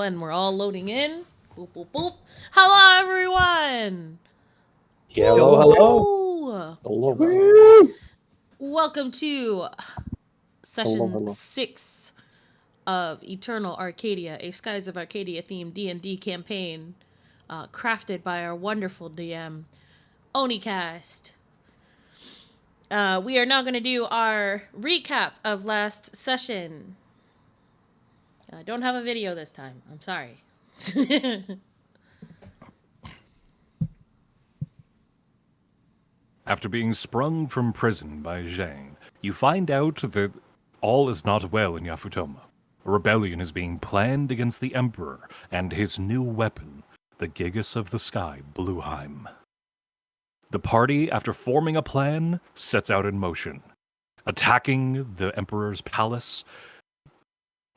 and we're all loading in. Boop, boop, boop. Hello, everyone! Hello. Welcome to session 6 of Eternal Arcadia, a Skies of Arcadia themed D&D campaign crafted by our wonderful DM, Onicast. We are now going to do our recap of last session. I don't have a video this time. I'm sorry. After being sprung from prison by Zhang, you find out that all is not well in Yafutoma. A rebellion is being planned against the Emperor and his new weapon, the Gigas of the Sky, Blueheim. The party, after forming a plan, sets out in motion. Attacking the Emperor's palace,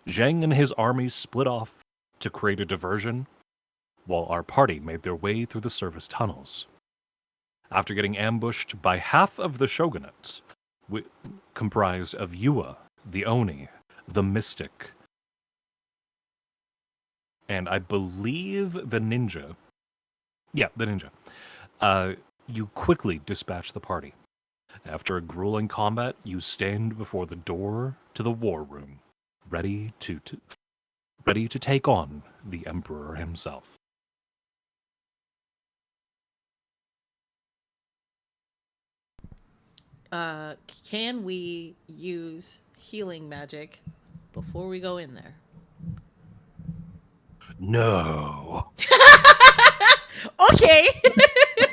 Zhang and his armies split off to create a diversion, while our party made their way through the service tunnels. After getting ambushed by half of the shogunates, comprised of Yua, the Oni, the Mystic, and I believe the ninja. Yeah, the ninja. You quickly dispatch the party. After a grueling combat, you stand before the door to the war room, ready to take on the Emperor himself. Can we use healing magic before we go in there? No. Okay.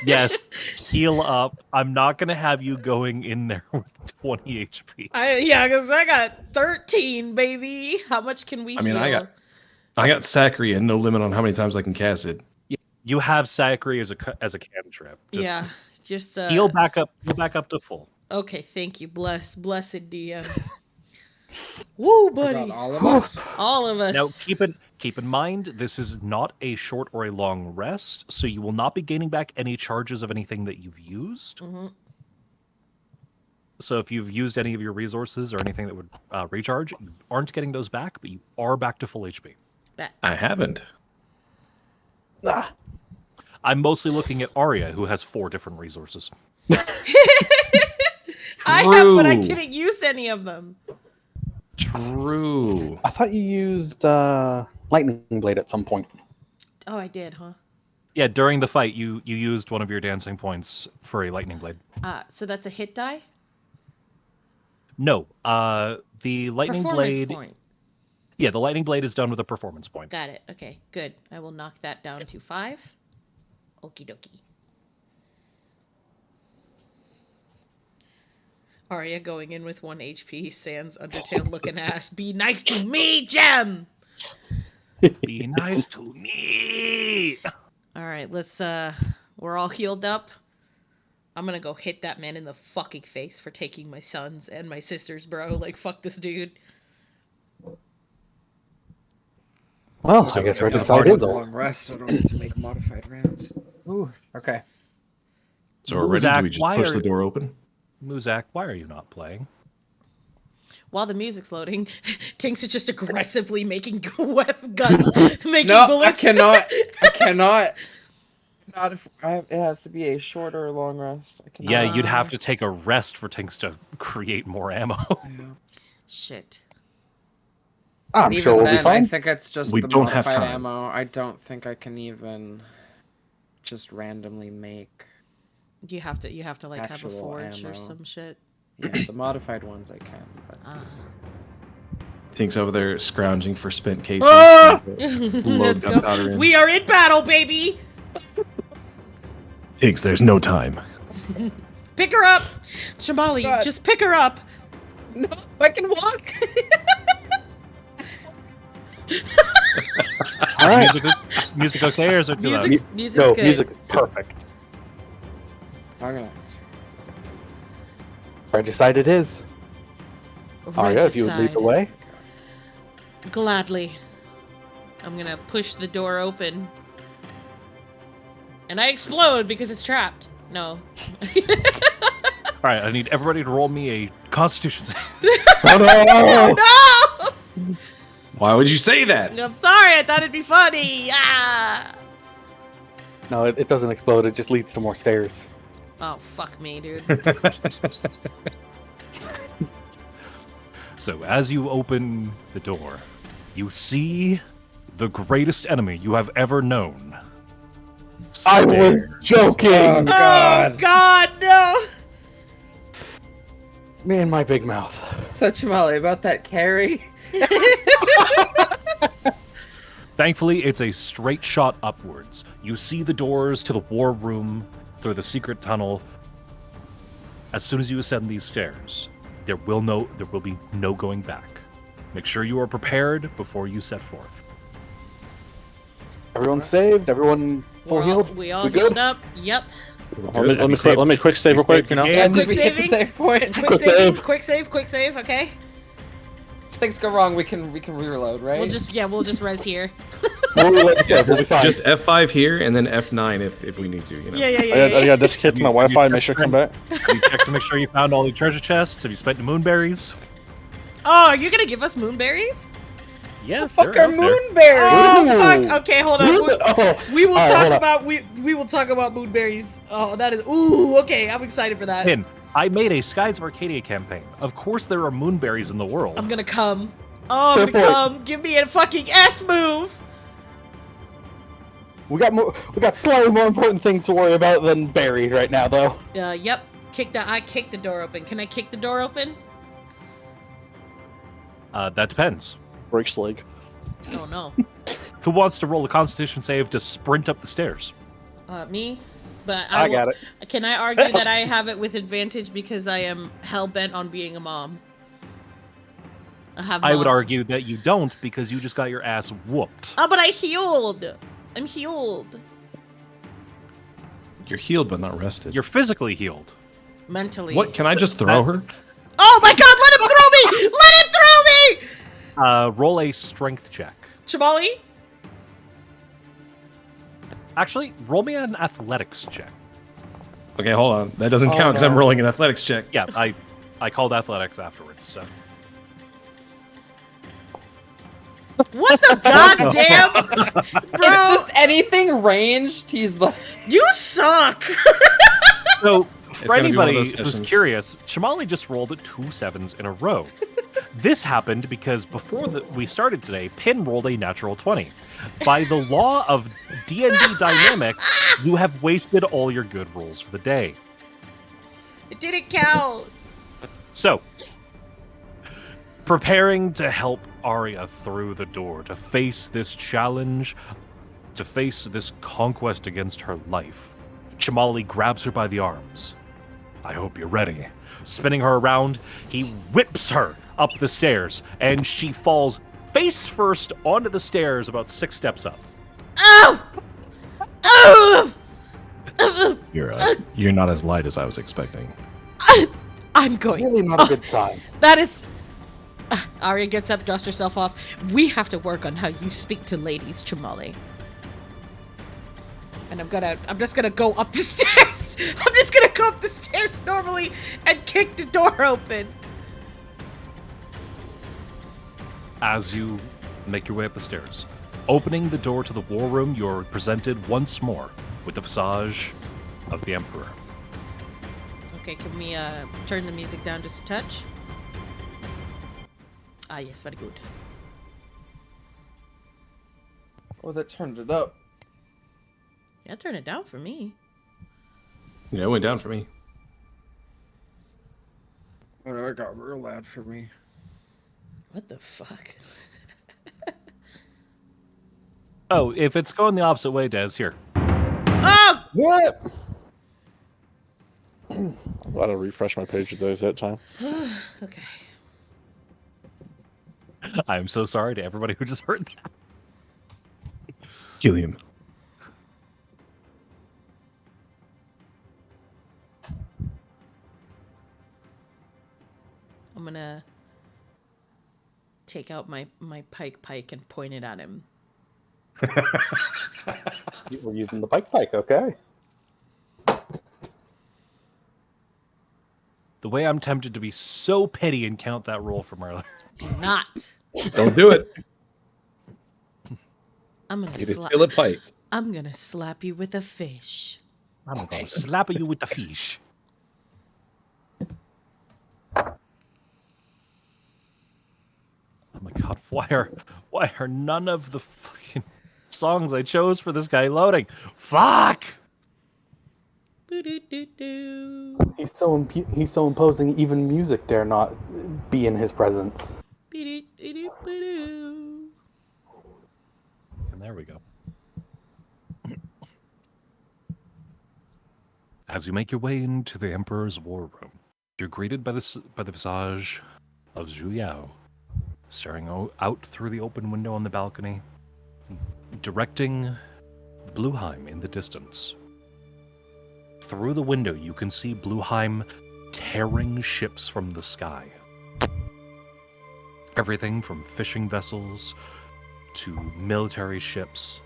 Yes, heal up. I'm not going to have you going in there with 20 HP. Because I got 13, baby. How much can we heal? I got Sacri and no limit on how many times I can cast it. Yeah, you have Sacri as a cantrip. Just heal back up to full. Okay, thank you. Blessed DM. Woo, buddy. All of us. All of us. Now keep in mind, this is not a short or a long rest, so you will not be gaining back any charges of anything that you've used. Mm-hmm. So if you've used any of your resources or anything that would recharge, you aren't getting those back, but you are back to full HP. I haven't. I'm mostly looking at Arya, who has 4 different resources. I have, but I didn't use any of them. True. I thought you used lightning blade at some point. Oh, I did, huh? Yeah, during the fight, you used one of your dancing points for a lightning blade. So that's a hit die? No, the lightning blade. Point. Yeah, the lightning blade is done with a performance point. Got it. Okay, good. I will knock that down to 5. Okie dokie. Arya going in with 1 HP, sans Undertale looking ass. Be nice to me, Gem! Be nice to me! Alright, let's, we're all healed up. I'm gonna go hit that man in the fucking face for taking my sons and my sisters, bro. Like, fuck this dude. Well, I guess we're decided. Long rest. I don't need to make modified rounds. Ooh, okay. So we're ready. Do we just push the door open? Muzak, why are you not playing? While the music's loading, Tinks is just aggressively making bullets. I cannot. Not if it has to be a short or long rest. Yeah, you'd have to take a rest for Tinks to create more ammo. Yeah. Shit. I'm sure we'll be fine. I think it's just we the don't have modified time. ammo. I don't think I can even just randomly make. You have to like have a forge ammo. or some shit. Yeah, the modified ones I can. But... Tink's over there scrounging for spent cases. Let's go. We are in battle, baby. Tinks, there's no time. Pick her up, Shamali. Just pick her up. No, I can walk. All right. Music okay, or is it too loud? Music's good. Music is perfect. I'm gonna. Regicide it is. Arya, if you would lead the way. Gladly. I'm gonna push the door open. And I explode because it's trapped. No. Alright, I need everybody to roll me a Constitution save. Oh, no! Oh, no! Why would you say that? I'm sorry. I thought it'd be funny. Ah. No, it doesn't explode. It just leads to more stairs. Oh, fuck me, dude. So as you open the door, you see the greatest enemy you have ever known. I was joking! Oh, God. Oh, God, no. Me and my big mouth. So, Chamali, about that carry? Thankfully, it's a straight shot upwards. You see the doors to the war room through the secret tunnel. As soon as you ascend these stairs, there will be no going back. Make sure you are prepared before you set forth. Everyone saved? Everyone full healed? We all We healed good? up. Yep. Let me quick save real quick, you know? Yeah, And did quick we hit the saving? save point? Quick save. Quick save. Okay. If things go wrong, we can re-reload, right? We'll just res here. We'll let it save. We'll be fine. Just F5 here and then F9 if we need to. You know. I got this kid to my Wi-Fi. Make sure I come back. You check to make sure you found all the treasure chests. Have you spent the moonberries? Oh, are you gonna give us moonberries? Yeah, Fuck our they're out there. moonberries! Oh, Ooh. fuck. Okay, hold on. We will talk about we will talk about moonberries. Oh, that is okay. I'm excited for that. Finn, I made a Skies of Arcadia campaign. Of course there are moonberries in the world. I'm gonna come. Oh, I'm gonna come. Give me a fucking S move. We got slightly more important things to worry about than berries right now, though. Yep. I kicked the door open. Can I kick the door open? That depends. Breaks leg. Oh no. Who wants to roll a Constitution save to sprint up the stairs? Me. But I got it. Can I argue that I have it with advantage because I am hell bent on being a mom? I would argue that you don't because you just got your ass whooped. Oh, but I healed. I'm healed. You're healed but not rested. You're physically healed. Mentally. What? Can I just throw her? Oh my god, let him throw me! Let him throw me! Roll a strength check. Chibali? Actually, roll me an athletics check. Okay, hold on. That doesn't count because I'm rolling an athletics check. Yeah, I called athletics afterwards, so. What the goddamn? Bro, It's just anything ranged, he's like... you suck! So, It's for gonna be one of anybody those who's sessions. curious, Chamali just rolled 2 7s in a row. This happened because before we started today, Pin rolled a natural 20. By the law of D&D dynamic, you have wasted all your good rolls for the day. It didn't count. So, preparing to help Arya through the door, to face this challenge, to face this conquest against her life, Chamali grabs her by the arms. I hope you're ready. Spinning her around, he whips her up the stairs, and she falls face first onto the stairs about 6 steps up. Oh! Oh! You're not as light as I was expecting. I'm going. Really not a good time. That is. Arya gets up, dusts herself off. We have to work on how you speak to ladies, Chamali. And I'm just gonna go up the stairs. I'm just gonna go up the stairs normally and kick the door open. As you make your way up the stairs, opening the door to the war room, you're presented once more with the visage of the Emperor. Okay, can we turn the music down just a touch? Ah, yes, very good. Oh, that turned it up. Yeah, turn it down for me. Yeah, it went down for me. Oh no, it got real loud for me. What the fuck? Oh, if it's going the opposite way, Des, here. Oh! What? I'll refresh my page with those that time. Okay. I'm so sorry to everybody who just heard that. Helium. I'm gonna take out my pike and point it at him. We're using the pike, okay? The way I'm tempted to be so petty and count that roll from earlier. Do not. Don't do it. I'm gonna It is still a pipe. I'm gonna slap you with a fish. I'm gonna slap you with the fish. Oh my god, why are none of the fucking songs I chose for this guy loading? Fuck! Boo-doo-doo-doo. He's so imposing. Even music dare not be in his presence. Boo-doo-doo-doo-doo. And there we go. As you make your way into the Emperor's War Room, you're greeted by the visage of Zhu Yao, staring out through the open window on the balcony, directing Blueheim in the distance. Through the window, you can see Blueheim tearing ships from the sky. Everything from fishing vessels to military ships.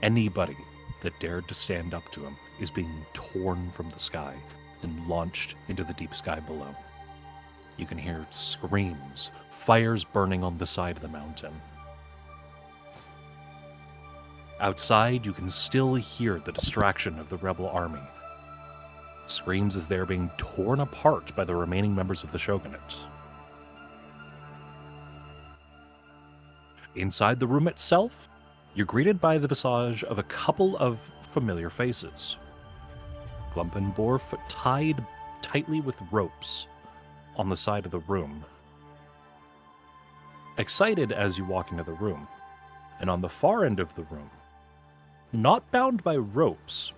Anybody that dared to stand up to him is being torn from the sky and launched into the deep sky below. You can hear screams, fires burning on the side of the mountain. Outside, you can still hear the distraction of the rebel army. Screams as they're being torn apart by the remaining members of the shogunate. Inside the room itself, you're greeted by the visage of a couple of familiar faces. Glump and Borf tied tightly with ropes on the side of the room. Excited as you walk into the room, and on the far end of the room, not bound by ropes,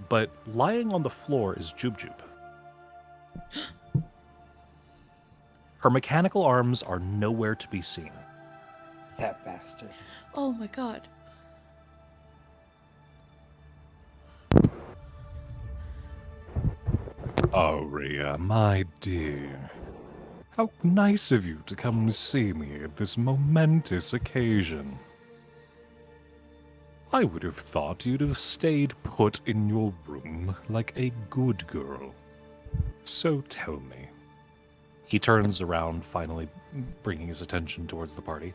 but lying on the floor is Jubjub. Her mechanical arms are nowhere to be seen. That bastard. Oh my god. Aurea, my dear. How nice of you to come see me at this momentous occasion. I would have thought you'd have stayed put in your room like a good girl. So tell me. He turns around, finally bringing his attention towards the party.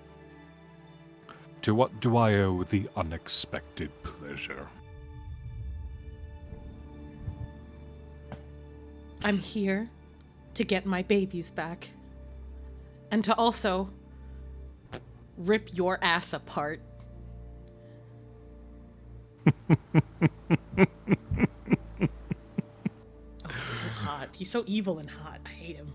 To what do I owe the unexpected pleasure? I'm here to get my babies back. And to also rip your ass apart. Oh, he's so hot. He's so evil and hot. I hate him.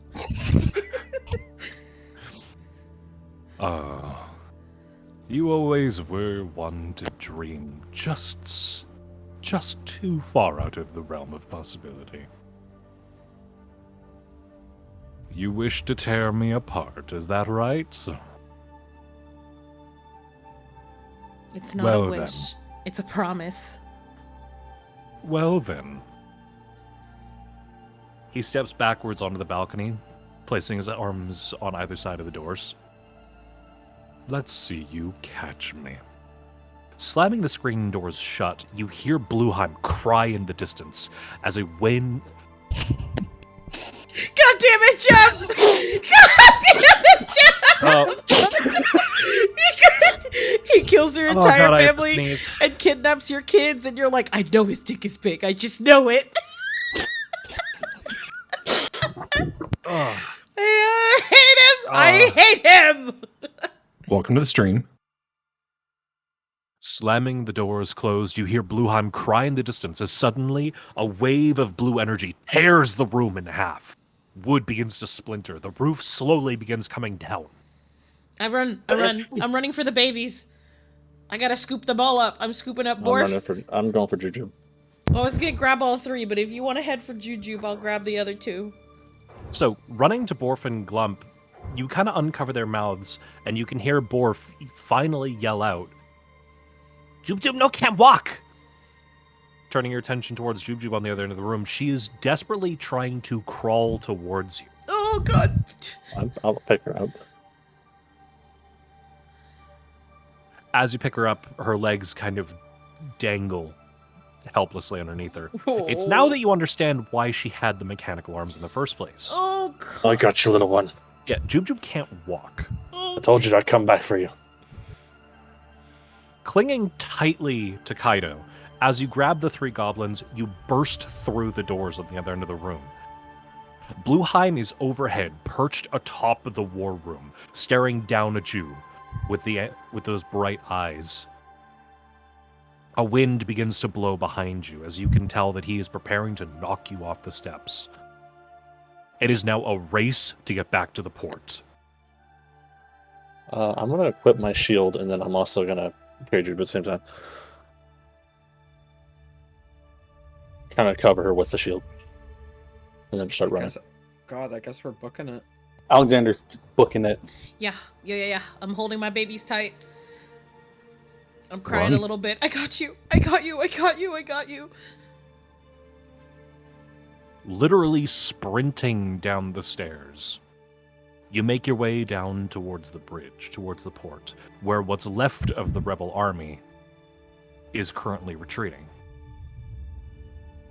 You always were one to dream just too far out of the realm of possibility. You wish to tear me apart, is that right? It's not Well, a wish. It's a promise. Well then. He steps backwards onto the balcony, placing his arms on either side of the doors. Let's see you catch me. Slamming the screen doors shut, you hear Blueheim cry in the distance as a wind... God damn it, Jeff! God damn it, Jeff! He kills your entire family and kidnaps your kids, and you're like, I know his dick is big. I just know it. I hate him. I hate him. Welcome to the stream. Slamming the doors closed, you hear Blueheim cry in the distance as suddenly a wave of blue energy tears the room in half. Wood begins to splinter. The roof slowly begins coming down. I run. I'm running for the babies. I gotta scoop them all up. I'm scooping up Borf. I'm going for Jujube. I was gonna grab all three, but if you want to head for Jujube, I'll grab the other two. So, running to Borf and Glump, you kind of uncover their mouths, and you can hear Borf finally yell out, Jubjub no can't walk! Turning your attention towards Jubjub on the other end of the room, she is desperately trying to crawl towards you. Oh, God! I'll pick her up. As you pick her up, her legs kind of dangle helplessly underneath her. Oh. It's now that you understand why she had the mechanical arms in the first place. Oh, God. I got you, little one. Yeah, Jubjub can't walk. I told you I'd come back for you. Clinging tightly to Kaido, as you grab the 3 goblins, you burst through the doors on the other end of the room. Blueheim is overhead, perched atop of the war room, staring down at you with those bright eyes. A wind begins to blow behind you, as you can tell that he is preparing to knock you off the steps. It is now a race to get back to the port. I'm gonna equip my shield, and then I'm also gonna carry Jude at the same time. Kind of cover her with the shield, and then start running. I guess we're booking it. Alexander's booking it. Yeah. I'm holding my babies tight. I'm crying a little bit. I got you. I got you. I got you. I got you. Literally sprinting down the stairs, you make your way down towards the bridge, towards the port, where what's left of the rebel army is currently retreating.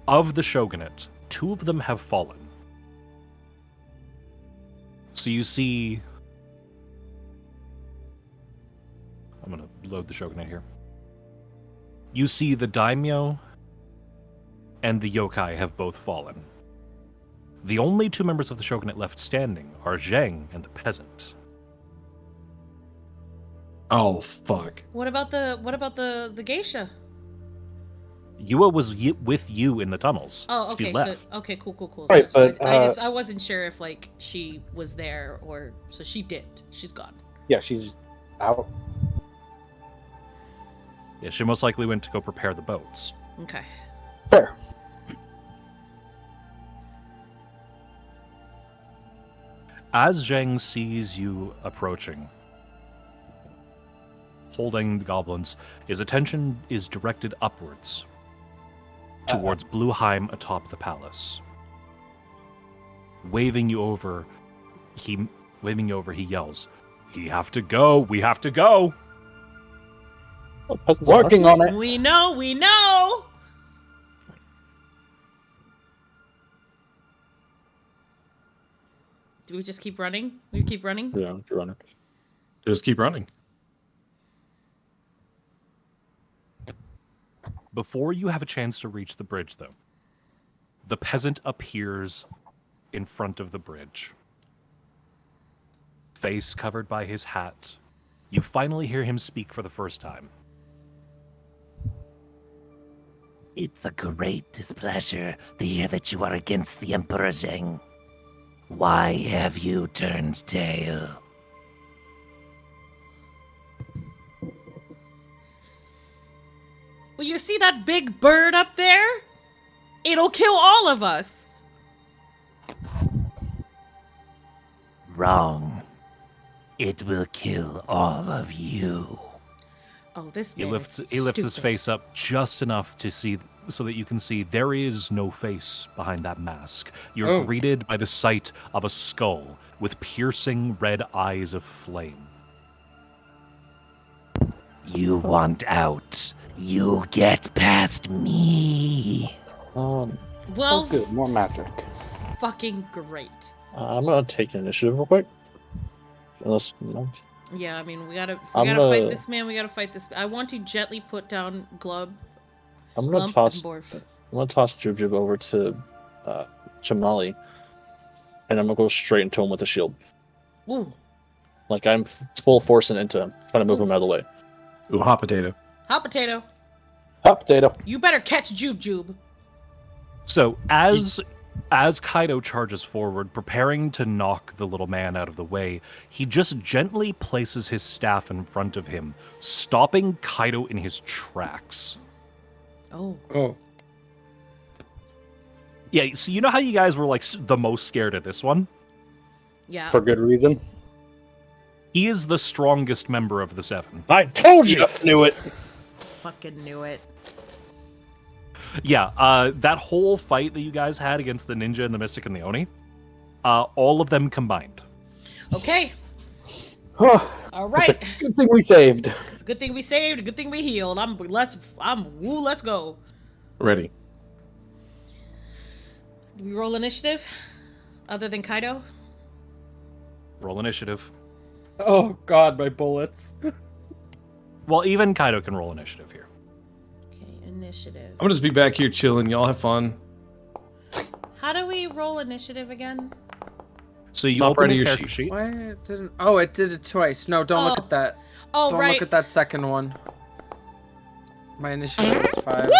Of the shogunate, 2 of them have fallen. So you see... I'm going to load the shogunate here. You see the daimyo and the yokai have both fallen. The only 2 members of the shogunate left standing are Zheng and the peasant. Oh fuck! What about the geisha? Yua was with you in the tunnels. Oh, okay. She left. So cool. Right, So but, I wasn't sure if like she was there or so she dipped. She's gone. Yeah, she's out. Yeah, she most likely went to go prepare the boats. Okay. Fair. As Zheng sees you approaching, holding the goblins, his attention is directed upwards towards Blueheim atop the palace. Waving you over, he yells, "We have to go! We have to go!" Oh, peasants Working on it. We know. Do we just keep running? We keep running? Yeah, you're running. Just keep running. Before you have a chance to reach the bridge, though, the peasant appears in front of the bridge. Face covered by his hat, you finally hear him speak for the first time. It's a great displeasure to hear that you are against the Emperor Zheng. Why have you turned tail? Well, you see that big bird up there? It'll kill all of us. Wrong. It will kill all of you. Oh, this He man lifts is his stupid. face up just enough to see, so that you can see there is no face behind that mask. You're greeted by the sight of a skull with piercing red eyes of flame. You want out. You get past me. Well, Oh, good. More magic. fucking great. I'm gonna take initiative real quick. Unless Yeah, I mean, we gotta I'm fight gonna- this man. We gotta fight this. I want to gently put down Glub, I'm gonna Glump, toss. and Borf. I'm gonna toss Jub over to Chamali, and I'm gonna go straight into him with the shield. Ooh, Like I'm full forcing into him, trying to move Ooh. him out of the way. Ooh, hot potato. hot potato. Hot potato. You better catch Jube. So as Kaido charges forward, preparing to knock the little man out of the way, he just gently places his staff in front of him, stopping Kaido in his tracks. Oh. Oh, Yeah, so you know how you guys were like the most scared of this one? Yeah. For good reason. He is the strongest member of the 7. I told you. Yep, knew it. Fucking knew it. Yeah, that whole fight that you guys had against the ninja and the mystic and the oni, all of them combined. Okay. Huh. All right. Good thing we saved. It's a good thing we saved. A good thing we healed. Let's go. Ready. Do we roll initiative? Other than Kaido? Roll initiative. oh God, my bullets. Well, even Kaido can roll initiative here. Okay, initiative. I'm gonna just be back here chilling. Y'all have fun. How do we roll initiative again? So you Top open right of your your character sheet. sheet. Why it didn't? Oh, it did it twice. No, don't look Oh. at that. Oh, Don't right. look at that second one. My initiative is 5. Woo!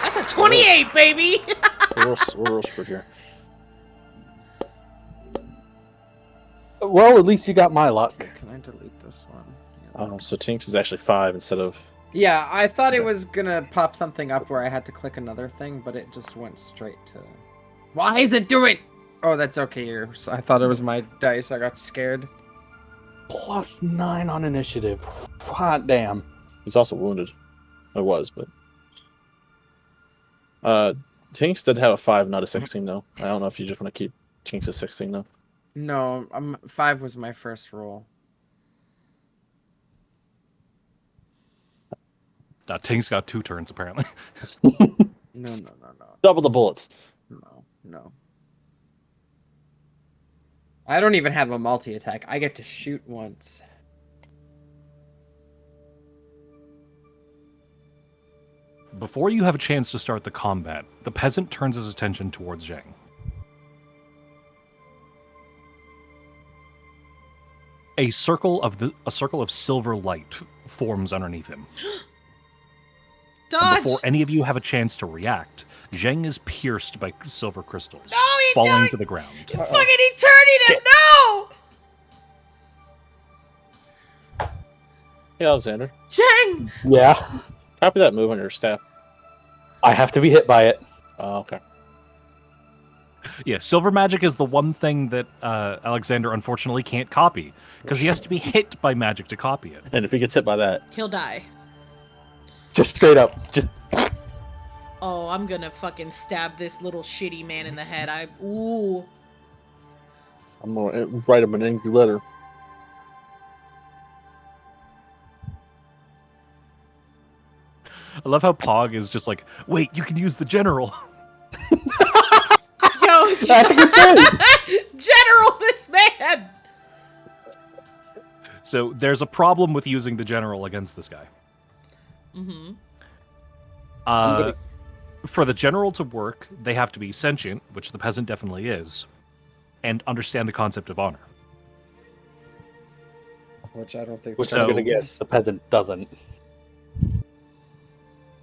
That's a 28, baby. We're real screwed here. Well, at least you got my luck. Okay, can I delete this one? Yeah, So Tinks is actually 5 instead of. yeah, I thought it Okay. was gonna pop something up where I had to click another thing, but it just went straight to. Why is it doing? Oh, that's okay. I thought it was my dice. I got scared. +9 on initiative. Hot damn. He's also wounded. It was, but. Tinks did have a 5, not a 16, though. I don't know if you just want to keep Tinks at 16, though. No, 5 was my first roll. Tink's got 2 turns, apparently. No. Double the bullets. No. I don't even have a multi-attack. I get to shoot once. Before you have a chance to start the combat, the peasant turns his attention towards Zhang. A circle of silver light forms underneath him. And Dodge. before any of you have a chance to react, Zhang is pierced by silver crystals, No, he falling died. to the ground. Fucking eternity him. No. Hey, Alexander. Cheng. Yeah, Copy that move on your staff. I have to be hit by it. Oh, okay. Yeah, silver magic is the one thing that Alexander unfortunately can't copy, because he has to be hit by magic to copy it. And if he gets hit by that, He'll die. Just straight up. Just Oh, I'm gonna fucking stab this little shitty man in the head. Ooh. I'm going to write him an angry letter. I love how Pog is just like, wait, you can use the general. Yo, That's a good thing. General, this man. So there's a problem with using the general against this guy. Mm-hmm. For the general to work, they have to be sentient, which the peasant definitely is, and understand the concept of honor. Which I don't think. Which So- I'm gonna guess the peasant doesn't.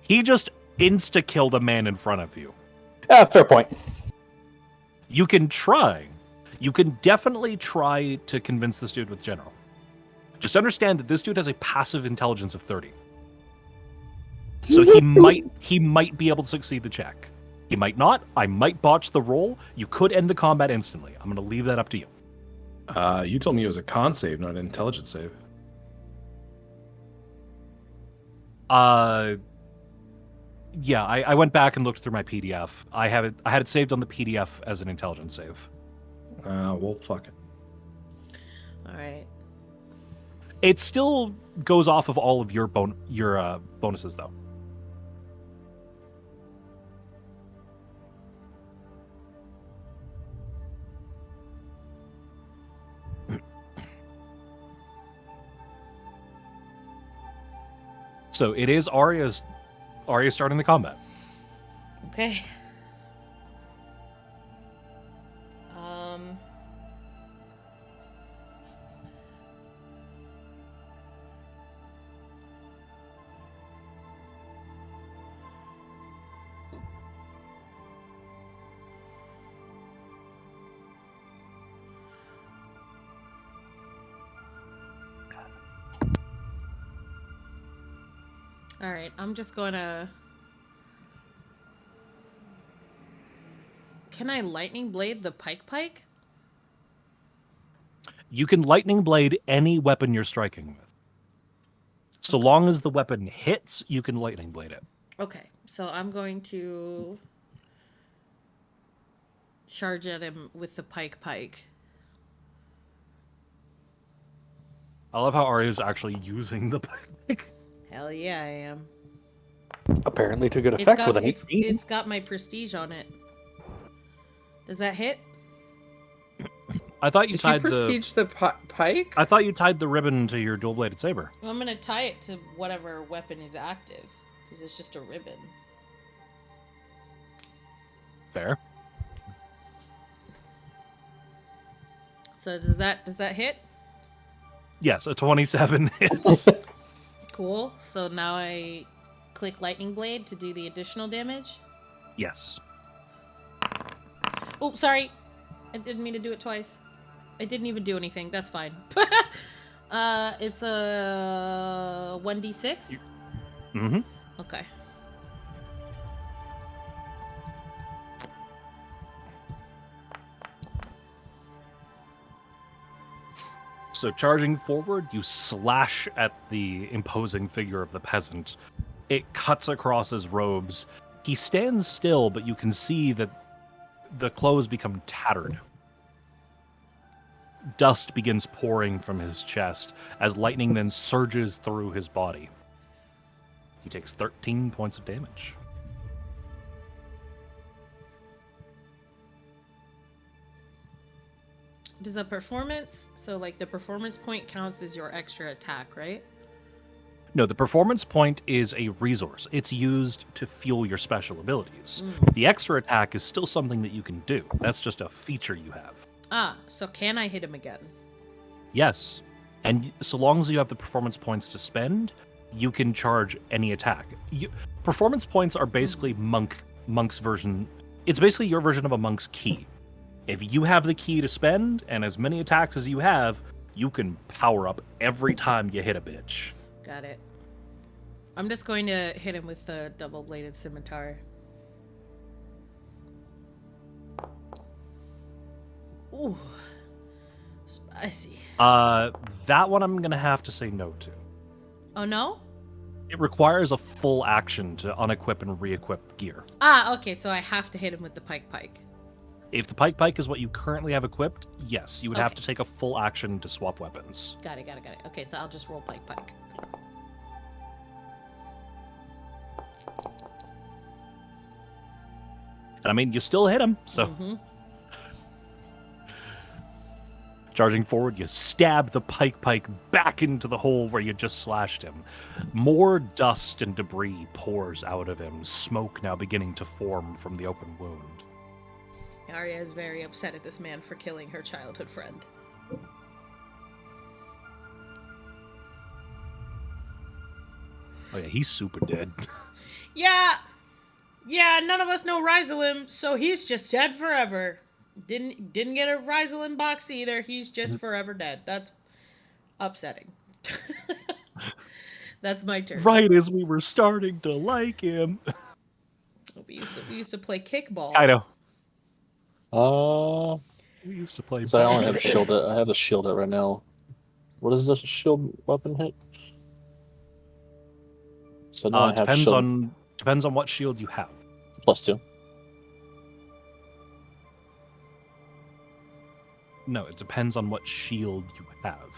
He just insta-killed a man in front of you. Fair point. You can try. You can definitely try to convince this dude with general. Just understand that this dude has a passive intelligence of 30. So he might be able to succeed the check. He might not. I might botch the roll. You could end the combat instantly. I'm going to leave that up to you. You told me it was a con save, not an intelligence save. Yeah, I went back and looked through my PDF. I had it saved on the PDF as an intelligence save. Well, fuck it. All right. It still goes off of all of your bonuses, though. So it is Arya starting the combat. Okay. All right, I'm just gonna. Can I lightning blade the pike? You can lightning blade any weapon you're striking with. So long as the weapon hits, you can lightning blade it. Okay, so I'm going to charge at him with the pike. I love how Arya's actually using the pike. Hell yeah, I am. Apparently to good effect with an 18. It's got my prestige on it. Does that hit? I thought you Did you tied the. prestige the pike? I thought you tied the ribbon to your dual-bladed saber. I'm gonna tie it to whatever weapon is active, because it's just a ribbon. Fair. So does that hit? Yes, a 27 hits. Cool. So now I click lightning blade to do the additional damage. Yes. Oh, sorry. I didn't mean to do it twice. I didn't even do anything. That's fine. It's a 1d6. Mm-hmm. Okay. So charging forward, you slash at the imposing figure of the peasant. It cuts across his robes. He stands still, but you can see that the clothes become tattered. Dust begins pouring from his chest as lightning then surges through his body. He takes 13 points of damage. Does a performance, so like the performance point counts as your extra attack, right? No, the performance point is a resource. It's used to fuel your special abilities. The extra attack is still something that you can do. That's just a feature you have. Ah, so can I hit him again? Yes. And so long as you have the performance points to spend, you can charge any attack. Performance points are basically Monk's version. It's basically your version of a Monk's key. If you have the key to spend, and as many attacks as you have, you can power up every time you hit a bitch. Got it. I'm just going to hit him with the double-bladed scimitar. Ooh. Spicy. That one I'm gonna have to say no to. Oh, no? It requires a full action to unequip and re-equip gear. Ah, okay, so I have to hit him with the pike. If the pike is what you currently have equipped, yes, you would have Okay. to take a full action to swap weapons. Got it. Okay, so I'll just roll pike. And I mean, you still hit him, so... Mhm. Charging forward, you stab the pike back into the hole where you just slashed him. More dust and debris pours out of him, smoke now beginning to form from the open wound. Arya is very upset at this man for killing her childhood friend. Oh yeah, he's super dead. Yeah, none of us know Rizalim, so he's just dead forever. Didn't get a Rizalim box either. He's just forever dead. That's upsetting. That's my turn. Right as we were starting to like him. We used to play kickball. I know. We used to play. So I only have shield. I have the shield it right now. What does the shield weapon hit? So now I have depends on what shield you have. +2. No, it depends on what shield you have.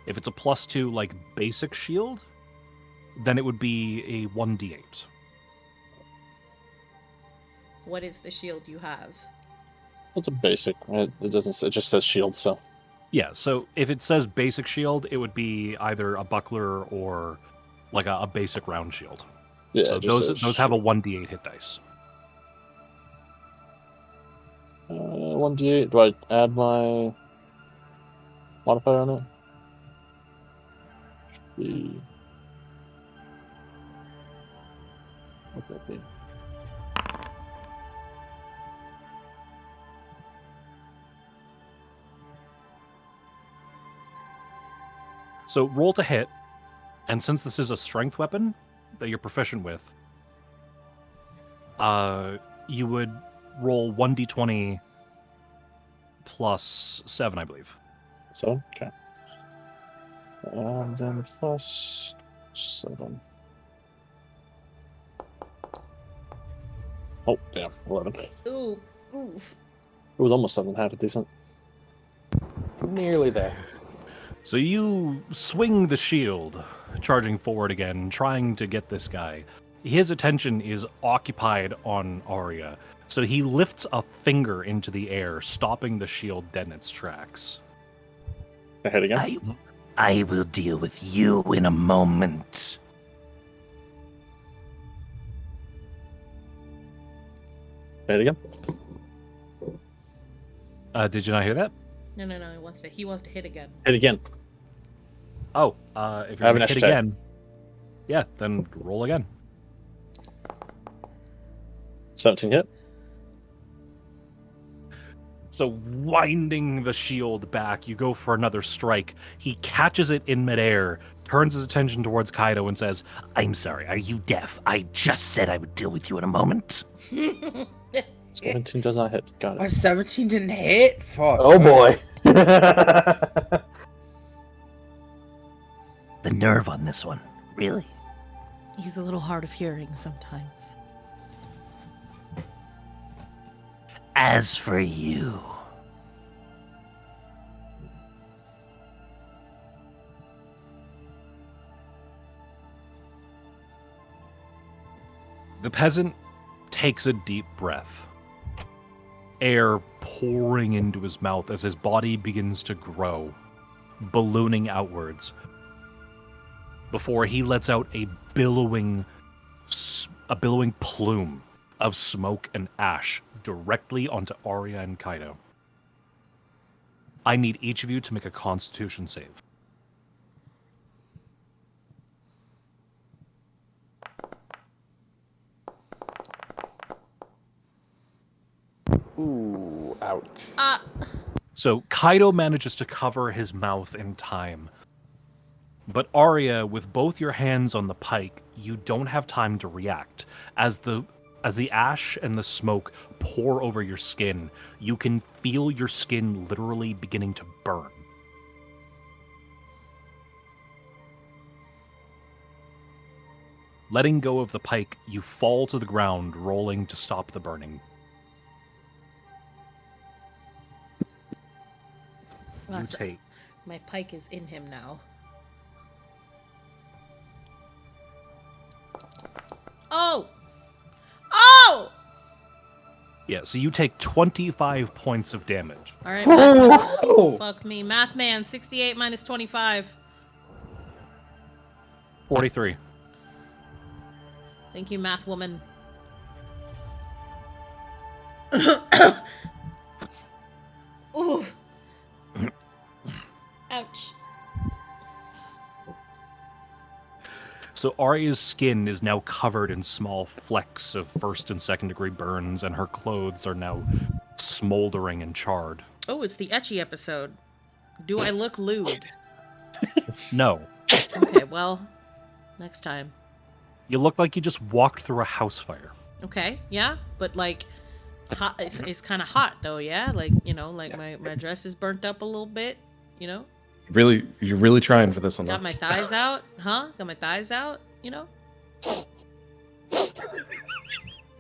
If it's a +2 like basic shield, then it would be a 1d8. What is the shield you have? It's a basic. It doesn't. It just says shield. So Yeah, so if it says basic shield, it would be either a buckler or like a basic round shield. yeah, So it just those says have a shield. 1d8 hit dice. 1d8. Do I add my modifier on it? What's that be? So roll to hit, and since this is a strength weapon that you're proficient with, you would roll 1d20 plus 7, I believe. 7? Okay. And then plus 7. Oh, damn. 11. Ooh, oof. It was almost 7, half a decent. Nearly there. So you swing the shield, charging forward again, trying to get this guy. his attention is occupied on Arya, so he lifts a finger into the air, stopping the shield dead in its tracks. Ahead again. I will deal with you in a moment. Ahead again. Did you not hear that? No. He wants to hit again. Hit again. Oh, if I you're have going an to hit extra again, yeah, then roll again. 17 hit. So winding the shield back, you go for another strike. He catches it in midair, turns his attention towards Kaido and says, I'm sorry, are you deaf? I just said I would deal with you in a moment. 17 does not hit. Got Oh, it. 17 didn't hit? Fuck. Oh boy. The nerve on this one, really? He's a little hard of hearing sometimes. As for you, the peasant takes a deep breath, air pouring into his mouth as his body begins to grow, ballooning outwards, before he lets out a billowing plume of smoke and ash directly onto Arya and Kaido. I need each of you to make a Constitution save. Ooh, ouch. So Kaido manages to cover his mouth in time. But Arya, with both your hands on the pike, you don't have time to react. As the ash and the smoke pour over your skin, you can feel your skin literally beginning to burn. Letting go of the pike, you fall to the ground, rolling to stop the burning. You Awesome. take My pike is in him now. Oh! Oh! Yeah, so you take 25 points of damage. All right, math, fuck me. Math man, 68 minus 25. 43. Thank you, math woman. Ooh. Ouch. So Arya's skin is now covered in small flecks of first and second degree burns, and her clothes are now smoldering and charred. Oh, it's the etchy episode. Do I look lewd? No, Okay, well, next time. you look like you just walked through a house fire. Okay, yeah, but like, hot. It's kind of hot though, yeah. Like like my dress is burnt up a little bit. You're really trying for this one, Got though. my thighs out, huh? Got my thighs out,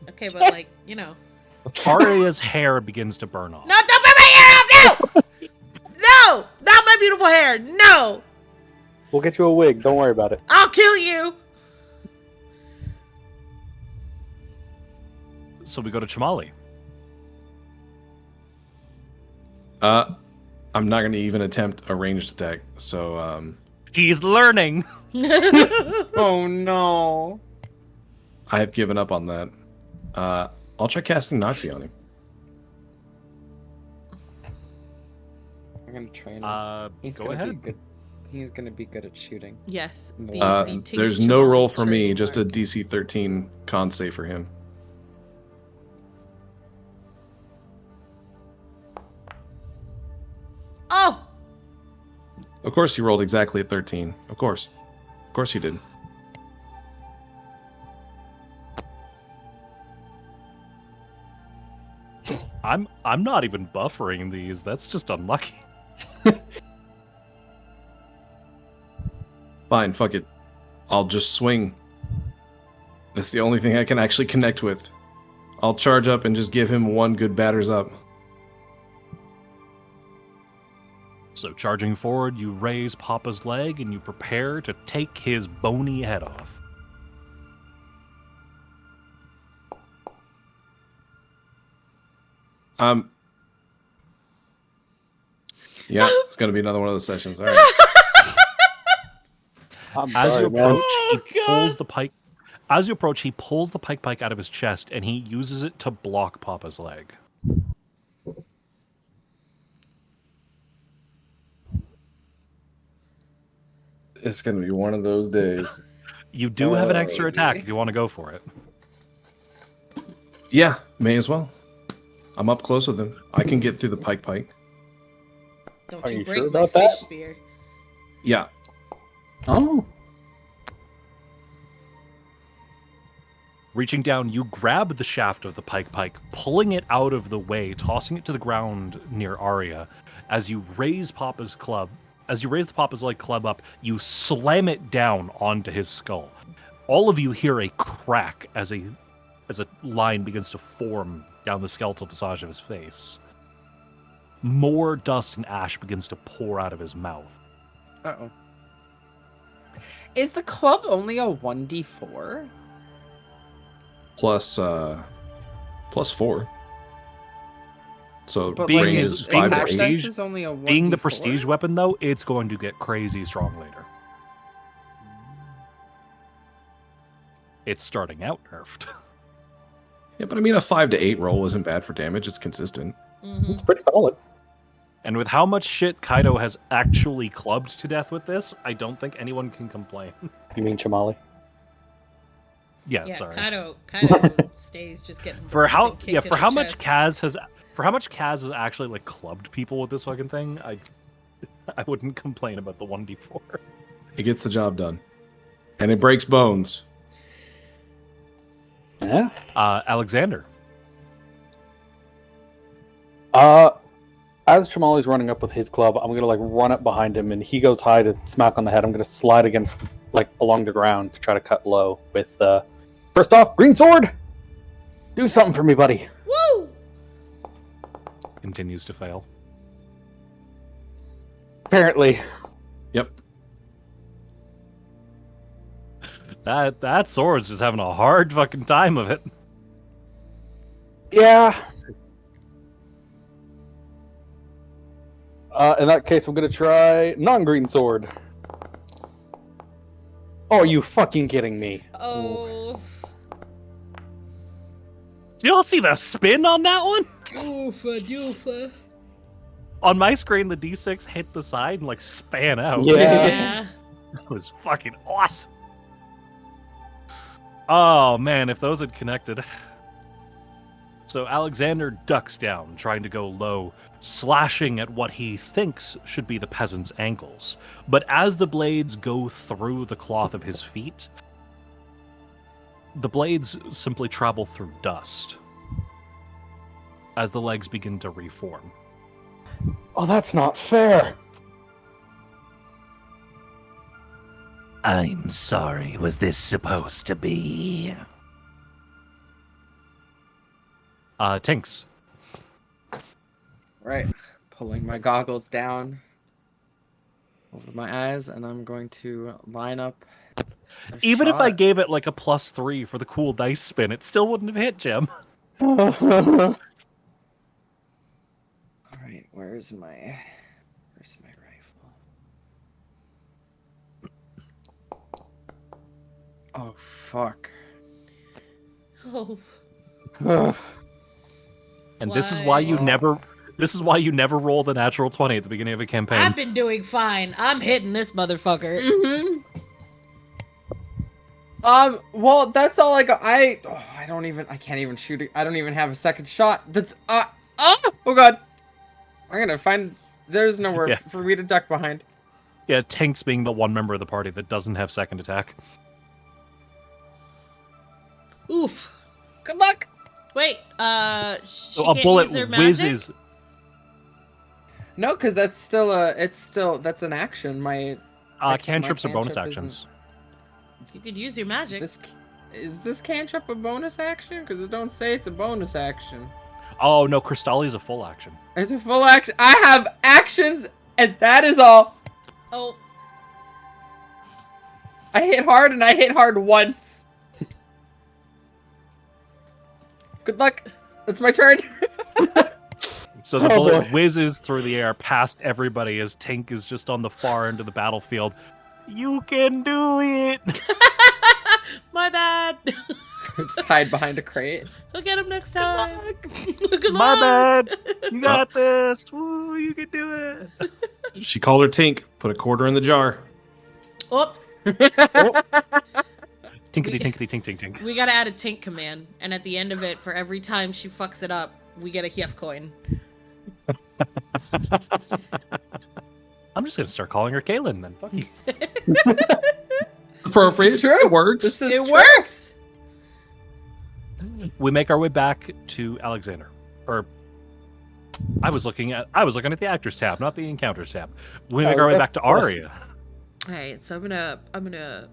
Okay, but like, Arya's hair begins to burn off. No, don't put my hair off! No! No! Not my beautiful hair! No! We'll get you a wig. Don't worry about it. I'll kill you! So we go to Chamali. I'm not going to even attempt a ranged attack, so He's learning! Oh no. I have given up on that. I'll try casting Noxie on him. I'm gonna train him. He's Go gonna ahead. Be good. He's gonna be good at shooting. Yes. There's no roll for me, just a DC 13 con save for him. Oh! Of course he rolled exactly a 13. Of course he did. I'm not even buffering these. That's just unlucky. Fine, fuck it. I'll just swing. That's the only thing I can actually connect with. I'll charge up and just give him one good batters up. So charging forward, you raise Papa's leg and you prepare to take his bony head off. Yeah, it's gonna be another one of those sessions. All right. I'm As you sorry, man. approach, he pulls the pike. As you approach, he pulls the pike out of his chest and he uses it to block Papa's leg. It's gonna be one of those days. You do have an extra Oh, attack dear. if you want to go for it. Yeah, may as well. I'm up close with him. I can get through the pike. Don't Are you you break sure my about fish that? spear. Yeah. Oh. Reaching down, you grab the shaft of the pike, pulling it out of the way, tossing it to the ground near Arya. As you raise Papa's club, as you raise the Papa's leg club up, you slam it down onto his skull. All of you hear a crack as a line begins to form down the skeletal visage of his face. More dust and ash begins to pour out of his mouth. Uh-oh. Is the club only a 1d4? Plus 4. So But Being range his is 5 attack to 8. dice is only a 1d4? Being the prestige weapon, though, it's going to get crazy strong later. It's starting out nerfed. Yeah, but I mean a 5 to 8 roll isn't bad for damage. It's consistent. It's pretty solid. And with how much shit Kaido has actually clubbed to death with this, I don't think anyone can complain. You mean Chamali? Yeah, Yeah, sorry. Kaido stays just getting For how kicked yeah, in for the how much chest. Kaz has actually like clubbed people with this fucking thing, I wouldn't complain about the 1d4. It gets the job done. And it breaks bones. Yeah. Alexander. As Chamali's running up with his club, I'm gonna like run up behind him, and he goes high to smack on the head. I'm gonna slide against, like, along the ground to try to cut low with. First off, green sword. Do something for me, buddy. Woo! Continues to fail. Apparently. Yep. That sword's just having a hard fucking time of it. Yeah. In that case, I'm gonna try non-green sword. Oh, are you fucking kidding me? Oh. Do you all see the spin on that one? Oofa doofa. On my screen, the D6 hit the side and like span out. Yeah. Yeah. That was fucking awesome. Oh man, if those had connected. So Alexander ducks down, trying to go low, slashing at what he thinks should be the peasant's ankles. But as the blades go through the cloth of his feet, the blades simply travel through dust as the legs begin to reform. Oh, that's not fair. I'm sorry, was this supposed to be? Tinks. Right. Pulling my goggles down over my eyes, and I'm going to line up. Even if I shot. gave it like a +3 for the cool dice spin, it still wouldn't have hit, Jim. All right, where's my rifle? Oh fuck. Oh. And this is why you never roll the natural 20 at the beginning of a campaign. I've been doing fine. I'm hitting this motherfucker. Mm-hmm. Well, that's all I got. I can't even shoot it. I don't even have a second shot. That's, oh god. I'm gonna find, there's nowhere Yeah. for me to duck behind. Yeah, Tinks being the one member of the party that doesn't have second attack. Oof. Good luck. Wait, she So a can't bullet use her whizzes. magic? No, because that's still that's an action. My Cantrips are bonus cantrip actions. You could use your magic. Is this cantrip a bonus action? Because it don't say it's a bonus action. Oh no, Crystalli's a full action. It's a full action. I have actions, and that is all. Oh. I hit hard, and I hit hard once. Good luck. It's my turn. So the Oh, bullet boy. whizzes through the air past everybody as Tink is just on the far end of the battlefield. You can do it! My bad. Just hide behind a crate. He'll get him next time. Good My luck. bad. You got this. Woo, you can do it. She called her Tink. Put a quarter in the jar. Oh, Tinkety tinkety tink tink tink. we gotta add a tink command, and at the end of it, for every time she fucks it up, we get a Hief coin. I'm just gonna start calling her Kaylin then. Fuck you. Appropriate. This is true. It works. This is It true. works. We make our way back to Alexander. Or I was looking at the actors tab, not the encounters tab. We make our way back to Arya. All right, so I'm gonna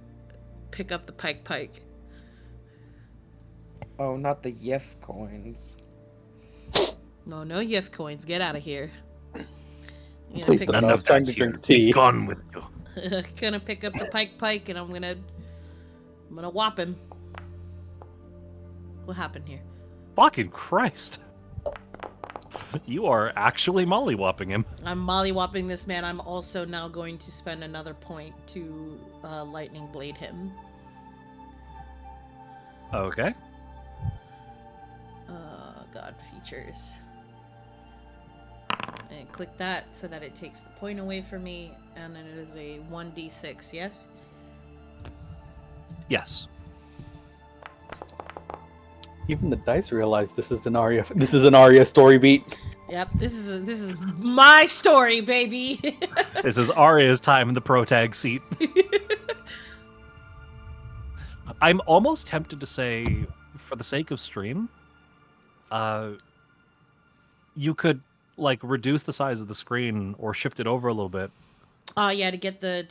pick up the pike. Oh, not the Yif coins. No Hief coins. Get out of here. I'm gonna Please pick don't. up, I was trying to drink tea. Gone with you. gonna pick up the pike, and I'm gonna whop him. What happened here? Fucking Christ. You are actually mollywopping him. I'm mollywhopping this man. I'm also now going to spend another point to lightning blade him. Okay. God, features. And click that so that it takes the point away from me, and then it is a 1d6, yes? Yes. Even the dice realize this is an Arya story beat. Yep, this is my story, baby. This is Arya's time in the pro tag seat. I'm almost tempted to say, for the sake of stream, you could like reduce the size of the screen or shift it over a little bit Oh yeah, to get the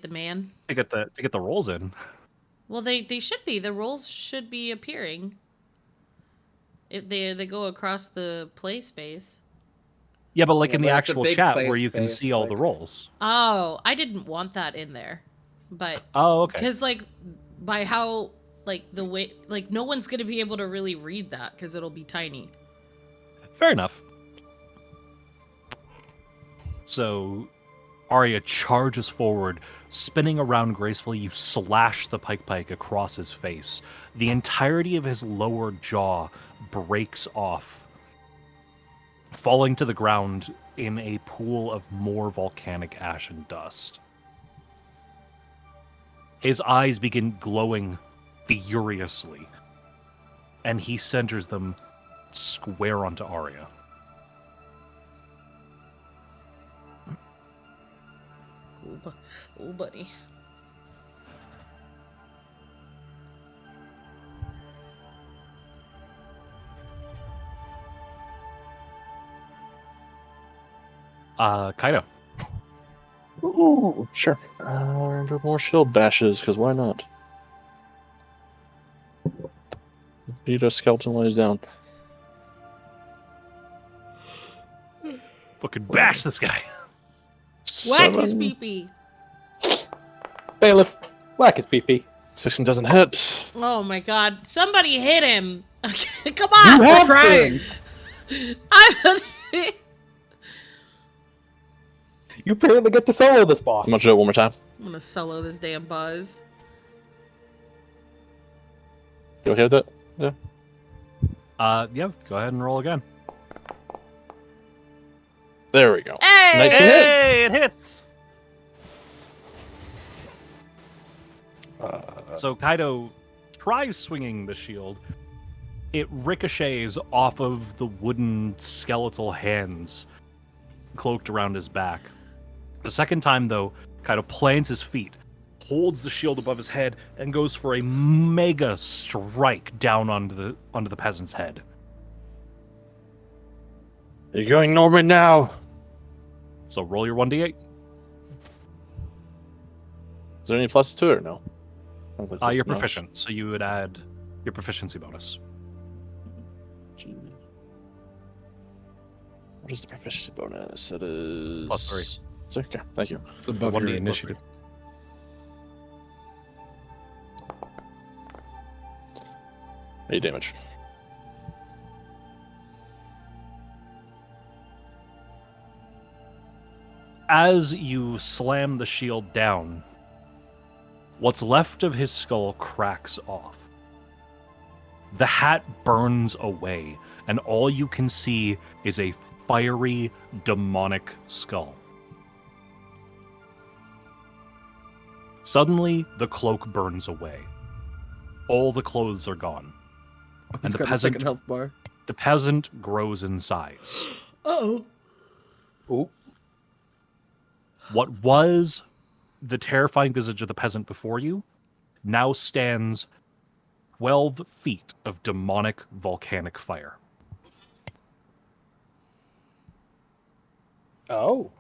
man. to get the rolls in. Well, they should be. The rolls should be appearing. If they go across the play space. Yeah, but like Yeah, in the but it's a actual big chat play where you can space, see all the like- rolls. Oh, I didn't want that in there, but Oh, okay. because like by how like the way like no one's gonna be able to really read that because it'll be tiny. Fair enough. So, Arya charges forward, spinning around gracefully. You slash the pike across his face. The entirety of his lower jaw breaks off, falling to the ground in a pool of more volcanic ash and dust. His eyes begin glowing furiously, and he centers them square onto Arya. Oh, buddy. Kaido. Ooh, sure. We're gonna do more shield bashes, because why not? Beat a skeleton lays down. Fucking bash this guy. Whack his 7, pee-pee. Bailiff, whack his pee-pee. 16 doesn't hit. Oh my god. Somebody hit him. Come on. You have trying. been. I'm You apparently get to solo this boss. I'm gonna do it one more time. gonna solo this damn buzz. You okay with that? Yeah. Yeah, go ahead and roll again. There we go. Hey! 19 hit. Hey, it hits! So Kaido tries swinging the shield. It ricochets off of the wooden skeletal hands cloaked around his back. The second time, though, Kaido plants his feet, holds the shield above his head, and goes for a mega strike down onto the peasant's head. You're going Norman now. So roll your 1d8. Is there any pluses to it or no? Oh, that's it. You're No. proficient, so you would add your proficiency bonus. Gee. What is the proficiency bonus? It is +3. So, okay, thank you. Above 1d8 your plus initiative. 8 damage. as you slam the shield down, what's left of his skull cracks off. The hat burns away, and all you can see is a fiery, demonic skull. Suddenly, the cloak burns away. All the clothes are gone. And Health bar. the peasant grows in size. Uh-oh. Ooh. What was the terrifying visage of the peasant before you now stands 12 feet of demonic volcanic fire. Oh.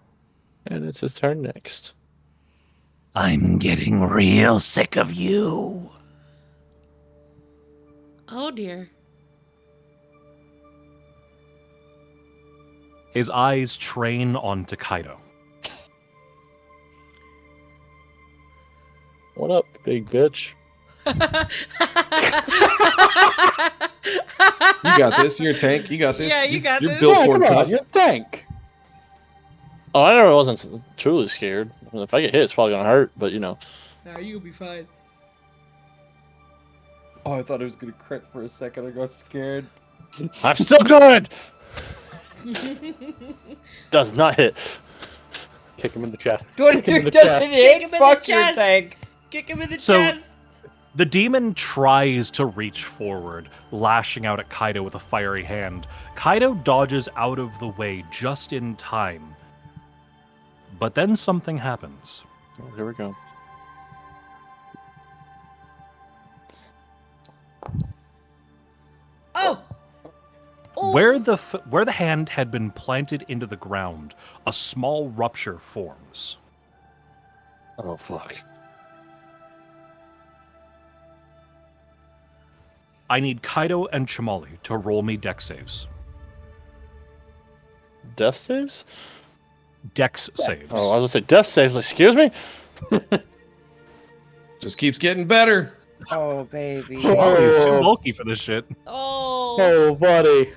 And it's his turn next. I'm getting real sick of you. Oh dear. His eyes train onto Kaido. What up, big bitch? You got this. You're a tank. You got this. Yeah, you got You're this. built Yeah, for come on, tough. you're a tank. Oh, I never wasn't truly scared. I mean, if I get hit, it's probably gonna hurt, but you know. Nah, you'll be fine. Oh, I thought it was gonna crit for a second. I got scared. I'm still good! Does not hit. Kick him in the chest. Good, Kick him in the doesn't chest. Kick hit. him in the Fuck your chest. tank. Kick him in the So- chest. The demon tries to reach forward, lashing out at Kaido with a fiery hand. Kaido dodges out of the way just in time. But then something happens. Oh, here we go. Oh. Oh. Where the hand had been planted into the ground, a small rupture forms. Oh, fuck. I need Kaido and Chamali to roll me dex saves. Death saves? Dex saves. Oh, I was gonna say death saves. Like, excuse me? Just keeps getting better. Oh, baby. Chamali's too Oh. bulky for this shit. Oh. Oh, buddy.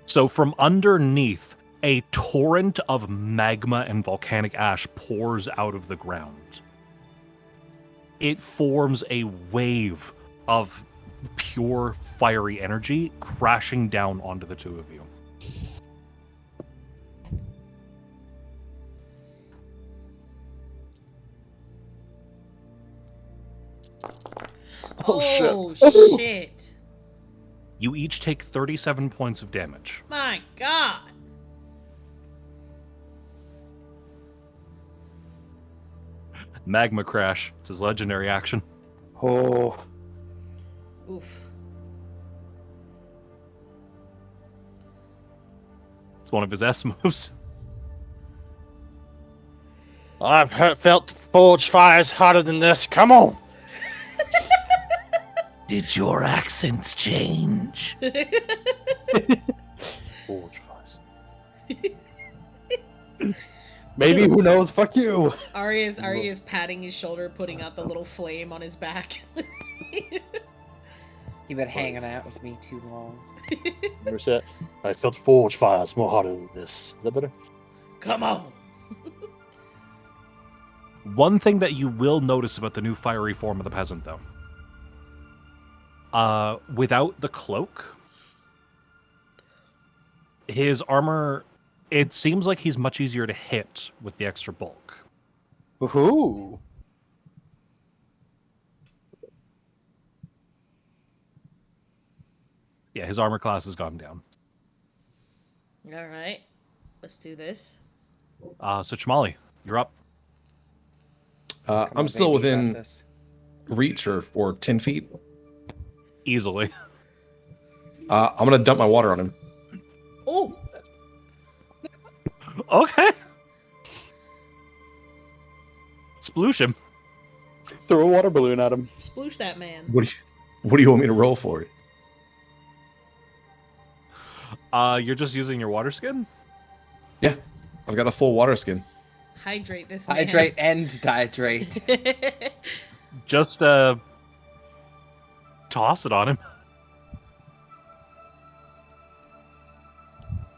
So from underneath, a torrent of magma and volcanic ash pours out of the ground. It forms a wave of pure fiery energy crashing down onto the two of you. Oh, shit. Oh, shit. You each take 37 points of damage. My God. Magma Crash. It's his legendary action. Oh. Oof. It's one of his S moves. I've felt forge fires hotter than this. Come on! Did your accents change? Forge fires. Maybe, who knows? Fuck you. Arya's patting his shoulder, putting out the little flame on his back. You've been hanging out with me too long. Where's that? I felt forge fires more hotter than this. Is that better? Come on. One thing that you will notice about the new fiery form of the peasant, though. Without the cloak, his armor, it seems like he's much easier to hit with the extra bulk. Ooh. Yeah, his armor class has gone down. All right. Let's do this. So Chamali, you're up. Come I'm on, still baby, you got within this. reach or 10 feet. Easily. I'm going to dump my water on him. Oh. Okay. Sploosh him. Throw a water balloon at him. Sploosh that man. What do you want me to roll for it? You're just using your water skin? Yeah, I've got a full water skin. Hydrate this man. Hydrate and dehydrate. Just toss it on him.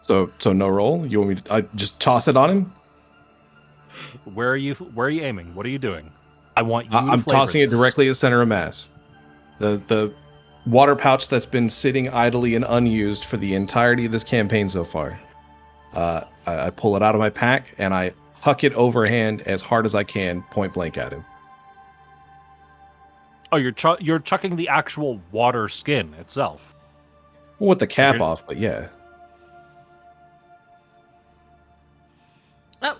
So no roll. You want me to just toss it on him? Where are you aiming? What are you doing? I want you to I'm flavor tossing it this. directly at center of mass. The water pouch that's been sitting idly and unused for the entirety of this campaign so far. I pull it out of my pack and I huck it overhand as hard as I can, point blank at him. Oh, you're chucking the actual water skin itself. Well, with the cap Okay. off, but yeah.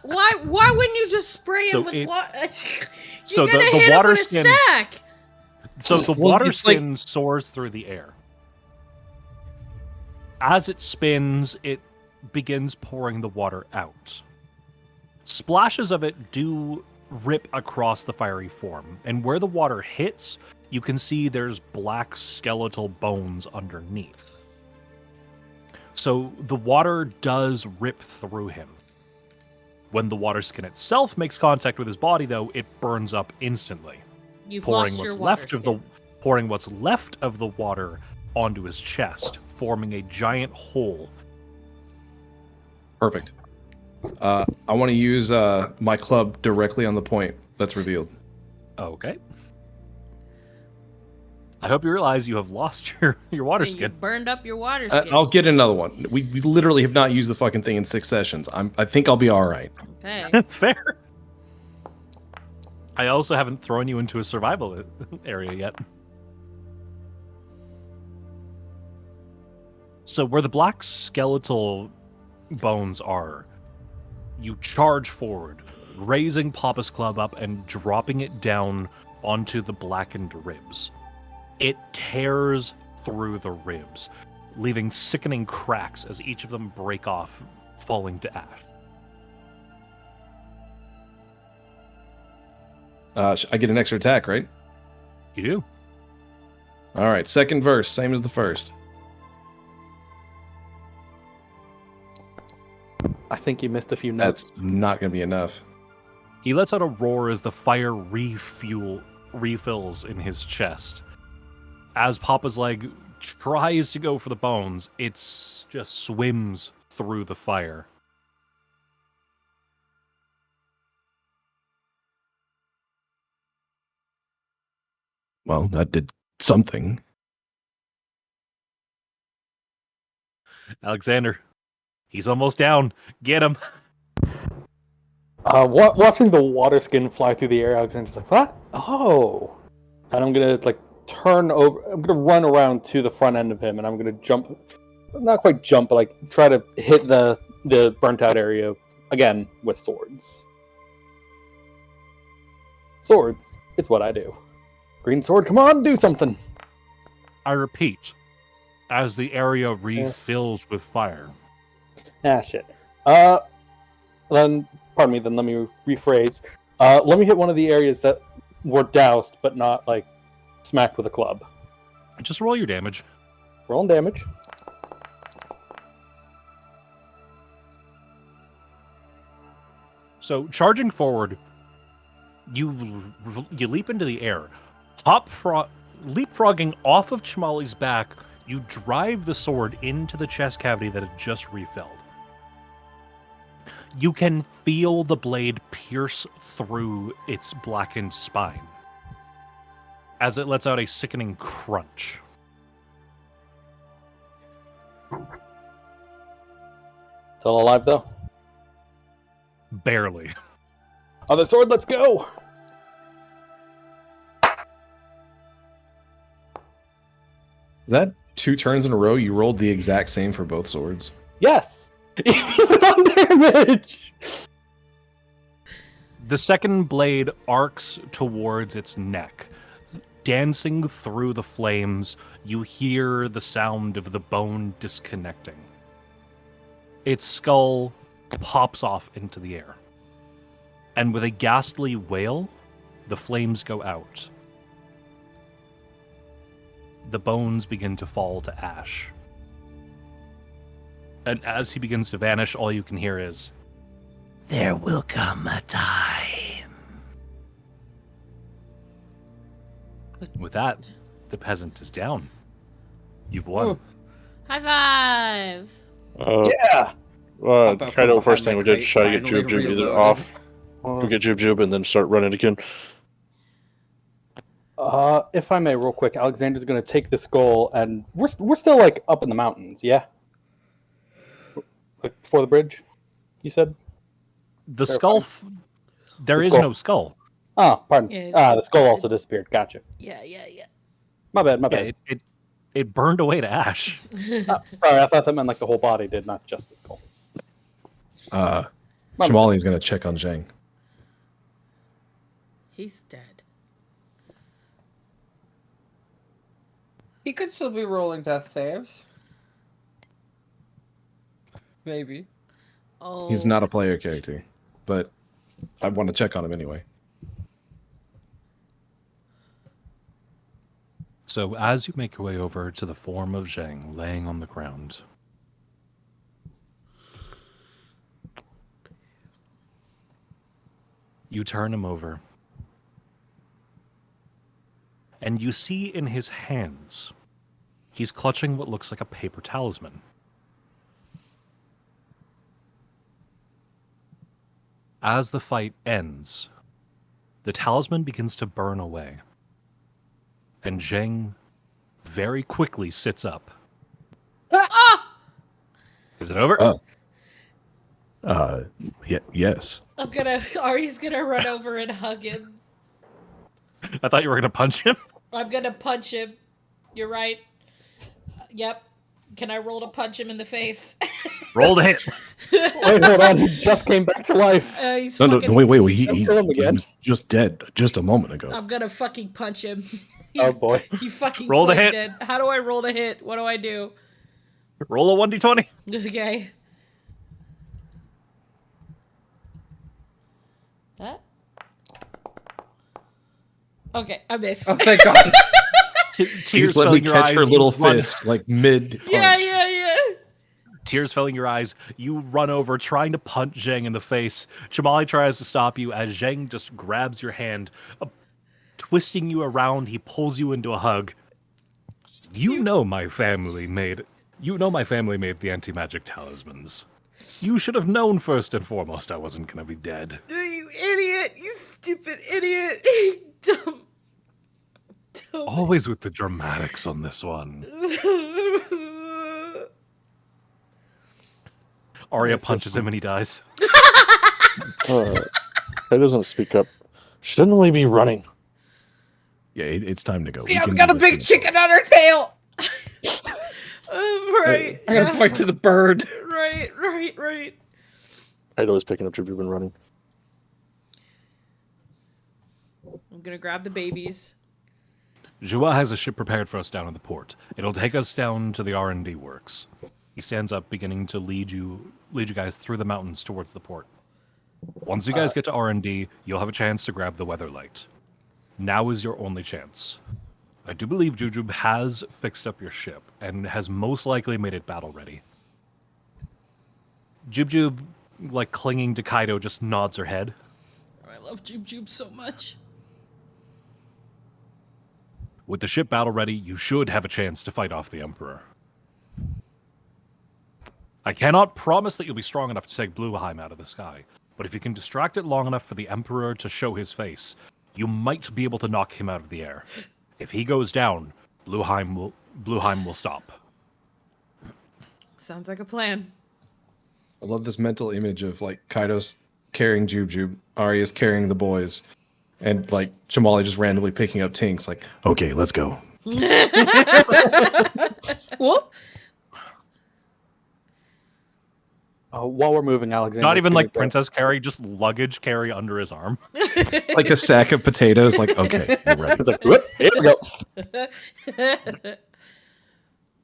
Why wouldn't you just spray him So with it- water? so You're gonna the hit water him with skin- a sack. So the Well, water it's like- skin soars through the air. As it spins, it begins pouring the water out. Splashes of it do rip across the fiery form, and where the water hits, you can see there's black skeletal bones underneath. So the water does rip through him. When the water skin itself makes contact with his body, though, it burns up instantly, You've pouring lost your what's water left of the skin. pouring what's left of the water onto his chest, forming a giant hole. Perfect. I want to use my club directly on the point that's revealed. Okay. I hope you realize you have lost your water And you skin. burned up your water skin. I'll get another one. We literally have not used the fucking thing in 6 sessions. I think I'll be all right. Okay. Fair. I also haven't thrown you into a survival area yet. So where the black skeletal bones are, you charge forward, raising Papa's club up and dropping it down onto the blackened ribs. It tears through the ribs, leaving sickening cracks as each of them break off, falling to ash. I get an extra attack, right? You do. All right, second verse, same as the first. I think you missed a few notes. That's not going to be enough. He lets out a roar as the fire refills in his chest. As Papa's leg tries to go for the bones, it just swims through the fire. Well, that did something. Alexander, he's almost down. Get him. Watching the water skin fly through the air, Alexander's like, "What? Oh!" And I'm gonna turn over. I'm gonna run around to the front end of him, and I'm gonna jump. Not quite jump, but try to hit the burnt out area again with swords. Swords. It's what I do. Green sword, come on, do something. I repeat, as the area refills with fire. Ah, shit. Then, pardon me, then let me rephrase. Let me hit one of the areas that were doused, but not, smacked with a club. Just roll your damage. Rolling damage. So, charging forward, you leap into the air. Leapfrogging off of Chamali's back, you drive the sword into the chest cavity that had just refilled. You can feel the blade pierce through its blackened spine as it lets out a sickening crunch. Still alive, though? Barely. Other sword, let's go! Is that 2 turns in a row? You rolled the exact same for both swords. Yes! Even on damage! The second blade arcs towards its neck. Dancing through the flames, you hear the sound of the bone disconnecting. Its skull pops off into the air. And with a ghastly wail, the flames go out. The bones begin to fall to ash. And as he begins to vanish, all you can hear is, There will come a time. with that, the peasant is down. You've won. High five! Yeah. Pop out from Kaido, behind first my thing we did, crate, try to get finally Jube either reloaded. off. Go get Jube and then start running again. If I may, real quick, Alexander's gonna take the skull, and we're still like up in the mountains, yeah. Like before the bridge, you said. The Verify. skull. There The is skull. no skull. Oh, pardon. Yeah, The skull also disappeared. Gotcha. Yeah. My bad. My Yeah, bad. it burned away to ash. Sorry, I thought that meant like the whole body did, not just the skull. Shamali is going to check on Zhang. He's dead. He could still be rolling death saves. Maybe. Oh. He's not a player character, but I want to check on him anyway. So as you make your way over to the form of Zhang laying on the ground, you turn him over, and you see in his hands, he's clutching what looks like a paper talisman. As the fight ends, the talisman begins to burn away, and Zhang very quickly sits up. Is it over? Yes. Ari's gonna run over and hug him. I thought you were going to punch him. I'm gonna punch him. You're right. Yep. Can I roll to punch him in the face? Roll to hit. Wait, hold on. He just came back to life. He's No, fucking... wait. Don't kill him He again. was just dead just a moment ago. I'm gonna fucking punch him. Oh boy. He fucking Roll to played hit. dead. How do I roll to hit? What do I do? Roll a 1d20. Okay. That? Okay, I missed. Oh, thank God. Tears Please let me filling your catch eyes. her you little run- fist like mid punch. Yeah. Tears filling your eyes. You run over, trying to punch Zhang in the face. Chamali tries to stop you as Zhang just grabs your hand, twisting you around. He pulls you into a hug. You know my family made the anti-magic talismans. You should have known first and foremost I wasn't gonna be dead. You idiot! You stupid idiot! Dumb. Always with the dramatics on this one. Arya punches him and he dies. Kaido doesn't speak up. Shouldn't we be running? Yeah, it's time to go. Yeah, we got a big chicken on our tail. Right. I gotta point to the bird. Right. Kaido is picking up Jube and running. I'm gonna grab the babies. Joa has a ship prepared for us down in the port. It'll take us down to the R&D works. He stands up, beginning to lead you guys through the mountains towards the port. Once you guys get to R&D, you'll have a chance to grab the weather light. Now is your only chance. I do believe Jujube has fixed up your ship and has most likely made it battle ready. Jube, like clinging to Kaido, just nods her head. I love Jube so much. With the ship battle ready, you should have a chance to fight off the Emperor. I cannot promise that you'll be strong enough to take Blueheim out of the sky, but if you can distract it long enough for the Emperor to show his face, you might be able to knock him out of the air. If he goes down, Blueheim will stop. Sounds like a plan. I love this mental image of like Kaido's carrying Jube, Arya's carrying the boys, and like Chamali just randomly picking up Tinks. Like, okay, let's go. Whoop. While we're moving, Alexander. Not even like princess carry, just luggage carry under his arm. Like a sack of potatoes. Like, okay, you're ready. It's like, whoop, here we go.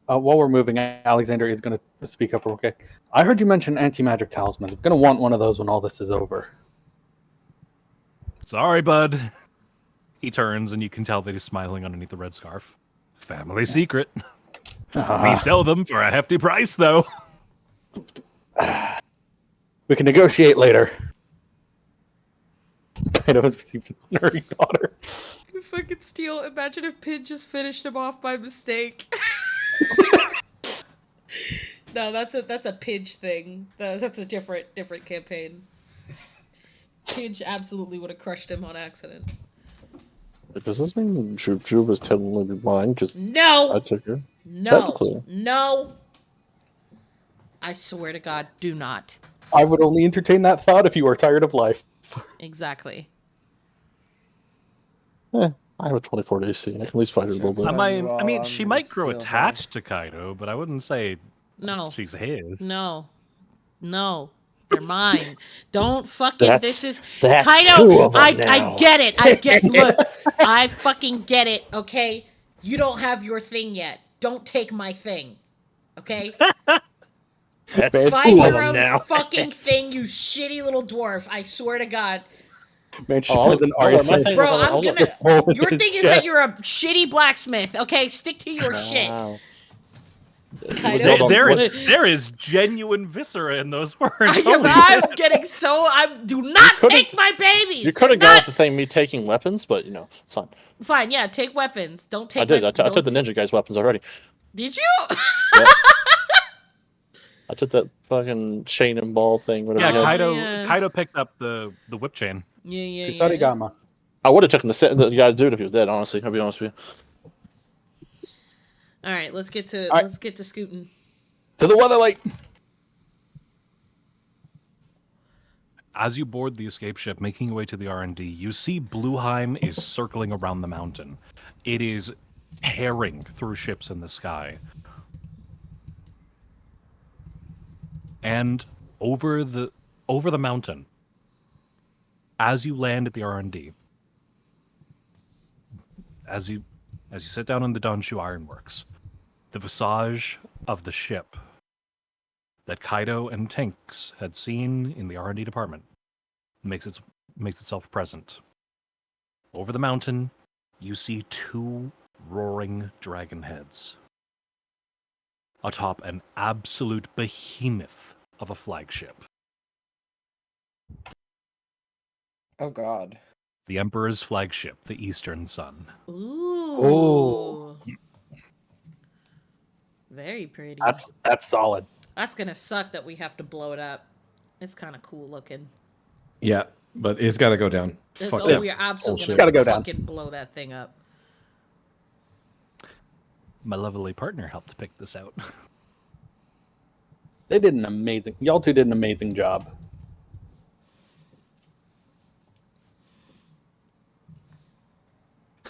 While we're moving, Alexander is going to speak up real quick. I heard you mention anti-magic talismans. I'm going to want one of those when all this is over. Sorry, bud. He turns and you can tell that he's smiling underneath the red scarf. Family secret. We sell them for a hefty price, though. We can negotiate later. Kaido has received an honorary daughter. Fucking steal. Imagine if Pin just finished him off by mistake. No, that's a Pidge thing. That's a different campaign. Pidge absolutely would have crushed him on accident. Does this mean Jube Jube is technically mine? Because No, I took her. no, Technically. no. I swear to God, do not. I would only entertain that thought if you are tired of life. Exactly. I have a 24 to AC. I can at least fight her a little bit. I mean, she might grow attached to Kaido, but I wouldn't say No. she's his. No. No. They're mine. Don't fucking. That's This is Kaido. 2 of them I now. get it. I get. Look, I fucking get it. Okay, you don't have your thing yet. Don't take my thing. Okay. That's Man, Find 2 of your them own now. fucking thing, you shitty little dwarf. I swear to God. Man, she Oh, turns an my RSA. thing Bro, was- I'm gonna. It's all in Your his thing is chest. that you're a shitty blacksmith. Okay, stick to your shit. Wow. Kaido. There is genuine viscera in those words. Holy I'm shit. getting so. Do not could've- take my babies. You could have They're gone not- with the thing, me taking weapons, but it's fine. Fine, yeah, take weapons. Don't take. I did. My, I took the don't- ninja guy's weapons already. Did you? Yep. I took that fucking chain and ball thing. Whatever. Yeah, he had. Yeah. Kaido picked up the whip chain. Yeah. Kusarigama. I would have taken the guy dude if he was dead. Honestly, I'll be honest with you. All right, let's get to right. let's get to scooting. To the weatherlight. As you board the escape ship, making your way to the R&D, you see Blueheim is circling around the mountain. It is tearing through ships in the sky. And over the mountain, as you land at the R&D, as you sit down on the Donshu Ironworks, the visage of the ship that Kaido and Tinks had seen in the R&D department makes itself present. Over the mountain, you see 2 roaring dragon heads atop an absolute behemoth of a flagship. Oh God. The Emperor's flagship, the Eastern Sun. Ooh. Very pretty. That's solid. That's gonna suck that we have to blow it up. It's kind of cool looking. Yeah, but it's got to go down. Fuck that We are absolutely bullshit. gonna Gotta go down. fucking blow that thing up. My lovely partner helped pick this out. They did an amazing. Y'all two did an amazing job.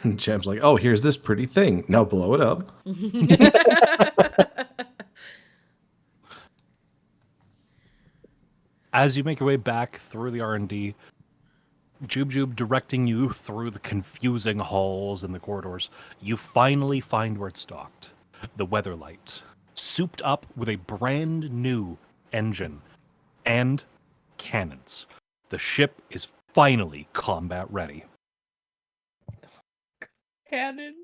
And Cham's like, oh, here's this pretty thing. Now blow it up. As you make your way back through the R&D, Jube directing you through the confusing halls and the corridors, you finally find where it's docked. The Weatherlight, souped up with a brand new engine and cannons. The ship is finally combat ready. Cannons.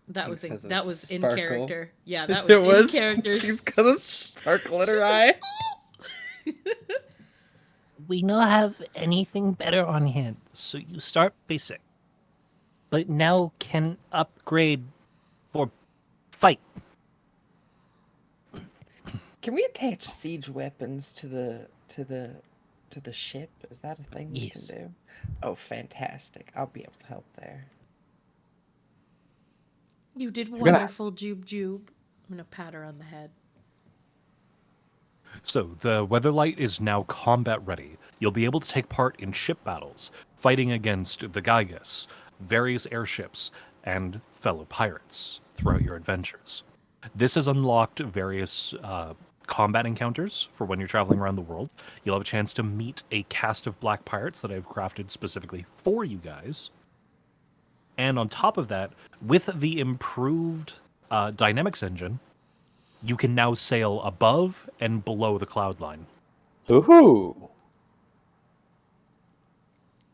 That was Thinks has a that was in sparkle. character. Yeah, that was in character. She's got a sparkle in her eye. We don't have anything better on hand, so you start basic. But now can upgrade for fight. Can we attach siege weapons to the ship? Is that a thing we Yes. can do? Oh, fantastic! I'll be able to help there. You did gonna- wonderful, Jube. I'm gonna pat her on the head. So, the Weatherlight is now combat ready. You'll be able to take part in ship battles, fighting against the Gygas, various airships, and fellow pirates throughout your adventures. This has unlocked various combat encounters for when you're traveling around the world. You'll have a chance to meet a cast of black pirates that I've crafted specifically for you guys. And on top of that, with the improved dynamics engine, you can now sail above and below the cloud line. Ooh.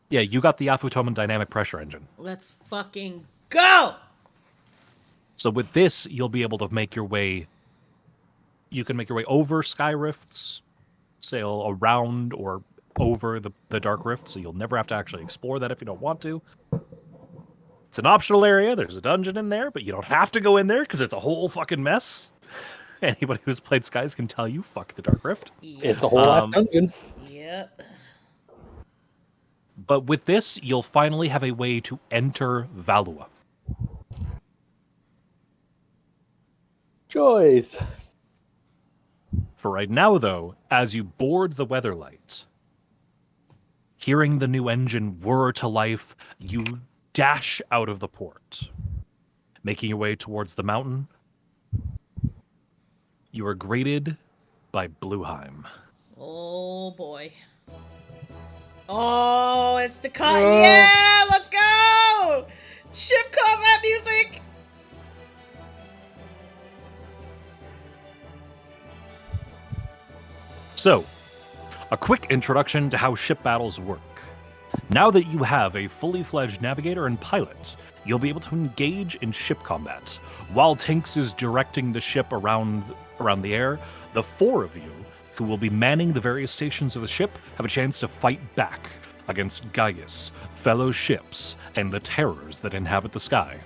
Yeah, you got the Afutoman dynamic pressure engine. Let's fucking go! So with this, you'll be able to make your way. You can make your way over sky rifts, sail around or over the dark rift, so you'll never have to actually explore that if you don't want to. It's an optional area. There's a dungeon in there, but you don't have to go in there because it's a whole fucking mess. Anybody who's played Skies can tell you, fuck the Dark Rift. It's a whole ass dungeon. Yep. But with this, you'll finally have a way to enter Valua. Joys. For right now, though, as you board the Weatherlight, hearing the new engine whir to life, you dash out of the port. Making your way towards the mountain, you are greeted by Blueheim. Oh boy. Oh, it's the cut. Yeah, let's go! Ship combat music! So, a quick introduction to how ship battles work. Now that you have a fully fledged navigator and pilot, you'll be able to engage in ship combat. While Tinks is directing the ship around the air, the four of you, who will be manning the various stations of the ship, have a chance to fight back against Gaius, fellow ships, and the terrors that inhabit the sky.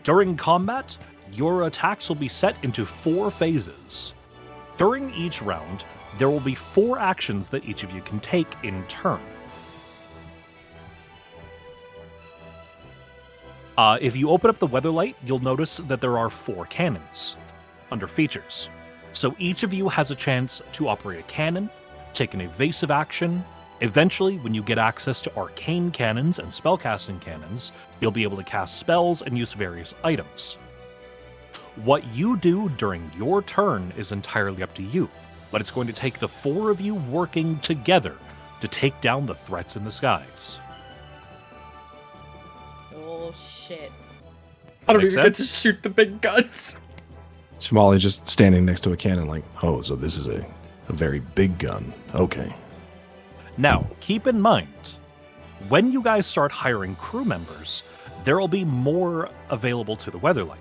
During combat, your attacks will be set into 4 phases. During each round, there will be 4 actions that each of you can take in turn. If you open up the Weatherlight, you'll notice that there are 4 cannons under features. So each of you has a chance to operate a cannon, take an evasive action. Eventually, when you get access to arcane cannons and spellcasting cannons, you'll be able to cast spells and use various items. What you do during your turn is entirely up to you, but it's going to take the 4 of you working together to take down the threats in the skies. Oh shit. I don't Makes even get to sense? shoot the big guns. Shamali just standing next to a cannon like, oh, so this is a very big gun. Okay. Now, keep in mind, when you guys start hiring crew members, there will be more available to the Weatherlight.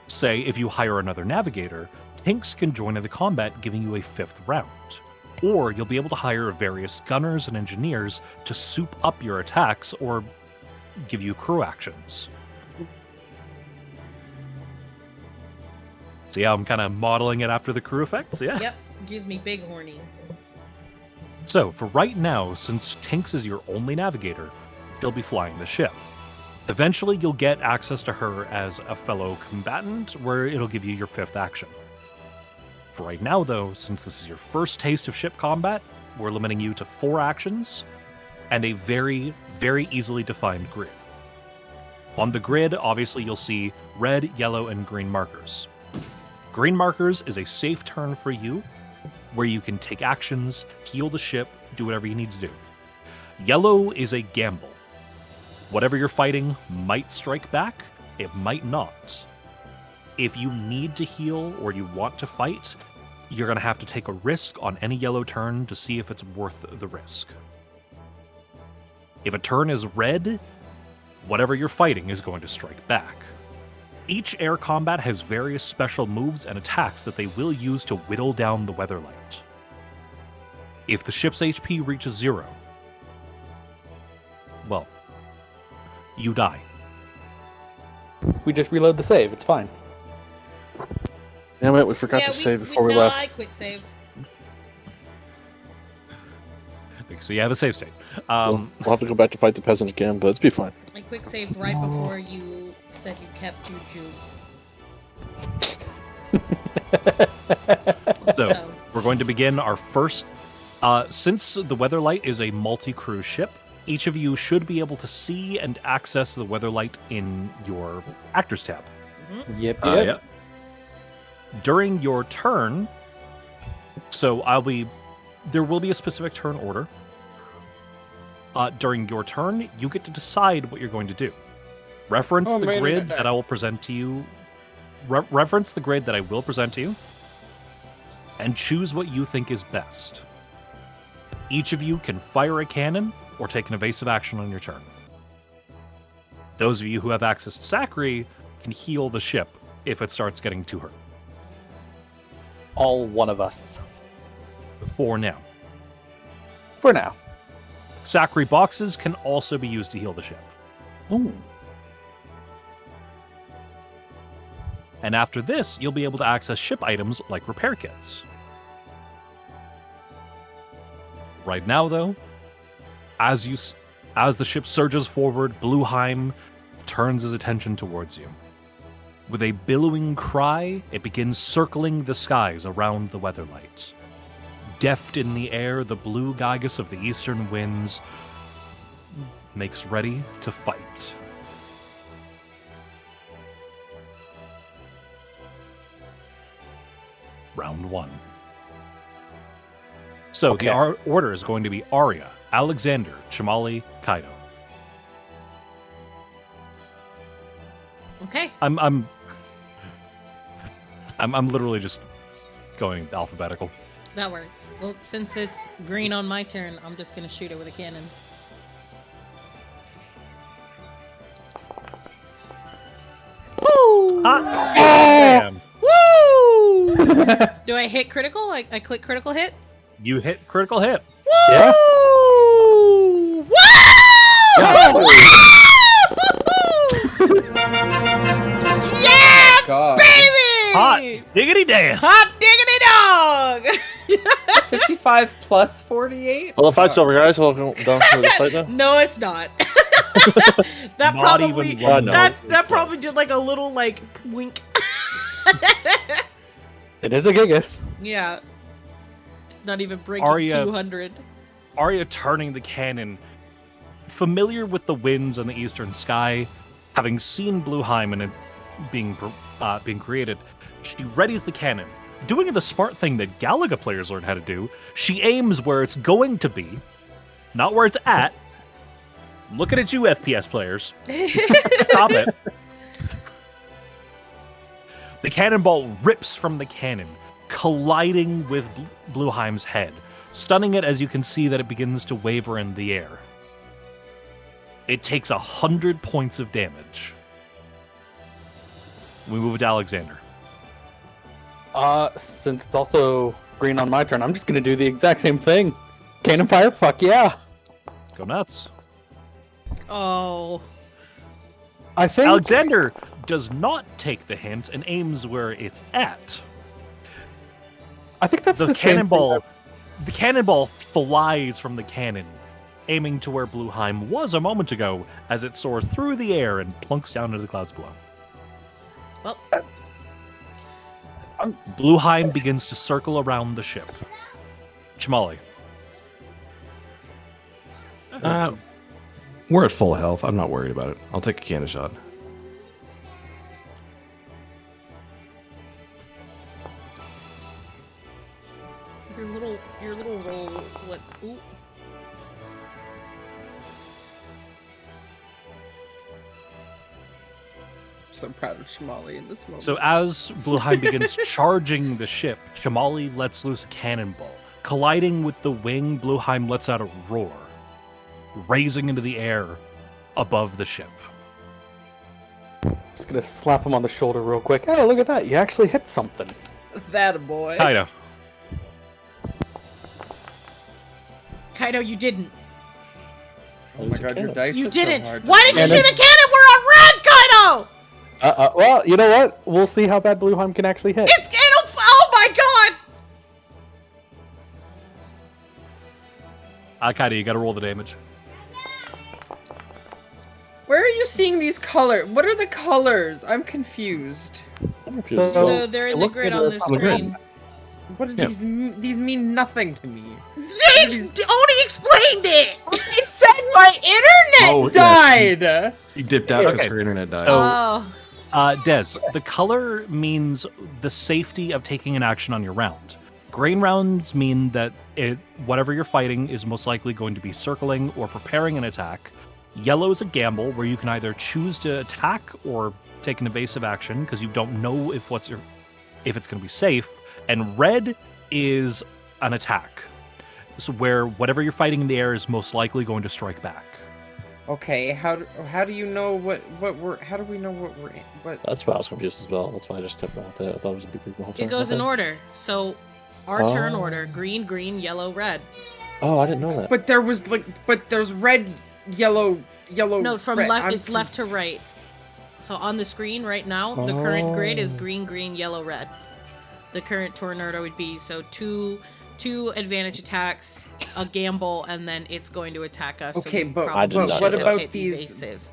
Say, if you hire another navigator, Tinks can join in the combat, giving you a 5th round. Or you'll be able to hire various gunners and engineers to soup up your attacks or give you crew actions. See how I'm kind of modeling it after the crew effects? Yeah. Yep. Gives me big horny. So, for right now, since Tinks is your only navigator, she'll be flying the ship. Eventually, you'll get access to her as a fellow combatant, where it'll give you your 5th action. For right now, though, since this is your first taste of ship combat, we're limiting you to 4 actions and a very, very easily defined grid. On the grid, obviously, you'll see red, yellow, and green markers. Green markers is a safe turn for you, where you can take actions, heal the ship, do whatever you need to do. Yellow is a gamble. Whatever you're fighting might strike back, it might not. If you need to heal or you want to fight, you're going to have to take a risk on any yellow turn to see if it's worth the risk. If a turn is red, whatever you're fighting is going to strike back. Each air combat has various special moves and attacks that they will use to whittle down the Weatherlight. If the ship's HP reaches 0, well, you die. We just reload the save. It's fine. Damn it, we forgot to save before we no, left. I quick saved. So you have a save state. We'll have to go back to fight the peasant again, but it's be fine. I quick saved right before you said you kept Juju. So, we're going to begin our first... since the Weatherlight is a multi-crew ship, each of you should be able to see and access the Weatherlight in your Actors tab. Yep. Yeah. During your turn, so there will be a specific turn order. During your turn, you get to decide what you're going to do. Reference the grid that I will present to you. Reference the grid that I will present to you, and choose what you think is best. Each of you can fire a cannon or take an evasive action on your turn. Those of you who have access to Zachary can heal the ship if it starts getting too hurt. All one of us. For now. For now. Zachary boxes can also be used to heal the ship. Ooh. And after this, you'll be able to access ship items like repair kits. Right now, though, as the ship surges forward, Blueheim turns his attention towards you. With a billowing cry, it begins circling the skies around the Weatherlight. Deft in the air, the blue Gygus of the eastern winds makes ready to fight. Round 1. So Okay. the order is going to be Arya, Alexander, Chamali, Kaido. Okay. I'm literally just going alphabetical. That works. Well, since it's green on my turn, I'm just gonna shoot it with a cannon. Woo! Damn. Woo! Do I hit critical? I click critical hit? You hit critical hit. Yeah. Woo! Woo! Yeah, God. baby! Hot diggity damn. Hot diggity dog! 55 plus 48? Well, the fight's over, guys. Welcome down to the fight now. No, it's not. That Not probably even one. that probably did like a little like wink. It is a Gigas. Yeah. Not even breaking Arya- 200. Arya turning the cannon, familiar with the winds on the eastern sky, having seen Blueheim and it being created, she readies the cannon. Doing the smart thing that Galaga players learn how to do, she aims where it's going to be, not where it's at. Looking at you, FPS players. Stop it. The cannonball rips from the cannon, colliding with Blueheim's head, stunning it as you can see that it begins to waver in the air. It takes 100 points of damage. We move to Alexander. Since it's also green on my turn, I'm just gonna do the exact same thing. Cannon fire, fuck yeah. Go nuts. Oh. I think Alexander does not take the hint and aims where it's at. I think that's The the same cannonball thing the cannonball flies from the cannon, aiming to where Blueheim was a moment ago as it soars through the air and plunks down into the clouds below. Well, Blueheim begins to circle around the ship. Chamali. We're at full health. I'm not worried about it. I'll take a cannon shot. your little roll. What? Ooh. So proud of Chamali in this moment. So as Blueheim begins charging the ship, Chamali lets loose a cannonball. Colliding with the wing, Blueheim lets out a roar, raising into the air above the ship. Just gonna slap him on the shoulder real quick. Hey, look at that! You actually hit something. That a boy. Kaido. Kaido, you didn't. Oh my god, your dice You is didn't. so hard. Why did you And shoot a cannon? We're on red, Kaido! Well, you know what? We'll see how bad Blueheim can actually hit. It'll. Oh my god! Kaido, you gotta roll the damage. Where are you seeing these colors? What are the colors? I'm confused. I'm confused. So- They're in the look grid at on the the on the grid. screen. What do Yeah. these mean nothing to me. Oni explained it! I said my internet Oh, died! You dipped out because Okay. her internet died. So- Oh. Des, the color means the safety of taking an action on your round. Green rounds mean that whatever you're fighting is most likely going to be circling or preparing an attack. Yellow is a gamble where you can either choose to attack or take an evasive action because you don't know if it's going to be safe. And red is an attack, so where whatever you're fighting in the air is most likely going to strike back. Okay, how do you know what we're how do we know what we're in? What That's why I was confused as well. That's why I just kept going with it. I thought it was a big the whole time. It goes in Okay. order. So, our turn Oh. order: green, green, yellow, red. Oh, I didn't know that. But there's red, yellow. No, from red. left. I'm It's left to right. So on the screen right now, the current grid is green, green, yellow, red. The current tornado would be two advantage attacks, a gamble, and then it's going to attack us. Okay, so but what what about hit these? Evasive.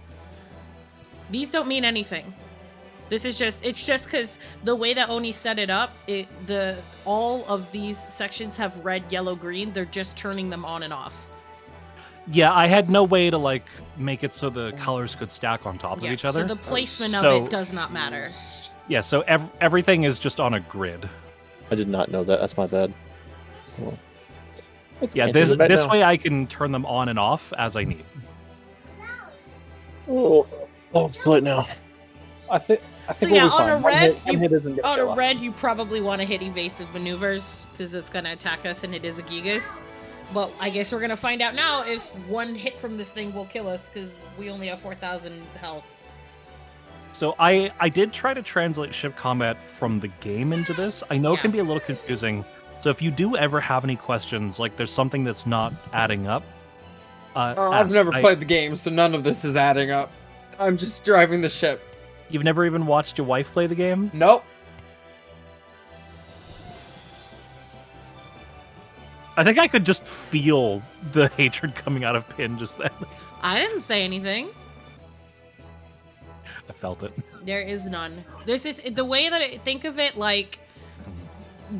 These don't mean anything. It's just because the way that Oni set it up, all of these sections have red, yellow, green. They're just turning them on and off. Yeah, I had no way to like make it so the colors could stack on top of each other. So the placement of it does not matter. Yeah, so everything is just on a grid. I did not know that. That's my bad. Well, yeah, this way I can turn them on and off as I need. Oh, it's too late now. I think So we'll yeah, be on fine. a red, you probably want to hit evasive maneuvers because it's gonna attack us and it is a Gigas. But I guess we're gonna find out now if one hit from this thing will kill us because we only have 4,000 health. So I did try to translate ship combat from the game into this. I know it can be a little confusing. So if you do ever have any questions, like there's something that's not adding up, I've never played the game, so none of this is adding up. I'm just driving the ship. You've never even watched your wife play the game? Nope. I think I could just feel the hatred coming out of Pin just then. I didn't say anything. I felt it. There is none. This is the way that think of it like.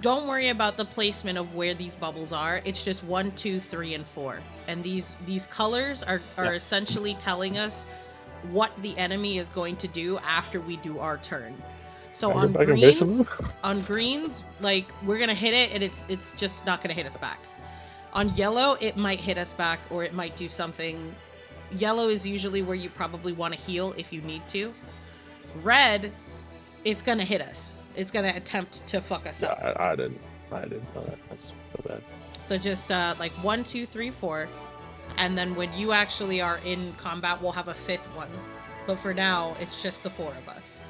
Don't worry about the placement of where these bubbles are. It's just 1, 2, 3, and 4, and these colors are essentially telling us what the enemy is going to do after we do our turn. So on greens, like we're gonna hit it, and it's just not gonna hit us back. On yellow, it might hit us back, or it might do something. Yellow is usually where you probably want to heal if you need to. Red, it's gonna hit us. It's gonna attempt to fuck us up. I didn't know that. That's so bad. So just like 1, 2, 3, 4, and then when you actually are in combat, we'll have a 5th one. But for now, it's just the 4 of us.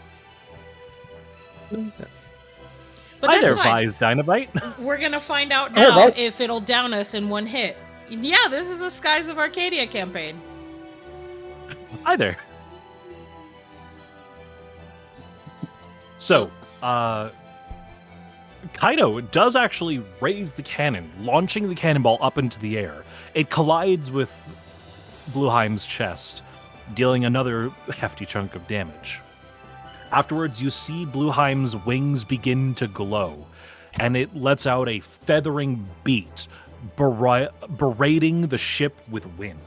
Okay. But Hi there, that's fine. Vise Dynamite. We're gonna find out now if it'll down us in one hit. Yeah, this is a Skies of Arcadia campaign. Hi there. So, Kaido does actually raise the cannon, launching the cannonball up into the air. It collides with Blueheim's chest, dealing another hefty chunk of damage. Afterwards, you see Blueheim's wings begin to glow, and it lets out a feathering beat, berating the ship with wind.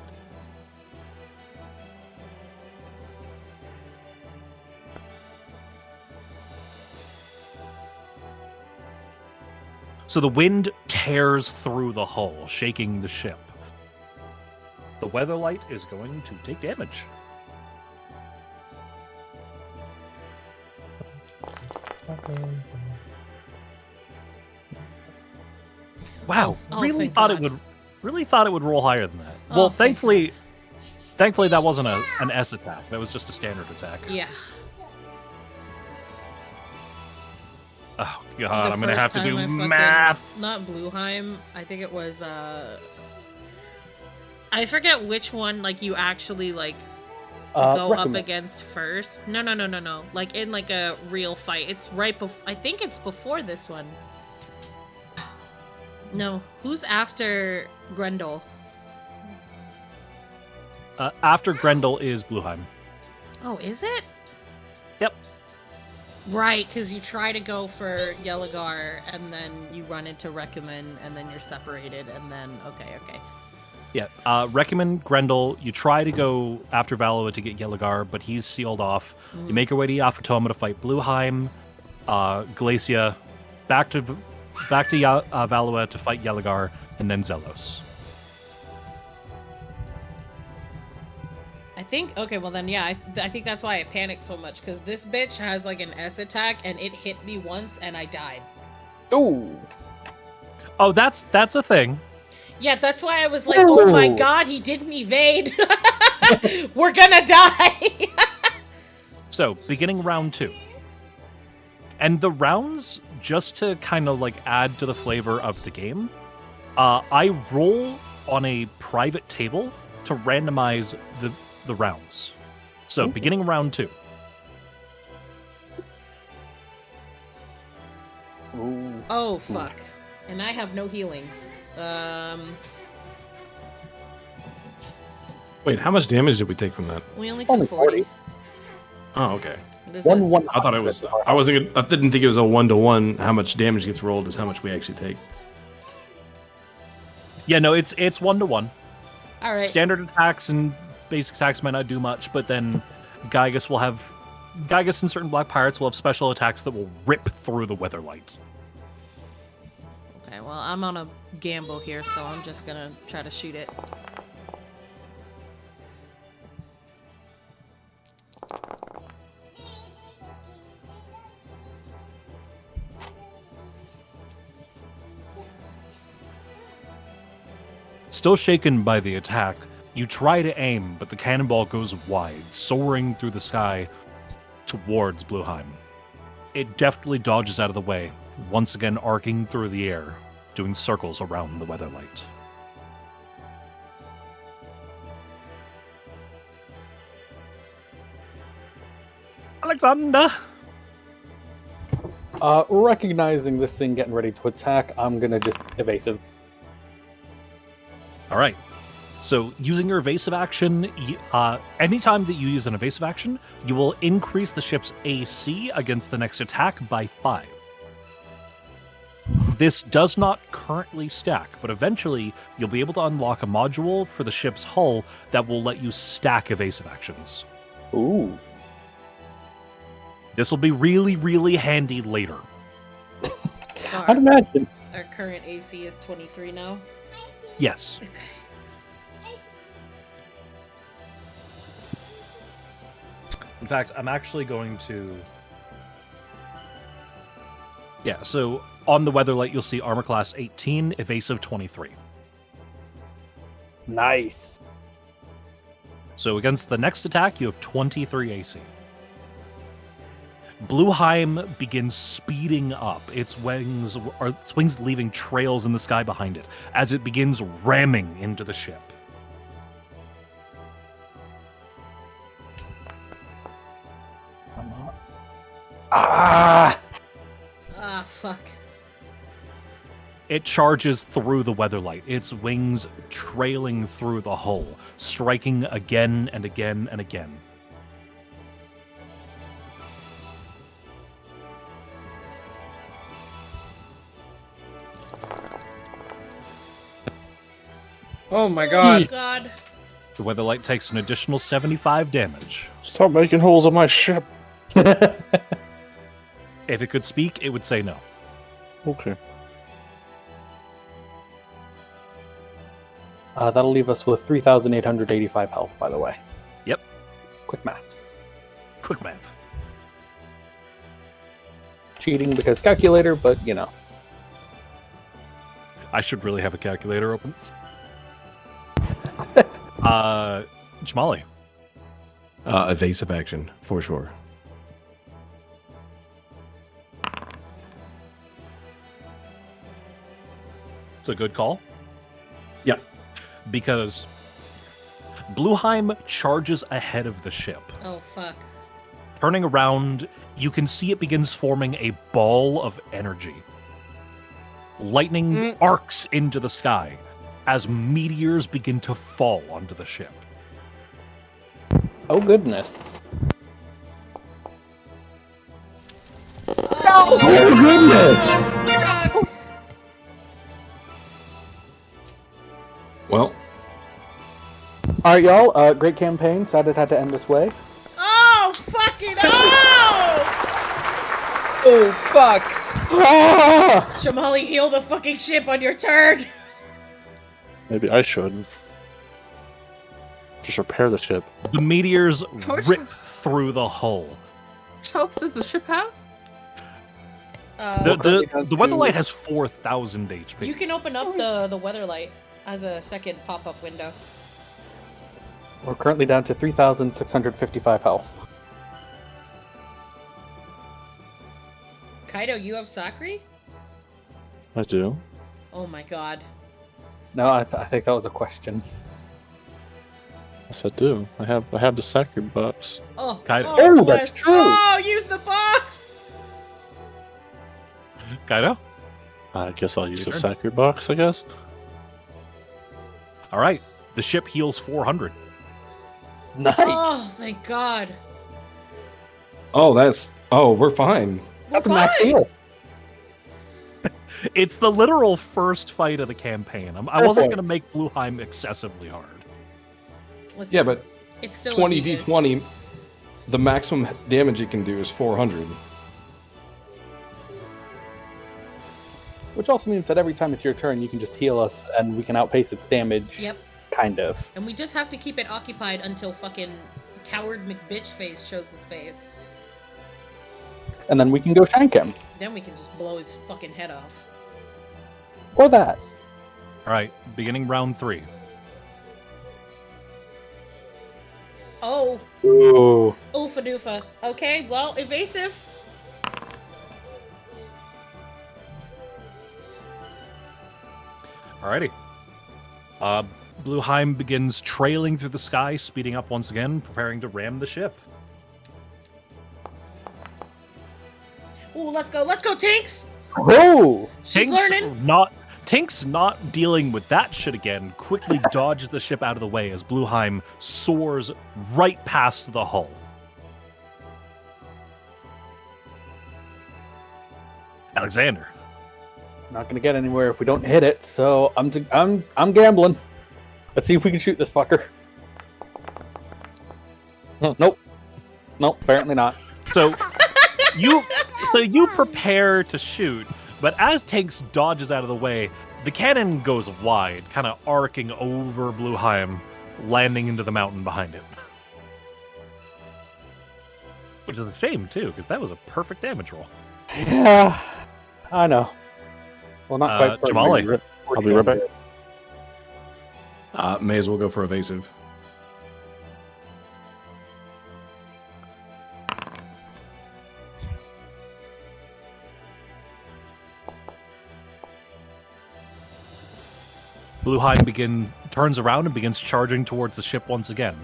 So the wind tears through the hull, shaking the ship. The Weatherlight is going to take damage. Wow, really thought it would roll higher than that. Well, thankfully that wasn't an S attack. That was just a standard attack. Yeah. Oh god, I'm gonna have to do math. Not Blueheim. I think it was I forget which one like you actually like go up against first. No. Like in like a real fight. It's right before I think it's before this one. No, who's after Grendel? After Grendel is Blueheim. Oh, is it? Yep. Right, because you try to go for Yelagar, and then you run into Recommend, and then you're separated, and then... Okay. Yeah, Recommend, Grendel, you try to go after Valoa to get Yelagar, but he's sealed off. You make your way to Yafutoma to fight Blueheim, Glacia, back to Valoa to fight Yelagar, and then Zelos. I think, okay, well then, yeah, I think that's why I panicked so much, because this bitch has, like, an S attack, and it hit me once, and I died. Ooh. Oh, that's a thing. Yeah, that's why I was like, oh my god, he didn't evade! We're gonna die! So, beginning round 2. And the rounds, just to kind of, like, add to the flavor of the game, I roll on a private table to randomize the rounds. So, beginning round 2. Ooh. Oh, fuck. And I have no healing. Wait, how much damage did we take from that? We only Only took 40. 40. Oh, okay. This One is- 100. I thought it was. I wasn't. I didn't think it was a 1-to-1. How much damage gets rolled is how much we actually take. Yeah, no, it's 1-to-1. All right. Standard attacks and basic attacks might not do much, but then Gygus and certain black pirates will have special attacks that will rip through the weatherlight. Okay, well, I'm on a gamble here, so I'm just gonna try to shoot it. Still shaken by the attack, you try to aim, but the cannonball goes wide, soaring through the sky towards Blueheim. It deftly dodges out of the way, once again arcing through the air, doing circles around the weatherlight. Alexander! Recognizing this thing getting ready to attack, I'm gonna just evasive. All right. So, using your evasive action, anytime that you use an evasive action, you will increase the ship's AC against the next attack by 5. This does not currently stack, but eventually you'll be able to unlock a module for the ship's hull that will let you stack evasive actions. Ooh. This will be really, really handy later. So I'd imagine. our current AC is 23 now. Yes. Okay. In fact, I'm actually going to... Yeah, so on the weatherlight, you'll see armor class 18, evasive 23. Nice. So against the next attack, you have 23 AC. Blueheim begins speeding up, its wings leaving trails in the sky behind it, as it begins ramming into the ship. Ah! Ah, fuck. It charges through the weatherlight, its wings trailing through the hull, striking again and again and again. Oh my Oh, god. God. The weatherlight takes an additional 75 damage. Stop making holes on my ship. If it could speak, it would say no. Okay. That'll leave us with 3,885 health, by the way. Yep. Quick maths. Quick math. Cheating because calculator, but you know. I should really have a calculator open. Jamali. Evasive action, for sure. It's a good call. Yep. Because Blueheim charges ahead of the ship. Oh, fuck. Turning around, you can see it begins forming a ball of energy. Lightning arcs into the sky as meteors begin to fall onto the ship. Oh goodness. Oh, goodness! Well, Alright, y'all. Great campaign. Sad it had to end this way. Oh, fucking oh! Oh fuck. Ah! Jamali, heal the fucking ship on your turn! Maybe I should. Just repair the ship. The meteors much- rip through the hull. Which health does the ship have? The currently down to- weatherlight has 4,000 HP. You can open up the weather light as a second pop-up window. We're currently down to 3,655 health. Kaido, you have Sakri? I do. Oh my god. No, I think that was a question. Yes, I do. I have the Sakri box. Oh, Kaido. Oh, bless. that's true. Oh, use the box! Kaido? I guess I'll use Your the turn. sacred box, I guess. All right. The ship heals 400. Nice. Oh, thank God. Oh, we're fine. That's a We're max fine. heal. It's the literal first fight of the campaign. I Fair wasn't point. going to make Blueheim excessively hard. Listen, Yeah, but it's still 20 a Vegas. d20, the maximum damage it can do is 400. Which also means that every time it's your turn, you can just heal us, and we can outpace its damage. Yep. Kind of. And we just have to keep it occupied until fucking coward McBitch face shows his face. And then we can go shank him. Then we can just blow his fucking head off. Or that. All right. Beginning round 3. Oh, Ooh. oofa doofa. Okay, well, evasive. Alrighty. Blueheim begins trailing through the sky, speeding up once again, preparing to ram the ship. Ooh, let's go, Tinks! Oh! She's learning. Tink's not dealing with that shit again, quickly dodges the ship out of the way as Blueheim soars right past the hull. Alexander. Not gonna get anywhere if we don't hit it, so I'm gambling. Let's see if we can shoot this fucker. Nope. Nope, apparently not. So you prepare to shoot, but as Tanks dodges out of the way, the cannon goes wide, kind of arcing over Blueheim, landing into the mountain behind it. Which is a shame, too, because that was a perfect damage roll. Yeah, I know. Well, not quite. Jamali. I'll be right back. May as well go for evasive. Blueheim turns around and begins charging towards the ship once again.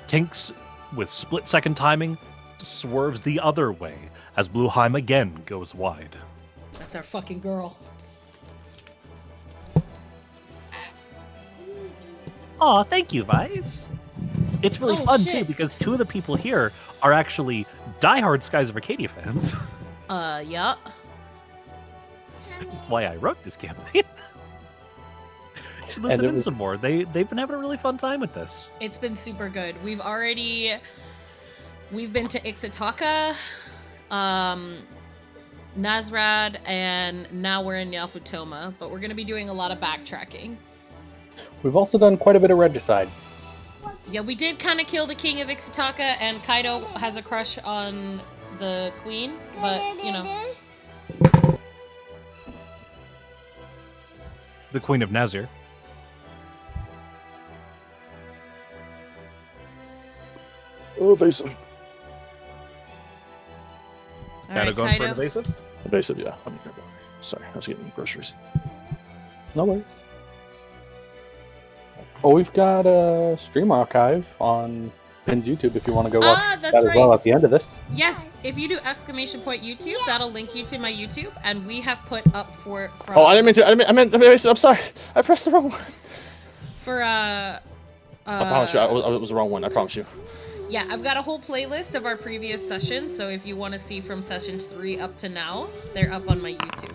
Tinks, with split-second timing, swerves the other way as Blueheim again goes wide. That's our fucking girl. Aw, thank you, Vice. It's really Oh, fun, shit. too, because 2 of the people here Are actually diehard Skies of Arcadia fans. Yeah. That's why I wrote this campaign. You should listen And it in was- some more. They've been having a really fun time with this. It's been super good. We've been to Ixataka, Nazrad, and now we're in Yafutoma, but we're gonna be doing a lot of backtracking. We've also done quite a bit of regicide. Yeah, we did kind of kill the king of Ixataka, and Kaido has a crush on the queen, but, you know. The Queen of Nazir. Oh, evasive. All Gotta right, go for an Kaido. evasive? Evasive, yeah. I'm gonna go. Sorry, I was getting groceries. No worries. Oh, we've got a stream archive on Pin's YouTube if you want to go watch That's that as well right. at the end of this. Yes, if you do ! YouTube, that'll link you to my YouTube, and we have put up from Oh, I didn't mean to. I meant evasive. I'm sorry. I pressed the wrong one. for I promise you, it was the wrong one. I promise you. Yeah, I've got a whole playlist of our previous sessions, so if you want to see from sessions 3 up to now, they're up on my YouTube.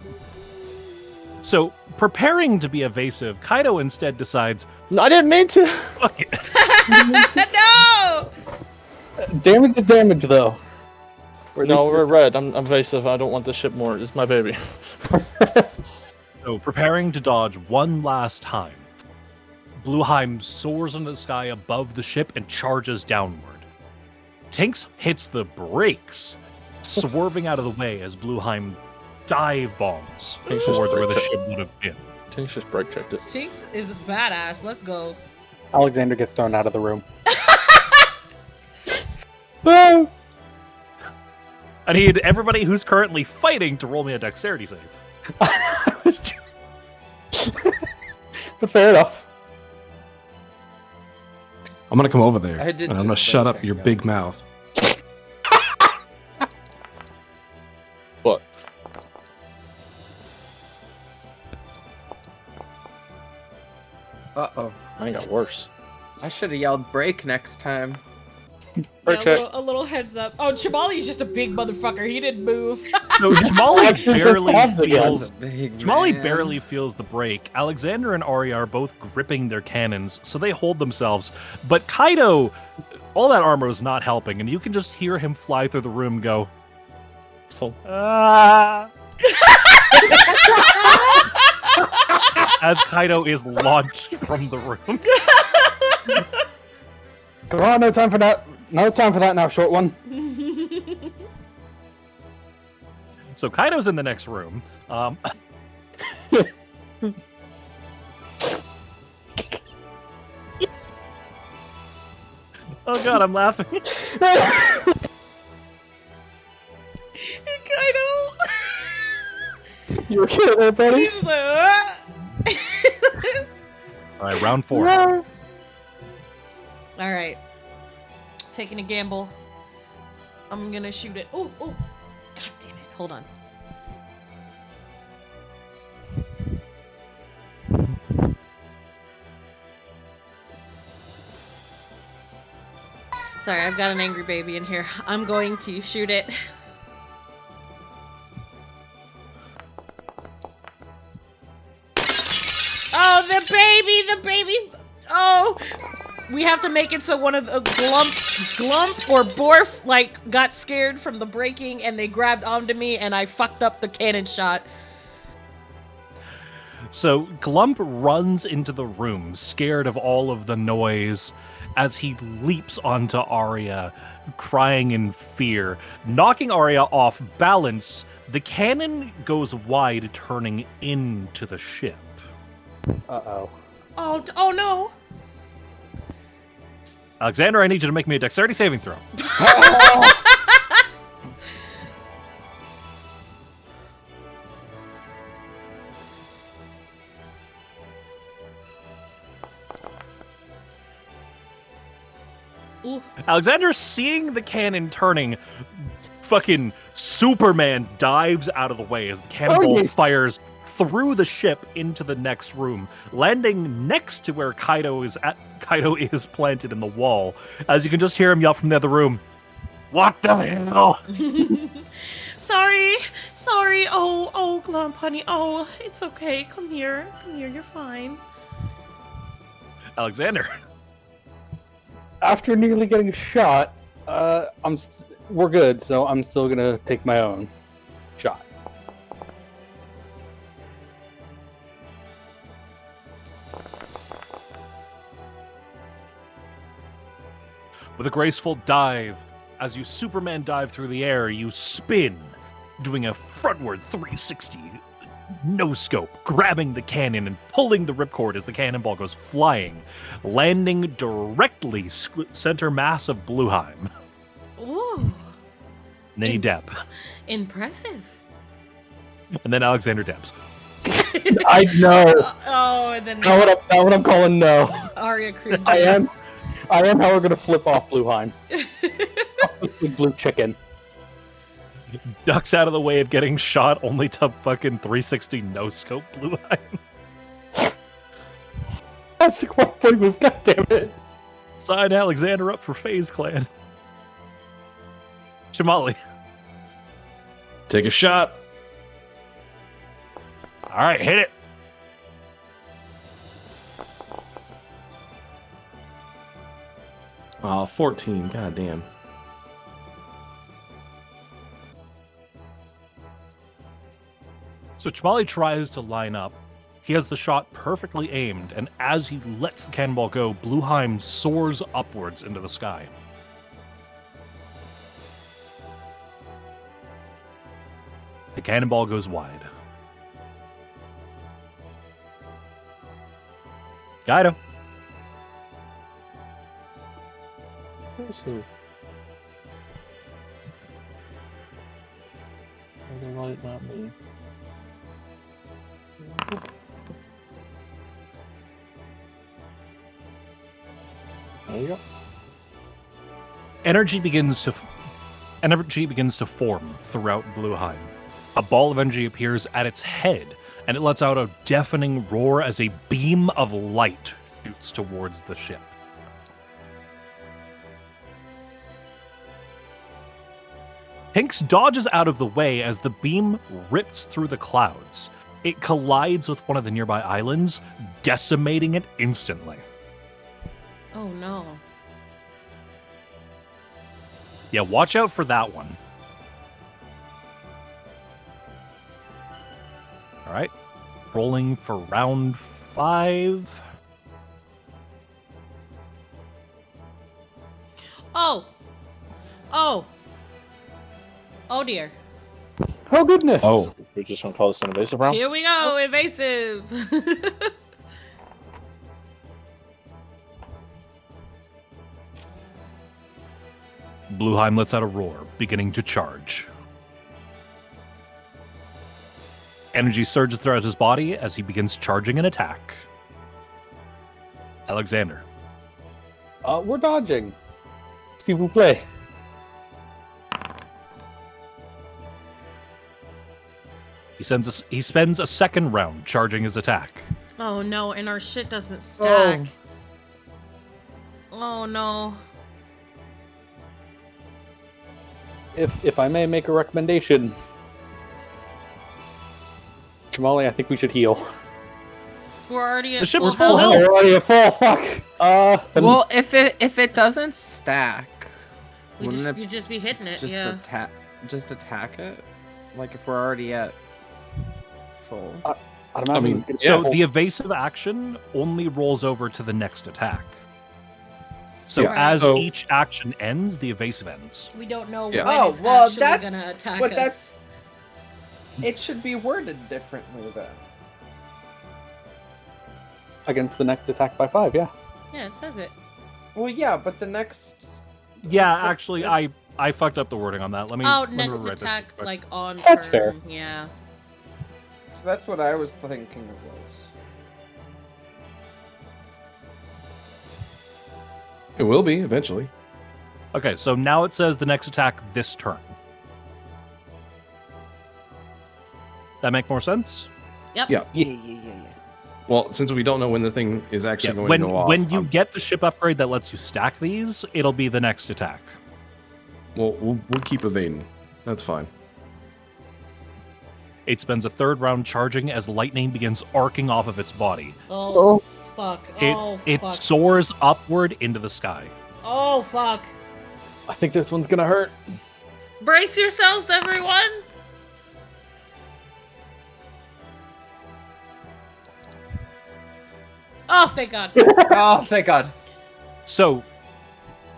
So, preparing to be evasive, Kaido instead decides, No, I didn't mean to. fuck it. No! Damage is damage, though. Or at No, least- we're red. I'm evasive. I don't want this ship more. It's my baby. So, preparing to dodge one last time, Blueheim soars into the sky above the ship and charges downward. Tinks hits the brakes, swerving out of the way as Blueheim dive bombs Tinks just towards where the brake ship would have been. Tinks just brake checked it. Tinks is badass. Let's go. Alexander gets thrown out of the room. No! I need everybody who's currently fighting to roll me a dexterity save. But fair enough. I'm gonna come over there, I did and I'm gonna just shut break up it, your yeah. big mouth. What? Uh-oh. Mine got worse. I should have yelled break next time. Yeah, a little heads up. Oh, Chibali's just a big motherfucker. He didn't move. So Jamali Actually, barely just feels. Big Jamali man. barely feels the break. Alexander and Arya are both gripping their cannons, so they hold themselves. But Kaido, all that armor is not helping, and you can just hear him fly through the room, go. So Ah. As Kaido is launched from the room. Come on, no time for that. No time for that now, short one. So Kaido's in the next room. Oh god, I'm laughing. Kaido. You okay there, buddy? He's just like, ah! All right, round 4. No. All right. Taking a gamble. I'm gonna shoot it. Oh, god damn it. Hold on. Sorry, I've got an angry baby in here. I'm going to shoot it. Oh, the baby. Oh, we have to make it so one of the Glump or Borf like got scared from the breaking and they grabbed onto me and I fucked up the cannon shot. So Glump runs into the room, scared of all of the noise, as he leaps onto Arya, crying in fear. Knocking Arya off balance, the cannon goes wide, turning into the ship. Uh-oh. Oh no. Alexander, I need you to make me a dexterity saving throw. Ooh. Alexander, seeing the cannon turning, fucking Superman dives out of the way as the cannonball yes. fires through the ship into the next room, landing next to where Kaido is planted in the wall. As you can just hear him yell from the other room, "What the hell?" Sorry. Oh, Glump, honey. Oh, it's okay. Come here. You're fine. Alexander. After nearly getting shot, we're good, so I'm still gonna take my own shot. With a graceful dive, as you Superman dive through the air, you spin, doing a frontward 360 no-scope, grabbing the cannon and pulling the ripcord as the cannonball goes flying, landing directly center mass of Blueheim. Ooh. And then he deb. Impressive. And then Alexander debs. I know. Oh, and then Not what I'm calling no. Arya cringes. I am how we're gonna flip off Blueheim. Big blue chicken. Ducks out of the way of getting shot, only to fucking 360 no-scope Blueheim. That's the quick play move, goddammit. Sign Alexander up for FaZe Clan. Shamali. Take a shot. Alright, hit it. Oh, 14. God damn. So Chamali tries to line up. He has the shot perfectly aimed, and as he lets the cannonball go, Blueheim soars upwards into the sky. The cannonball goes wide. Kaido. So, the light, not me. There you go. Energy begins to form throughout Blueheim. A ball of energy appears at its head, and it lets out a deafening roar as a beam of light shoots towards the ship. Hinks dodges out of the way as the beam rips through the clouds. It collides with one of the nearby islands, decimating it instantly. Oh no. Yeah, watch out for that one. All right. Rolling for round 5. Oh. Oh. Oh dear. Oh goodness. Oh, we're just gonna call this an invasive round. Here we go, evasive. Blueheim lets out a roar, beginning to charge. Energy surges throughout his body as he begins charging an attack. Alexander. We're dodging. S'il vous plaît. He spends a second round charging his attack. Oh no, and our shit doesn't stack. Oh no. If I may make a recommendation, Jamali, I think we should heal. We're already at The ship's full full health. health. We're already at full. Fuck. Well, if it doesn't stack, You wouldn't just, it you just be hitting it, just yeah. attack it? Like if we're already at full. I don't know. I mean, So the evasive action only rolls over to the next attack. So Yeah, as so- each action ends, the evasive ends. We don't know Yeah. when Oh it's well, actually that's gonna attack but us. that's. It should be worded differently then. against the next attack by 5. Yeah. Yeah, it says it. Well, yeah, but the next. Yeah, the- actually, I fucked up the wording on that. Let me Oh, let me next rewrite this attack, real quick. like on That's turn. Yeah. So that's what I was thinking it was. It will be eventually. Okay, so now it says the next attack this turn. That make more sense? Yep. Yeah. Yeah. Well, since we don't know when the thing is actually going when to go off, when you get the ship upgrade that lets you stack these, it'll be the next attack. we'll keep evading. That's fine. It spends a third round charging as lightning begins arcing off of its body. Oh, fuck. It Oh, it fuck. soars upward into the sky. Oh, fuck. I think this one's gonna hurt. Brace yourselves, everyone. Oh, thank God. Oh, thank God. So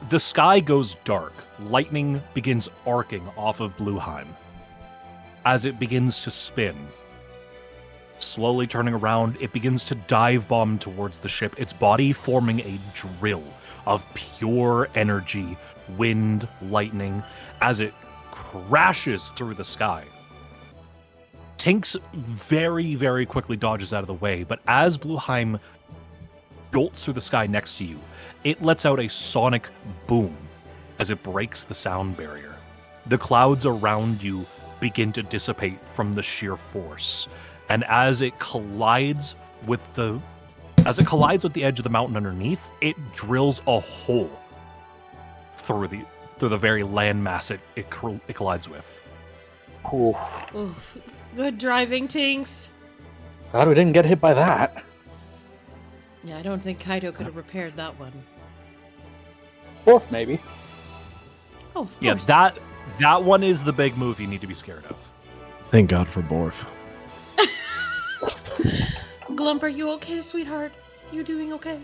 the sky goes dark. Lightning begins arcing off of Blueheim as it begins to spin. Slowly turning around, it begins to dive bomb towards the ship, its body forming a drill of pure energy, wind, lightning, as it crashes through the sky. Tinks very, very quickly dodges out of the way, but as Blueheim jolts through the sky next to you, it lets out a sonic boom as it breaks the sound barrier. The clouds around you begin to dissipate from the sheer force, and as it collides with the edge of the mountain underneath, it drills a hole through the very landmass it collides with. Ooh. Oof. Good driving, Tinks. Glad we didn't get hit by that. Yeah, I don't think Kaido could have repaired that one. Fourth, maybe. Oh, of Yeah, course. that one is the big move you need to be scared of. Thank God for Borf. Glump, are you okay, sweetheart? You doing okay?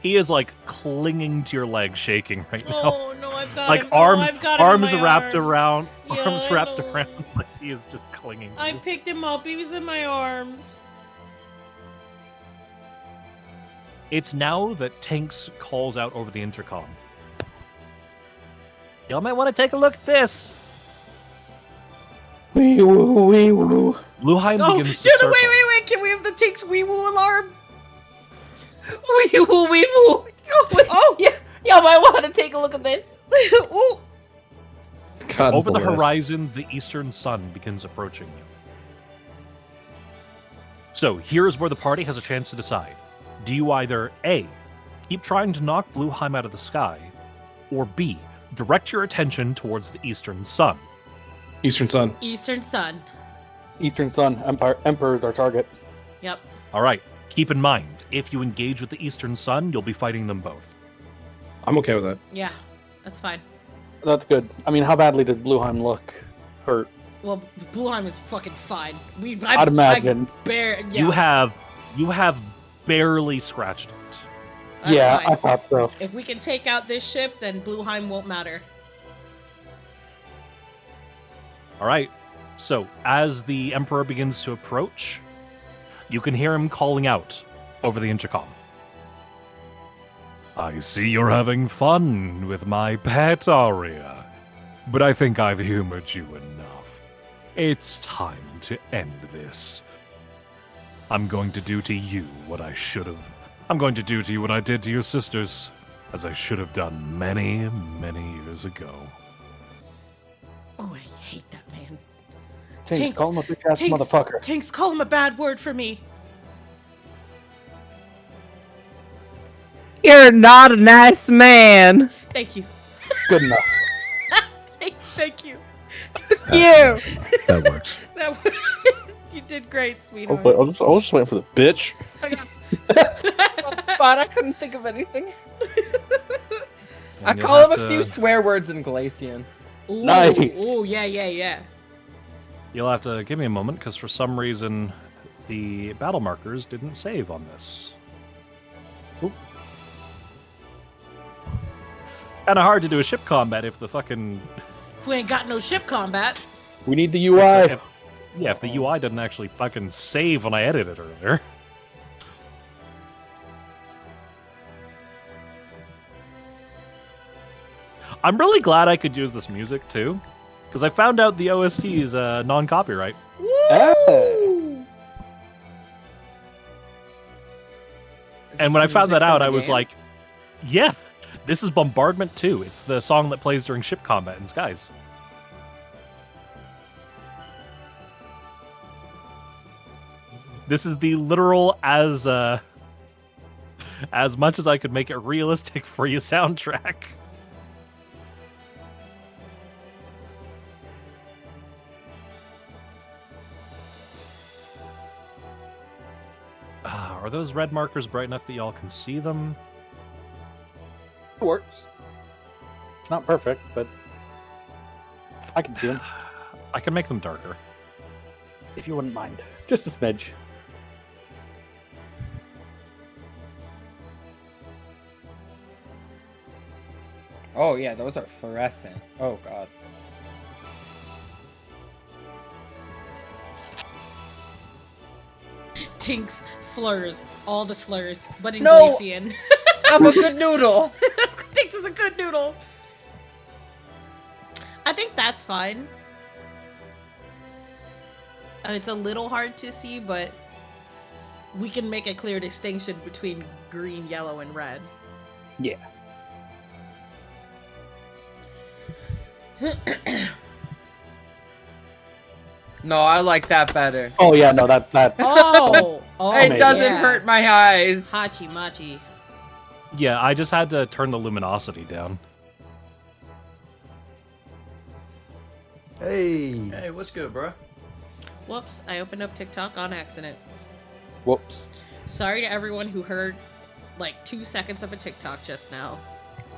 He is like clinging to your leg, shaking right now. Oh no, I've got Like him. arms, Oh, I've got him in arms my wrapped arms. around, Yeah, arms I wrapped know. around. Like he is just clinging. to I you. picked him up. He was in my arms. It's now that Tinks calls out over the intercom. Y'all might want to take a look at this. Wee woo, wee woo. Blueheim Oh, begins to dude, circle. wait. Can we have the Tinks wee woo alarm? Wee woo, wee woo. Oh, Yeah, y'all might want to take a look at this. Ooh. God Over the bless. horizon, the eastern sun begins approaching you. So here's where the party has a chance to decide. Do you either A, keep trying to knock Blueheim out of the sky, or B, direct your attention towards the eastern sun? Eastern Sun. Eastern Sun. Eastern Sun, Emperor is our target. Yep. All right, keep in mind, if you engage with the eastern sun, you'll be fighting them both. I'm okay with that. Yeah, that's fine. That's good. I mean, how badly does Blueheim look? Hurt. Well, Blueheim is fucking fine. I'd imagine. You have barely scratched it. That's Yeah, fine. I thought so. If we can take out this ship, then Blueheim won't matter. All right. So, as the Emperor begins to approach, you can hear him calling out over the intercom. I see you're having fun with my pet, Aria. But I think I've humored you enough. It's time to end this. I'm going to do to you what I should have. I'm going to do to you what I did to your sisters, as I should have done many, many years ago. Oh, I hate that man. Tinks, call him a bitch-ass motherfucker. Tinks, call him a bad word for me. You're not a nice man. Thank you. Good enough. Thank you. You. That works. You did great, I sweetheart. was just waiting for the bitch. On spot, I couldn't think of anything. I And you'll call him have a to- few swear words in Galatian. Ooh, Nice. Ooh, yeah. You'll have to give me a moment, because for some reason, the battle markers didn't save on this. Kinda hard to do a ship combat if the fucking... If we ain't got no ship combat. We need the UI. if the UI didn't actually fucking save when I edited it earlier. I'm really glad I could use this music, too. Because I found out the OST is non-copyright. Woo! And when I found that out, I was like, yeah, this is Bombardment 2. It's the song that plays during ship combat in skies. This is the literal as much as I could make it realistic for you soundtrack. Are those red markers bright enough that y'all can see them? It works. It's not perfect, but I can see him. I can make them darker. If you wouldn't mind. Just a smidge. Oh yeah, those are fluorescent. Oh god. Tinks slurs. All the slurs, but in No! Galician. I'm a good noodle. Tinks is a good noodle. I think that's fine. It's a little hard to see, but we can make a clear distinction between green, yellow, and red. Yeah. No, I like that better. Oh yeah, no, that Oh! It Amazing. doesn't yeah. hurt my eyes. Hachi machi. Yeah, I just had to turn the luminosity down. Hey, what's good, bro? Whoops, I opened up TikTok on accident. Whoops. Sorry to everyone who heard like 2 seconds of a TikTok just now.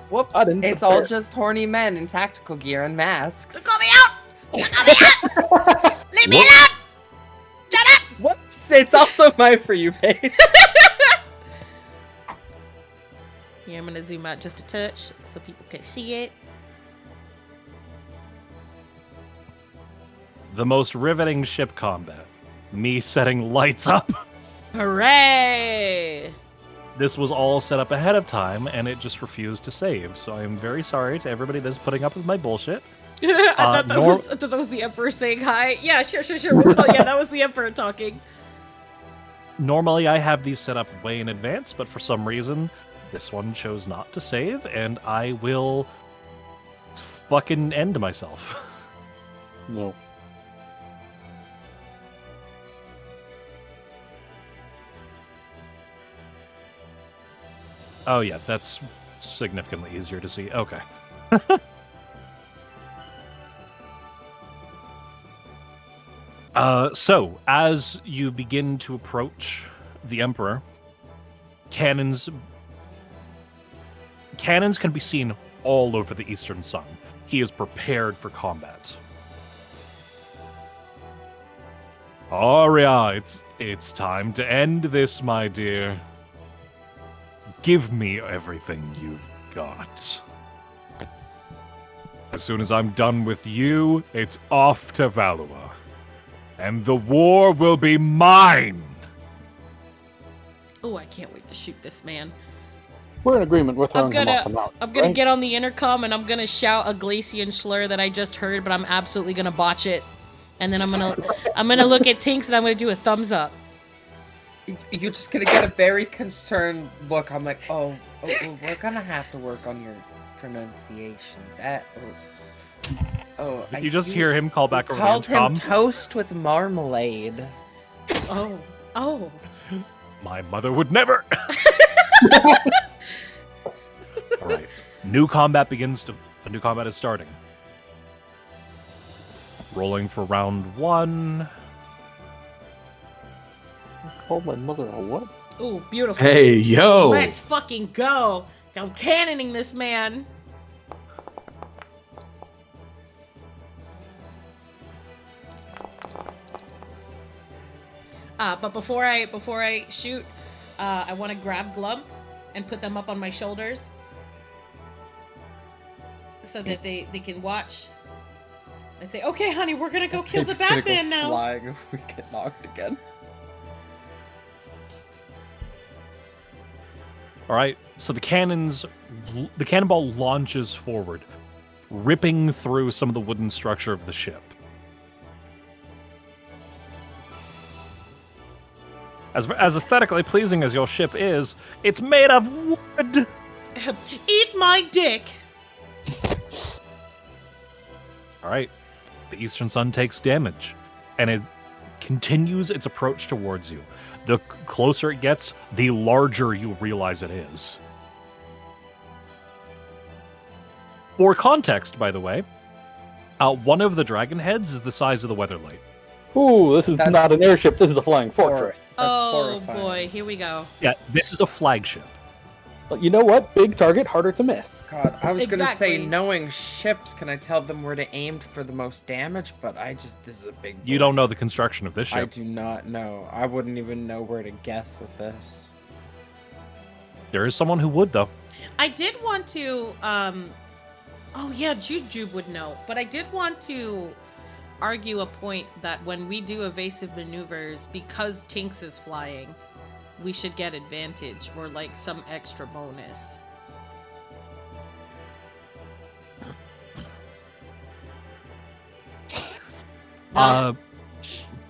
Whoops. I didn't It's prepare. all just horny men in tactical gear and masks. Call me out! Call me out! Leave me alone! Shut up! Whoops. It's also my For You page. Yeah, I'm gonna zoom out just a touch so people can see it. The most riveting ship combat. Me setting lights up. Hooray! This was all set up ahead of time, and it just refused to save. So I am very sorry to everybody that's putting up with my bullshit. I thought that was the Emperor saying hi. Yeah, sure. Yeah, that was the Emperor talking. Normally, I have these set up way in advance, but for some reason, this one chose not to save, and I will fucking end myself. No. Oh yeah, that's significantly easier to see. Okay. So as you begin to approach the Emperor, cannons can be seen all over the Eastern Sun. He is prepared for combat. Arya, it's time to end this, my dear. Give me everything you've got. As soon as I'm done with you, it's off to Valua. And the war will be mine! Oh, I can't wait to shoot this man. We're in agreement. We're throwing him off the I'm mountain. gonna right? get on the intercom and I'm gonna shout a Glacian slur that I just heard, but I'm absolutely gonna botch it. And then I'm gonna look at Tinks and I'm gonna do a thumbs up. You're just gonna get a very concerned look. I'm like, oh, we're gonna have to work on your pronunciation. You just hear him call back over the Called him intercom. toast with marmalade. Oh. My mother would never. All right. New combat is starting. Rolling for round 1. Called my mother a what? Oh, beautiful. Hey, yo! Let's fucking go. I'm cannoning this man. But before I shoot, I want to grab Glump and put them up on my shoulders so that they can watch. I say, "Okay, honey, we're gonna go kill the Batman now." Flying if we get knocked again. All right. So the cannonball launches forward, ripping through some of the wooden structure of the ship. As aesthetically pleasing as your ship is, it's made of wood. Eat my dick. All right. The Eastern Sun takes damage, and it continues its approach towards you. The closer it gets, the larger you realize it is. For context, by the way, one of the dragon heads is the size of the Weatherlight. Ooh, this is not an airship. This is a flying fortress. Oh boy, here we go. Yeah, this is a flagship. But you know what? Big target, harder to miss. God, I was gonna say, Exactly. knowing ships, can I tell them where to aim for the most damage? But this is a big. You don't know the construction of this I ship. do not know. I wouldn't even know where to guess with this. There is someone who would, though. I did want to. Oh yeah, Jujube would know, but I did want to argue a point that when we do evasive maneuvers, because Tinks is flying, we should get advantage or like some extra bonus. I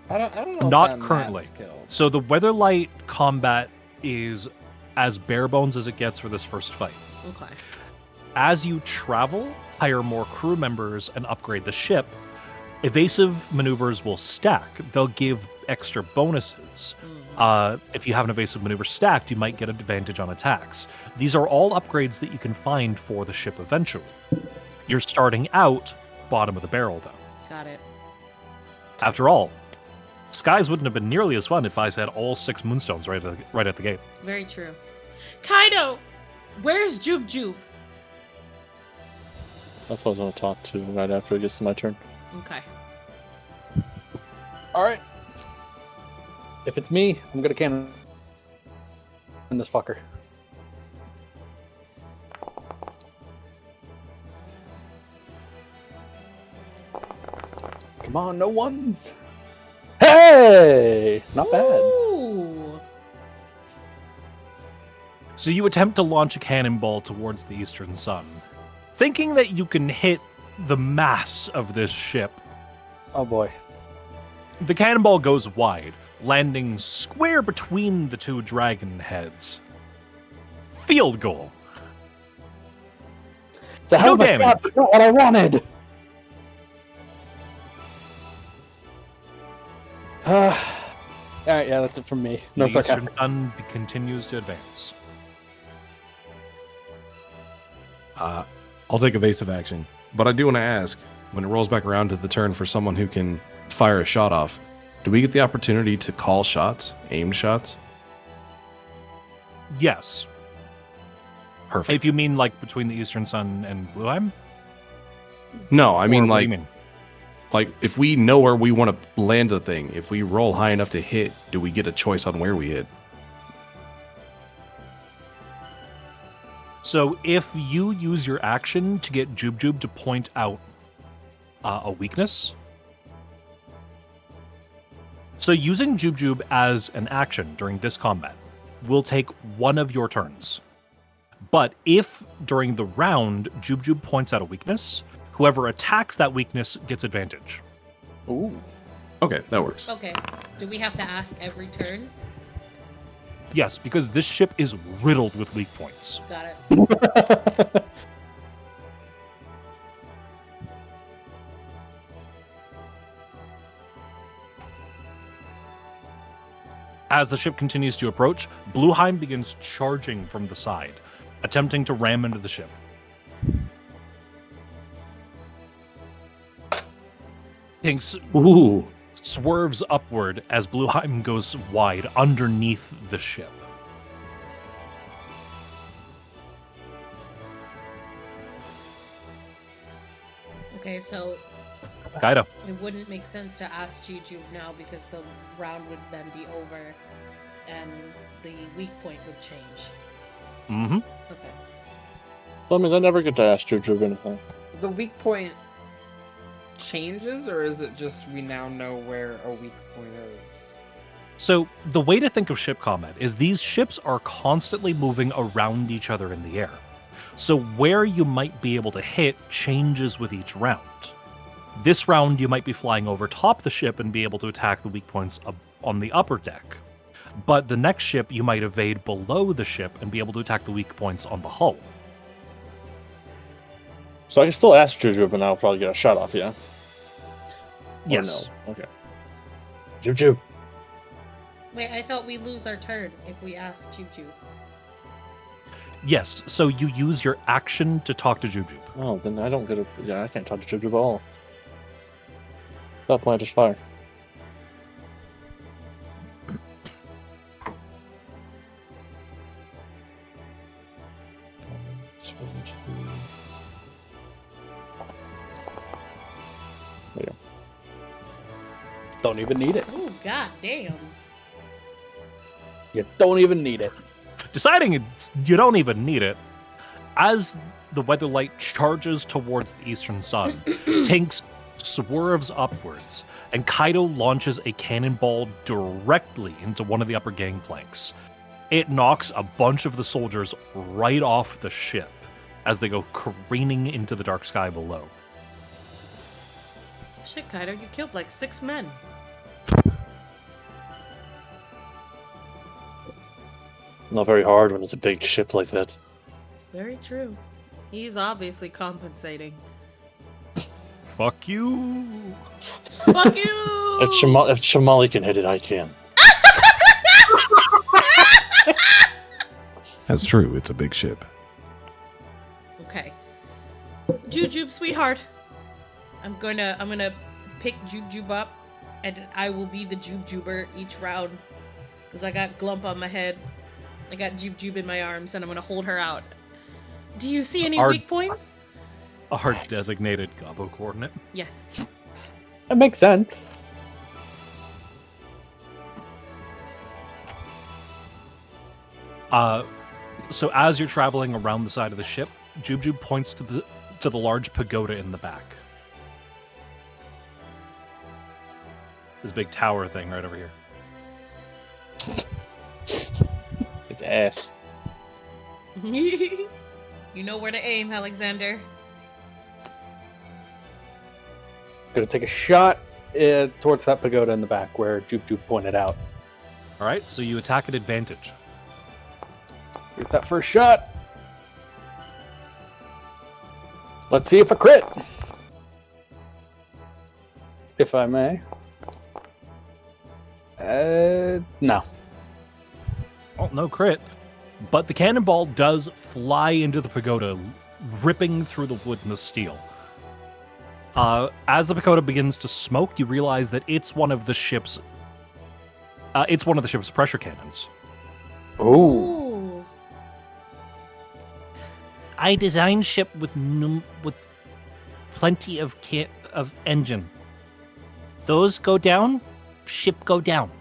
don't know. if Not I'm that currently. skilled. So the Weatherlight combat is as bare bones as it gets for this first fight. Okay. As you travel, hire more crew members, and upgrade the ship, evasive maneuvers will stack. They'll give extra bonuses. If you have an evasive maneuver stacked, you might get an advantage on attacks. These are all upgrades that you can find for the ship eventually. You're starting out bottom of the barrel, though. Got it. After all, skies wouldn't have been nearly as fun if I had all 6 moonstones right at the gate. Very true. Kaido, where's Jube? That's what I was going to talk to right after it gets to my turn. Okay. All right. If it's me, I'm gonna cannon this fucker. Come on, no ones. Hey, not bad. Ooh. So you attempt to launch a cannonball towards the Eastern Sun, thinking that you can hit the mass of this ship. Oh boy. The cannonball goes wide, landing square between the 2 dragon heads. Field goal. It's a hell of a damage. shot, but not what I wanted. All right, yeah, that's it from me. No The Eastern sarcastic. Sun continues to advance. I'll take evasive action. But I do want to ask, when it rolls back around to the turn for someone who can fire a shot off, do we get the opportunity to call shots, aimed shots? Yes. Perfect. If you mean like between the Eastern Sun and Blueheim? No, I mean Or what do you like, mean? like if we know where we want to land the thing, if we roll high enough to hit, do we get a choice on where we hit? So if you use your action to get Jub to point out a weakness, so using Jub as an action during this combat will take one of your turns. But if during the round Jub points out a weakness, whoever attacks that weakness gets advantage. Ooh. Okay, that works. Okay. Do we have to ask every turn? Yes, because this ship is riddled with weak points. Got it. As the ship continues to approach, Blueheim begins charging from the side, attempting to ram into the ship. Tinks Ooh. swerves upward as Blueheim goes wide underneath the ship. Okay, so Kaido. it wouldn't make sense to ask Juju now because the round would then be over and the weak point would change. Mm-hmm. Okay. Well, I mean, I never get to ask Juju anything. The weak point changes, or is it just we now know where a weak point is? So the way to think of ship combat is these ships are constantly moving around each other in the air. So where you might be able to hit changes with each round. This round, you might be flying over top the ship and be able to attack the weak points on the upper deck. But the next ship, you might evade below the ship and be able to attack the weak points on the hull. So I can still ask Juju, but I'll probably get a shot off, yeah? Or Yes. No? Okay. Juju. Wait, I thought we lose our turn if we ask Juju. Yes, so you use your action to talk to Jubjub. Oh, then I don't get a... Yeah, I can't talk to Juju at all. At that point, I just fire. Don't even need it. Oh, god damn. You don't even need it. Deciding you don't even need it, as the weatherlight charges towards the eastern sun, Tinks swerves upwards, and Kaido launches a cannonball directly into one of the upper gangplanks. It knocks a bunch of the soldiers right off the ship as they go careening into the dark sky below. Shit, Kaido, you killed like 6 men. Not very hard when it's a big ship like that. Very true. He's obviously compensating. Fuck you! Fuck you! If Shamali can hit it, I can. That's true. It's a big ship. Okay. Jujube, sweetheart. I'm gonna pick Jubjube up, and I will be the Jubejuber each round. Because I got Glump on my head. I got Jubjube in my arms, and I'm gonna hold her out. Do you see any weak points? Our designated Gabo coordinate. Yes. That makes sense. So as you're traveling around the side of the ship, Jubjub points to the large pagoda in the back. This big tower thing right over here. It's ass. You know where to aim, Alexander. Gonna take a shot towards that pagoda in the back where Jupe pointed out. All right, so you attack at advantage. Here's that first shot. Let's see if I crit. If I may. No. Oh, no crit. But the cannonball does fly into the pagoda, ripping through the wood and the steel. As the pagoda begins to smoke, you realize that it's one of the ship's pressure cannons. Oh. Ooh. I designed ship with plenty of engine. Those go down, ship go down.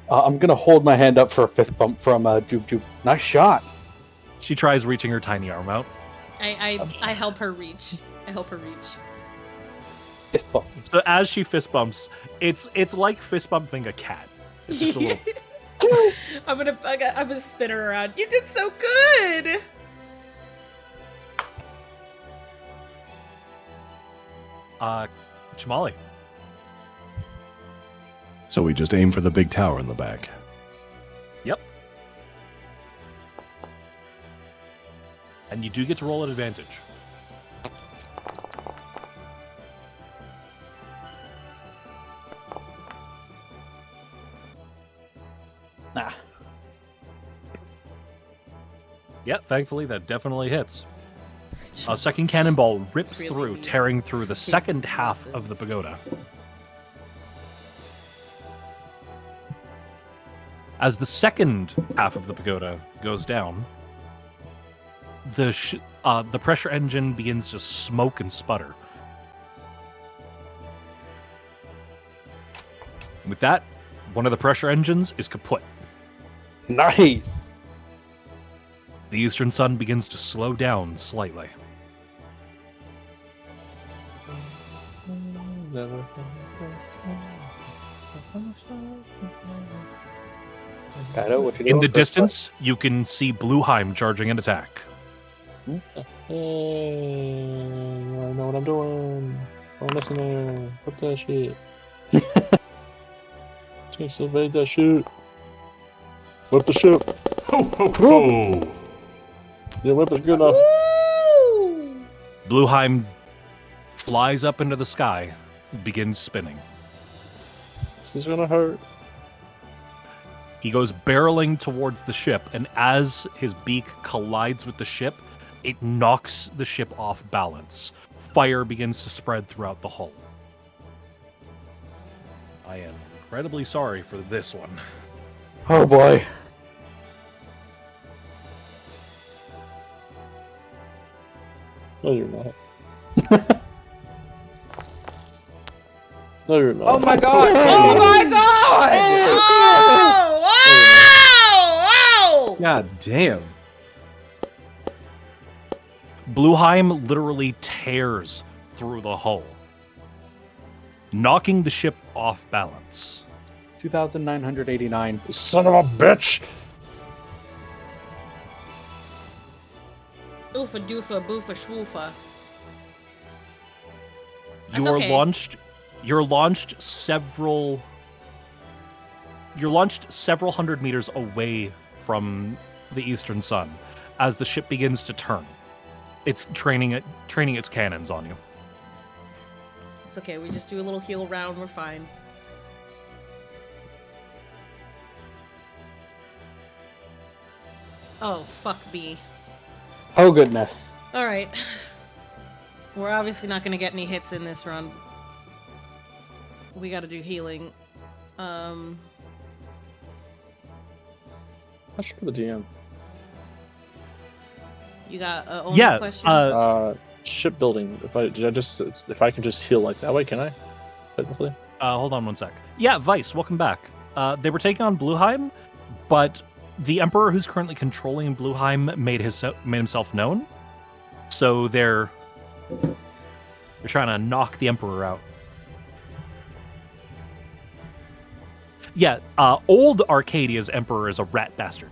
I'm gonna hold my hand up for a fist bump from Jube Jube. Nice shot. She tries reaching her tiny arm out. I help her reach. I help her reach. Fist bump. So as she fist bumps, it's like fist bumping a cat. It's just a little... I'm gonna spin her around. You did so good. Jamali. So we just aim for the big tower in the back. Yep. And you do get to roll at advantage. Nah. Yeah, thankfully that definitely hits. A second cannonball rips Really through, neat. tearing through the second half of the pagoda. As the second half of the pagoda goes down, the pressure engine begins to smoke and sputter. With that, one of the pressure engines is kaput. Nice. The eastern sun begins to slow down slightly. Kaido, what you In doing? the distance, you can see Blueheim charging an attack. I know what I'm doing. Don't listen there. What that shit? Just evade that shit. Whip the ship. Ho, ho, ho. Yeah, whip is good enough. Woo! Blueheim flies up into the sky, begins spinning. This is gonna hurt. He goes barreling towards the ship, and as his beak collides with the ship, it knocks the ship off balance. Fire begins to spread throughout the hull. I am incredibly sorry for this one. Oh boy. No, you're not. No, you're not. Oh my god! Oh my god! Oh! Wow! Wow! God damn. Blueheim literally tears through the hull, knocking the ship off balance. 2,989. Son of a bitch! Oofa doofa boofa schwoofa. That's You're okay. launched several hundred meters away from the eastern sun as the ship begins to turn. It's training its cannons on you. It's okay. We just do a little heel round. We're fine. Oh, fuck me. Oh goodness. All right. We're obviously not going to get any hits in this run. We got to do healing. I should be the DM. You got only question? Shipbuilding. If I can just heal like that way, can I? Technically. Hold on one sec. Yeah, Vice, welcome back. They were taking on Blueheim, but the Emperor who's currently controlling Blueheim made himself known. So they're trying to knock the Emperor out. Yeah, old Arcadia's Emperor is a rat bastard.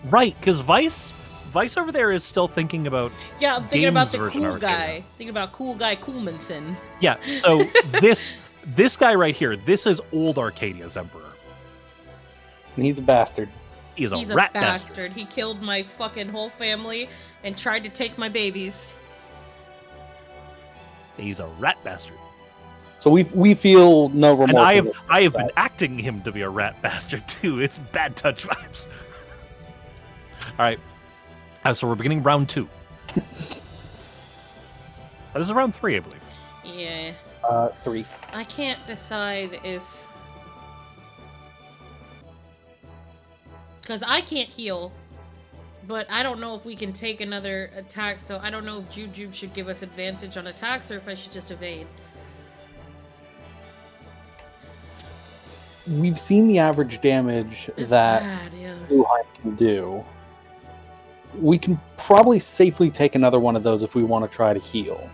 Right, because Vice over there is still thinking about Yeah, I'm thinking about games the version cool Arcadia. guy. Thinking about cool guy Coolmanson. Yeah, so this guy right here, this is old Arcadia's Emperor. And he's a bastard. He's He's a rat bastard. bastard. He killed my fucking whole family and tried to take my babies. He's a rat bastard. So we feel no remorse. And I of have that. been acting him to be a rat bastard too. It's bad touch vibes. All right. So we're beginning round 2. This is round 3, I believe. Yeah. 3. I can't decide if... Because I can't heal, but I don't know if we can take another attack, so I don't know if Jujube should give us advantage on attacks or if I should just evade. We've seen the average damage It's that bad, yeah. Wuhan can do. We can probably safely take another one of those if we want to try to heal.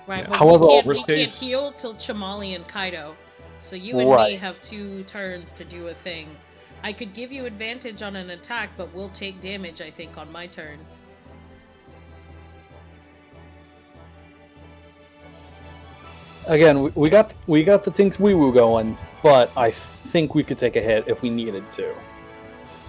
Right, Yeah. but However, we can't worst case- heal till Chamali and Kaido. So you and me Right. have 2 turns to do a thing. I could give you advantage on an attack, but we'll take damage, I think, on my turn. Again, we got the things wee woo going, but I think we could take a hit if we needed to,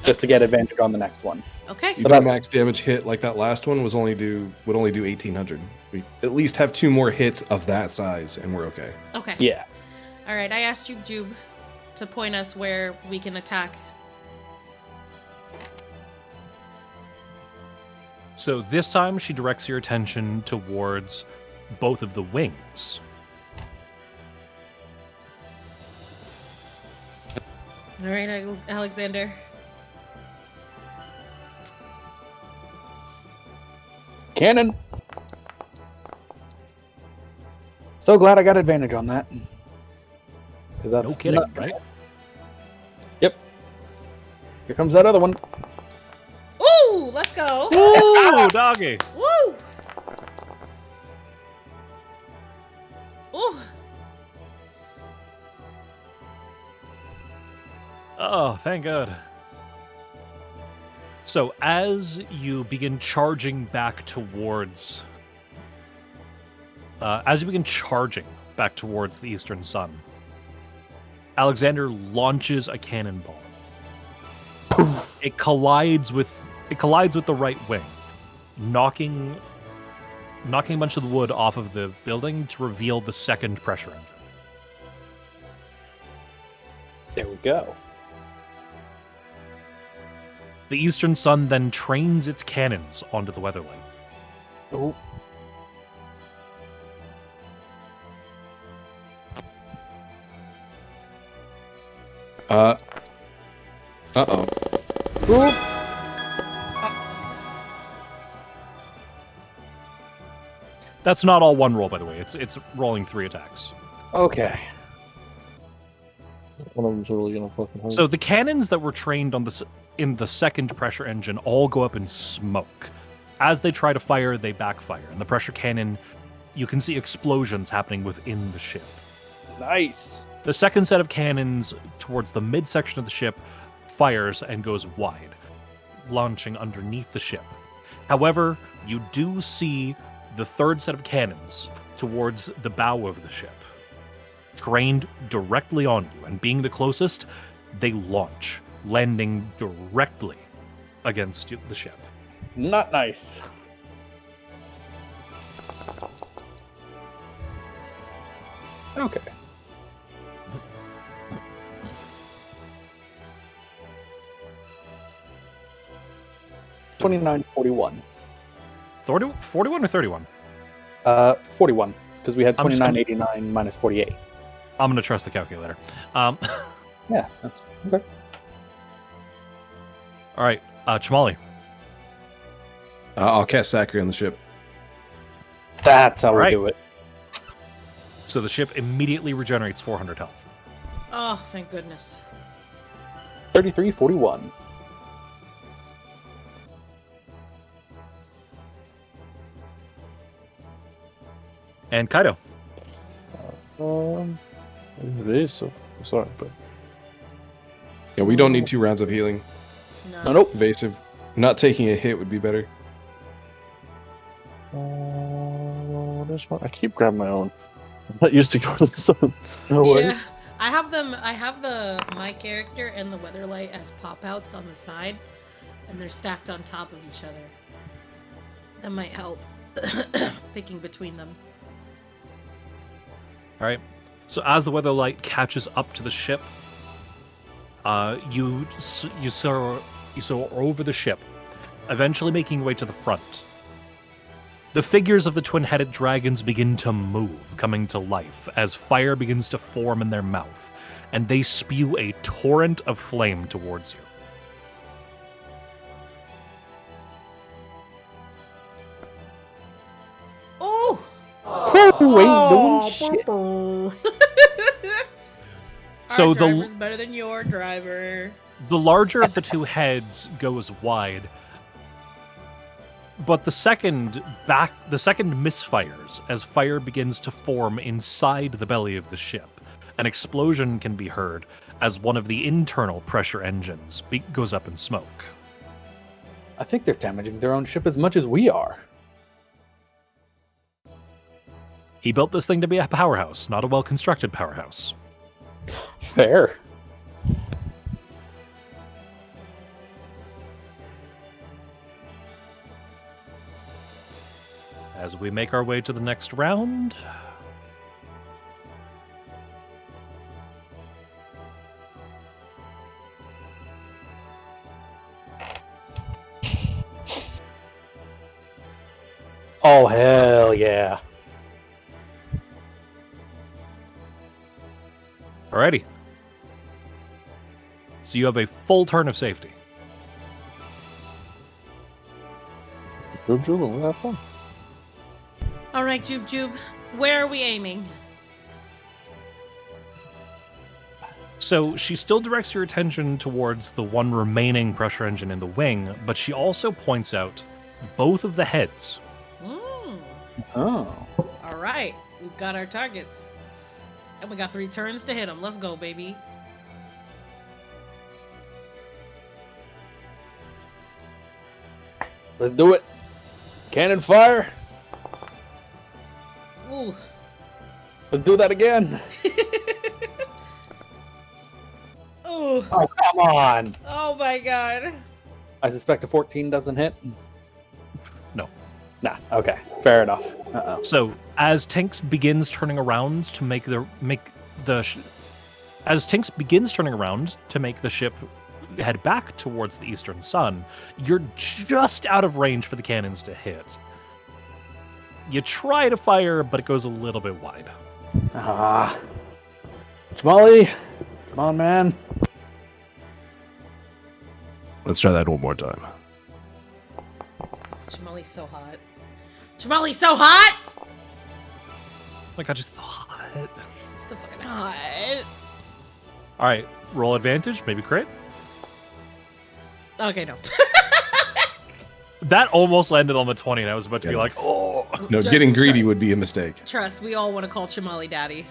just to get advantage on the next one. Okay. Even a max damage hit like that last one would only do 1,800. We at least have 2 more hits of that size, and we're okay. Okay. Yeah. Alright, I asked Jube to point us where we can attack. So this time she directs your attention towards both of the wings. Alright, Alexander. Cannon! So glad I got advantage on that. 'Cause that's No kidding, not- right? Yep. Here comes that other one. Ooh, let's go. Ooh, doggy! Woo! Ooh. Oh, thank God. So as you begin charging back towards... the Eastern Sun, Alexander launches a cannonball. It collides with the right wing, knocking a bunch of the wood off of the building to reveal the second pressure engine. There we go. The Eastern Sun then trains its cannons onto the Weatherlight. Oh. Uh-oh. That's not all one roll, by the way. It's rolling 3 attacks. Okay. One of them's really gonna fucking hurt. So the cannons that were trained on in the second pressure engine all go up in smoke. As they try to fire, they backfire. And the pressure cannon, you can see explosions happening within the ship. Nice. The second set of cannons towards the midsection of the ship fires and goes wide, launching underneath the ship. However, you do see the third set of cannons towards the bow of the ship, trained directly on you, and being the closest, they launch, landing directly against the ship. Not nice. Okay. $29.41. 41 or 31? 41, because we had I'm just gonna- $29.89 minus 48. I'm going to trust the calculator. Yeah, that's okay. All right, Chamali. I'll cast Sacre on the ship. That's how we Right. do it. So the ship immediately regenerates 400 health. Oh, thank goodness. 33.41. And Kaido. It is, so I'm sorry, but Yeah, we don't need 2 rounds of healing. No. No, nope. Evasive. Not taking a hit would be better. this one I keep grabbing my own. I'm not used to going to this one. No worries. Yeah, I have my character and the Weatherlight as pop-outs on the side, and they're stacked on top of each other. That might help picking between them. All right. So as the Weatherlight catches up to the ship, you saw over the ship eventually making your way to the front. The figures of the twin-headed dragons begin to move, coming to life, as fire begins to form in their mouth, and they spew a torrent of flame towards you. Oh! Who ain't doing shit? So Our the driver's better than your driver. the larger of the two heads goes wide, but the second misfires as fire begins to form inside the belly of the ship. An explosion can be heard as one of the internal pressure engines goes up in smoke. I think they're damaging their own ship as much as we are. He built this thing to be a powerhouse, not a well-constructed powerhouse. Fair. As we make our way to the next round, Oh, hell yeah. alrighty. So you have a full turn of safety. Jub Jub, and we'll have fun. All right, Jube Jube, where are we aiming? So she still directs your attention towards the one remaining pressure engine in the wing, but she also points out both of the heads. Oh. All right, we've got our targets. And we got 3 turns to hit them. Let's go, baby. Let's do it. Cannon fire. Ooh. Let's do that again. Ooh. Oh, come on. Oh my god. I suspect a 14 doesn't hit. No. Nah, okay. Fair enough. Uh-oh. So as Tinks begins turning around to make the ship head back towards the eastern sun, you're just out of range for the cannons to hit. You try to fire, but it goes a little bit wide. Ah. Jamali, come on, man. Let's try that one more time. Chamali's so hot. Chamali's so hot! Oh my god, just thought. So fucking hot. Alright, roll advantage, maybe crit. Okay, no. That almost landed on the 20, and I was about to be Yeah. like, oh. No, Just getting greedy try- would be a mistake. Trust, we all want to call Chamali daddy.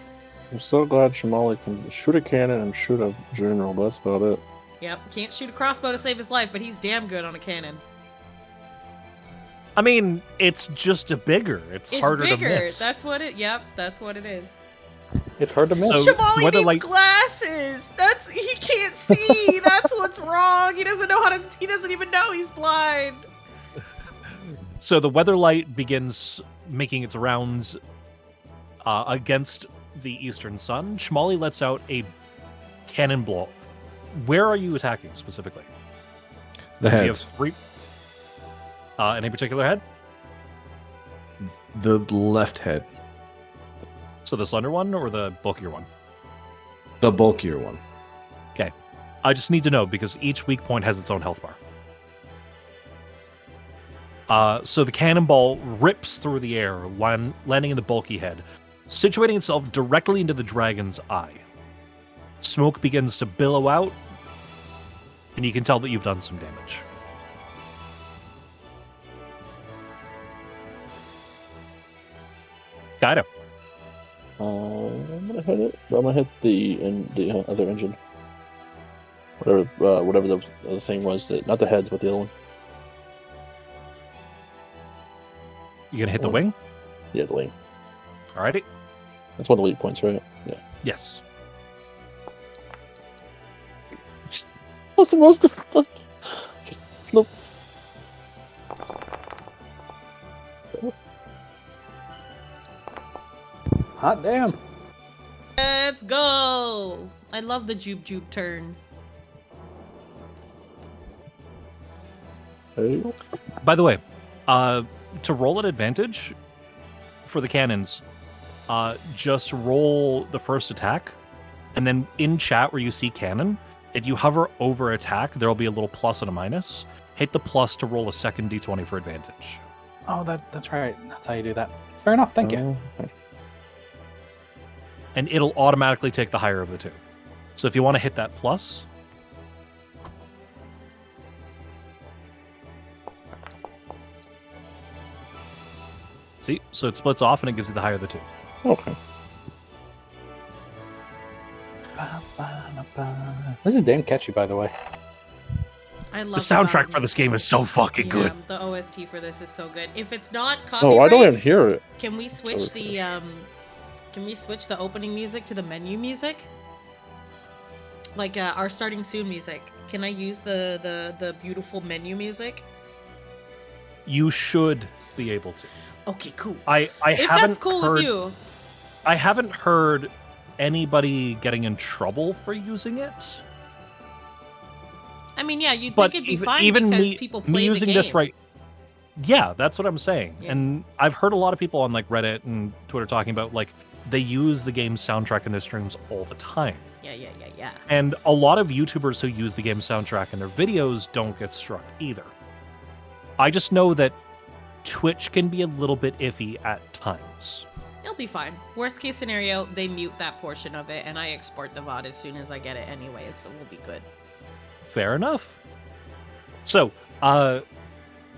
I'm so glad Shamali can shoot a cannon and shoot a general, but that's about it. Yep, can't shoot a crossbow to save his life, but he's damn good on a cannon. I mean, it's just a bigger. It's harder bigger. to miss. That's what it. Yep, that's what it is. It's hard to miss. So- Chamali whether, needs like- glasses. He can't see. That's what's wrong. He doesn't know how to. He doesn't even know he's blind. So the weatherlight begins making its rounds against the eastern sun. Shmali lets out a cannon blow. Where are you attacking specifically? The Does he heads. have 3? Any particular head? The left head. So the slender one or the bulkier one? The bulkier one. Okay. I just need to know because each weak point has its own health bar. So the cannonball rips through the air, landing in the bulky head, situating itself directly into the dragon's eye. Smoke begins to billow out, and you can tell that you've done some damage. Got him. I'm gonna hit it. I'm gonna hit the other engine. Whatever the other thing was, not the heads, but the other one. You gonna hit the wing? Yeah, the wing. Alrighty. That's one of the weak points, right? Yeah. Yes. What's the most? Just nope. Hot damn. Let's go. I love the Jube Jube turn. By the way, to roll at advantage for the cannons, just roll the first attack, and then in chat where you see cannon, if you hover over attack, there will be a little plus and a minus. Hit the plus to roll a second d20 for advantage. Oh, that's right. That's how you do that. Fair enough. Thank you. And it'll automatically take the higher of the two. So if you want to hit that plus... See? So it splits off and it gives you the higher of the two. Okay. This is damn catchy, by the way. I The love soundtrack for this game is so fucking good. The OST for this is so good. If it's not Oh, copyright, I don't even hear it. can we switch the opening music to the menu music? Like our starting soon music. Can I use the beautiful menu music? You should be able to. Okay, cool. I If haven't that's cool heard, with you. I haven't heard anybody getting in trouble for using it. I mean, yeah, you'd But think it'd be even, fine even because me, people me play using the game. this right. Yeah, that's what I'm saying. Yeah. And I've heard a lot of people on like Reddit and Twitter talking about like they use the game's soundtrack in their streams all the time. Yeah. And a lot of YouTubers who use the game's soundtrack in their videos don't get struck either. I just know that Twitch can be a little bit iffy at times. It'll be fine. Worst case scenario, they mute that portion of it, and I export the VOD as soon as I get it anyway, so we'll be good. Fair enough. So,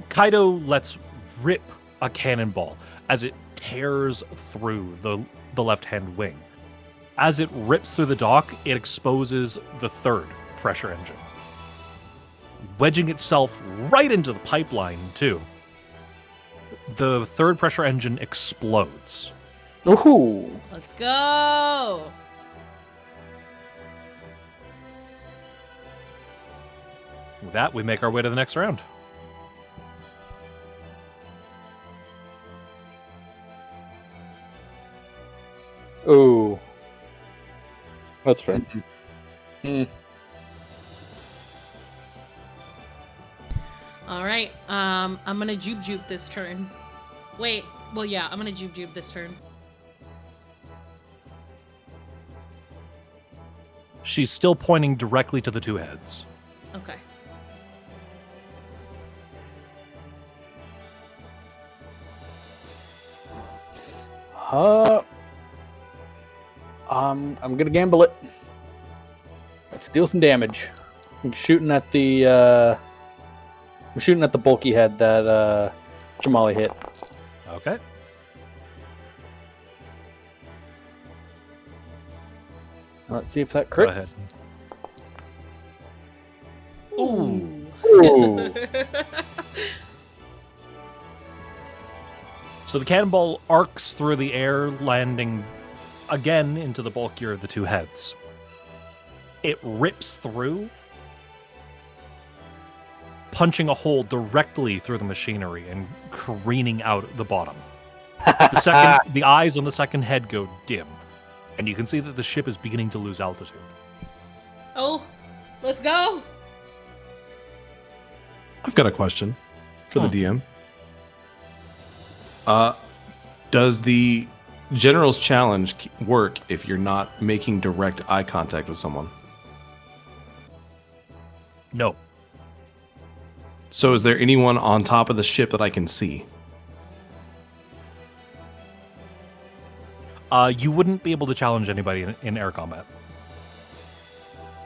Kaido lets rip a cannonball as it tears through the left-hand wing. As it rips through the dock, it exposes the third pressure engine, wedging itself right into the pipeline, too. The third pressure engine explodes. Ooh. Let's go! With that, we make our way to the next round. Ooh. That's fair. Alright, I'm gonna juke this turn. Wait, well yeah, I'm gonna juke this turn. She's still pointing directly to the two heads. Okay. I'm gonna gamble it. Let's deal some damage. I'm shooting at the bulky head that Jamali hit. Okay. Let's see if that Go ahead. crits. Ooh. Ooh. So the cannonball arcs through the air, landing again into the bulkier of the two heads. It rips through, punching a hole directly through the machinery and careening out the bottom. The eyes on the second head go dim, and you can see that the ship is beginning to lose altitude. Oh, let's go! I've got a question for the DM. Does the General's Challenge work if you're not making direct eye contact with someone? No. So is there anyone on top of the ship that I can see? You wouldn't be able to challenge anybody in air combat.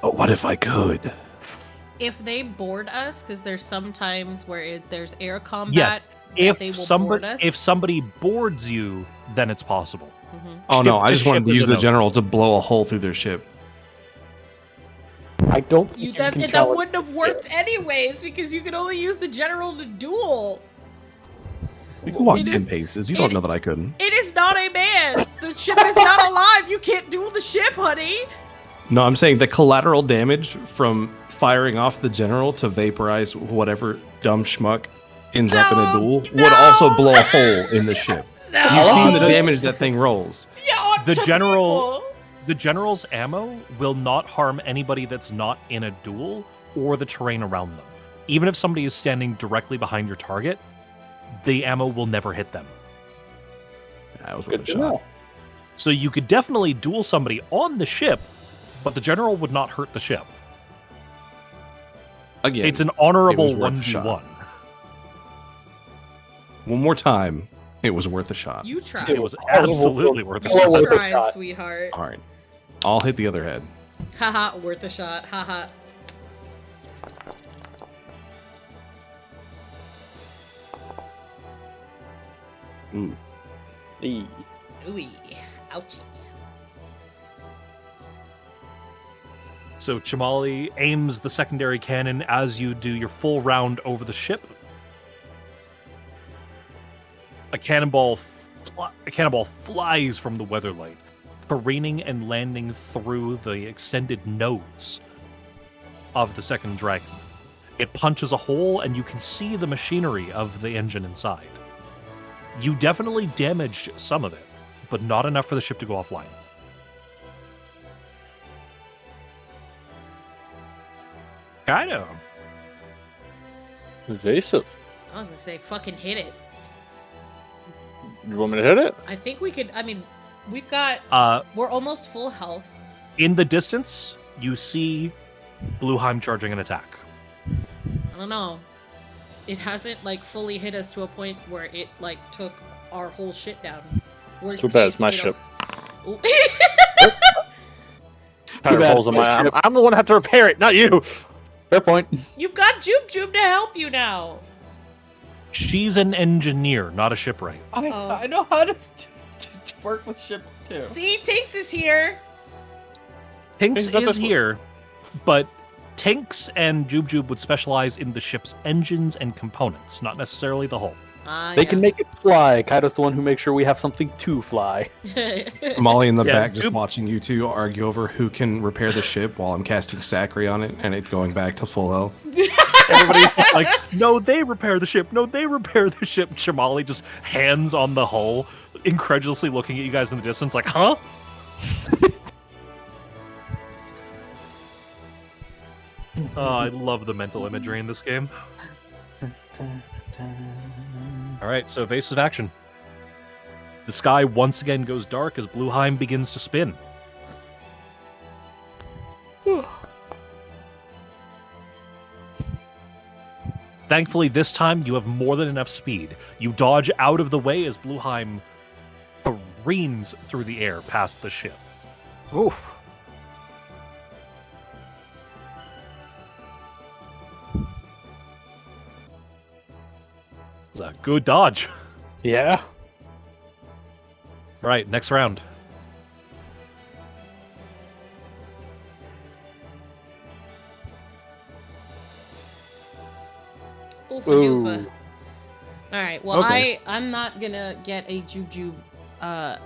But what if I could? If they board us, because there's some times where there's air combat, Yes. that they will board us. If somebody boards you, then it's possible. Oh no, I just wanted to ship is use a the no. General to blow a hole through their ship. I don't think you that can that tell it. wouldn't have worked anyways, because you could only use the general to duel. You can walk It 10 is- paces. You don't know that I couldn't. It is not a man. The ship is not alive. You can't duel the ship, honey. No, I'm saying the collateral damage from firing off the General to vaporize whatever dumb schmuck ends up in a duel would also blow a hole in the ship. You've seen the damage that thing rolls. Yeah, on The to general- people. The General's ammo will not harm anybody that's not in a duel or the terrain around them. even if somebody is standing directly behind your target, the ammo will never hit them. That was worth Good a to shot. know. So you could definitely duel somebody on the ship, but the general would not hurt the ship. Again, It's an honorable it was worth a shot. 1v1. One more time, it was worth a shot. You tried. It was absolutely worth a Well, shot. worth a Tried, shot. sweetheart. All right, I'll hit the other head. Haha, worth a shot. Haha. Ooh. Eee. Ooey. Ouchie. So Chamali aims the secondary cannon as you do your full round over the ship. A cannonball flies from the weatherlight, careening and landing through the extended nose of the second dragon. It punches a hole, and you can see the machinery of the engine inside. You definitely damaged some of it, but not enough for the ship to go offline. Kind of. Invasive. I was gonna say, fucking hit it. You want me to hit it? I think we could. I mean, we've got. We're almost full health. In the distance, you see Blueheim charging an attack. I don't know. It hasn't like fully hit us to a point where it like took our whole shit down. Worst Too bad case, it's my we don't- ship. Ooh. Tire bad holes in my. it's my ship. I'm the one that have to repair it, not you. Fair point. You've got Jube Jube to help you now. She's an engineer, not a shipwright. I know how to work with ships too. See, Tinks is here. Tinks Is that is the- here, but Tinks and Jube would specialize in the ship's engines and components, not necessarily the hull. They can make it fly. Kaido's the one who makes sure we have something to fly. Molly in the Yeah, back just Jube- watching you two argue over who can repair the ship while I'm casting Sacri on it and it going back to full health. Everybody's just like, no, they repair the ship. No, they repair the ship. Shamali just hands on the hull, incredulously looking at you guys in the distance like, huh? Oh, I love the mental imagery in this game. All right, so evasive action. The sky once again goes dark as Blueheim begins to spin. Thankfully, this time you have more than enough speed. You dodge out of the way as Blueheim careens through the air past the ship. Oof. It was a good dodge. Yeah. Right, next round. Oofa Ooh. doofa. All right. Well, Okay. I'm not gonna get a Jube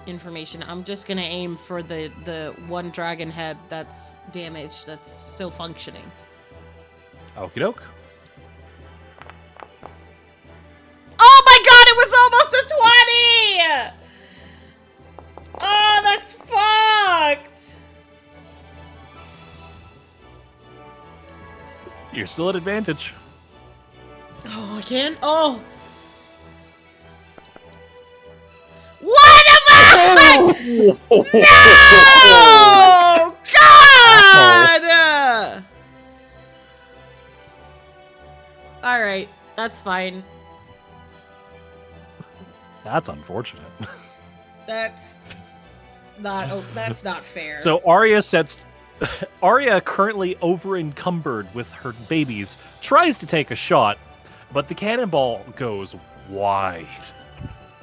information. I'm just gonna aim for the one dragon head that's damaged, that's still functioning. Okie doke. Oh my god! It was almost a 20. Oh, that's fucked. You're still at advantage. Oh, I can. Oh. What about? No! God! All right, that's fine. That's unfortunate. That's not. Oh, that's not fair. So Arya sets. Arya, currently over encumbered with her babies, tries to take a shot, but the cannonball goes wide,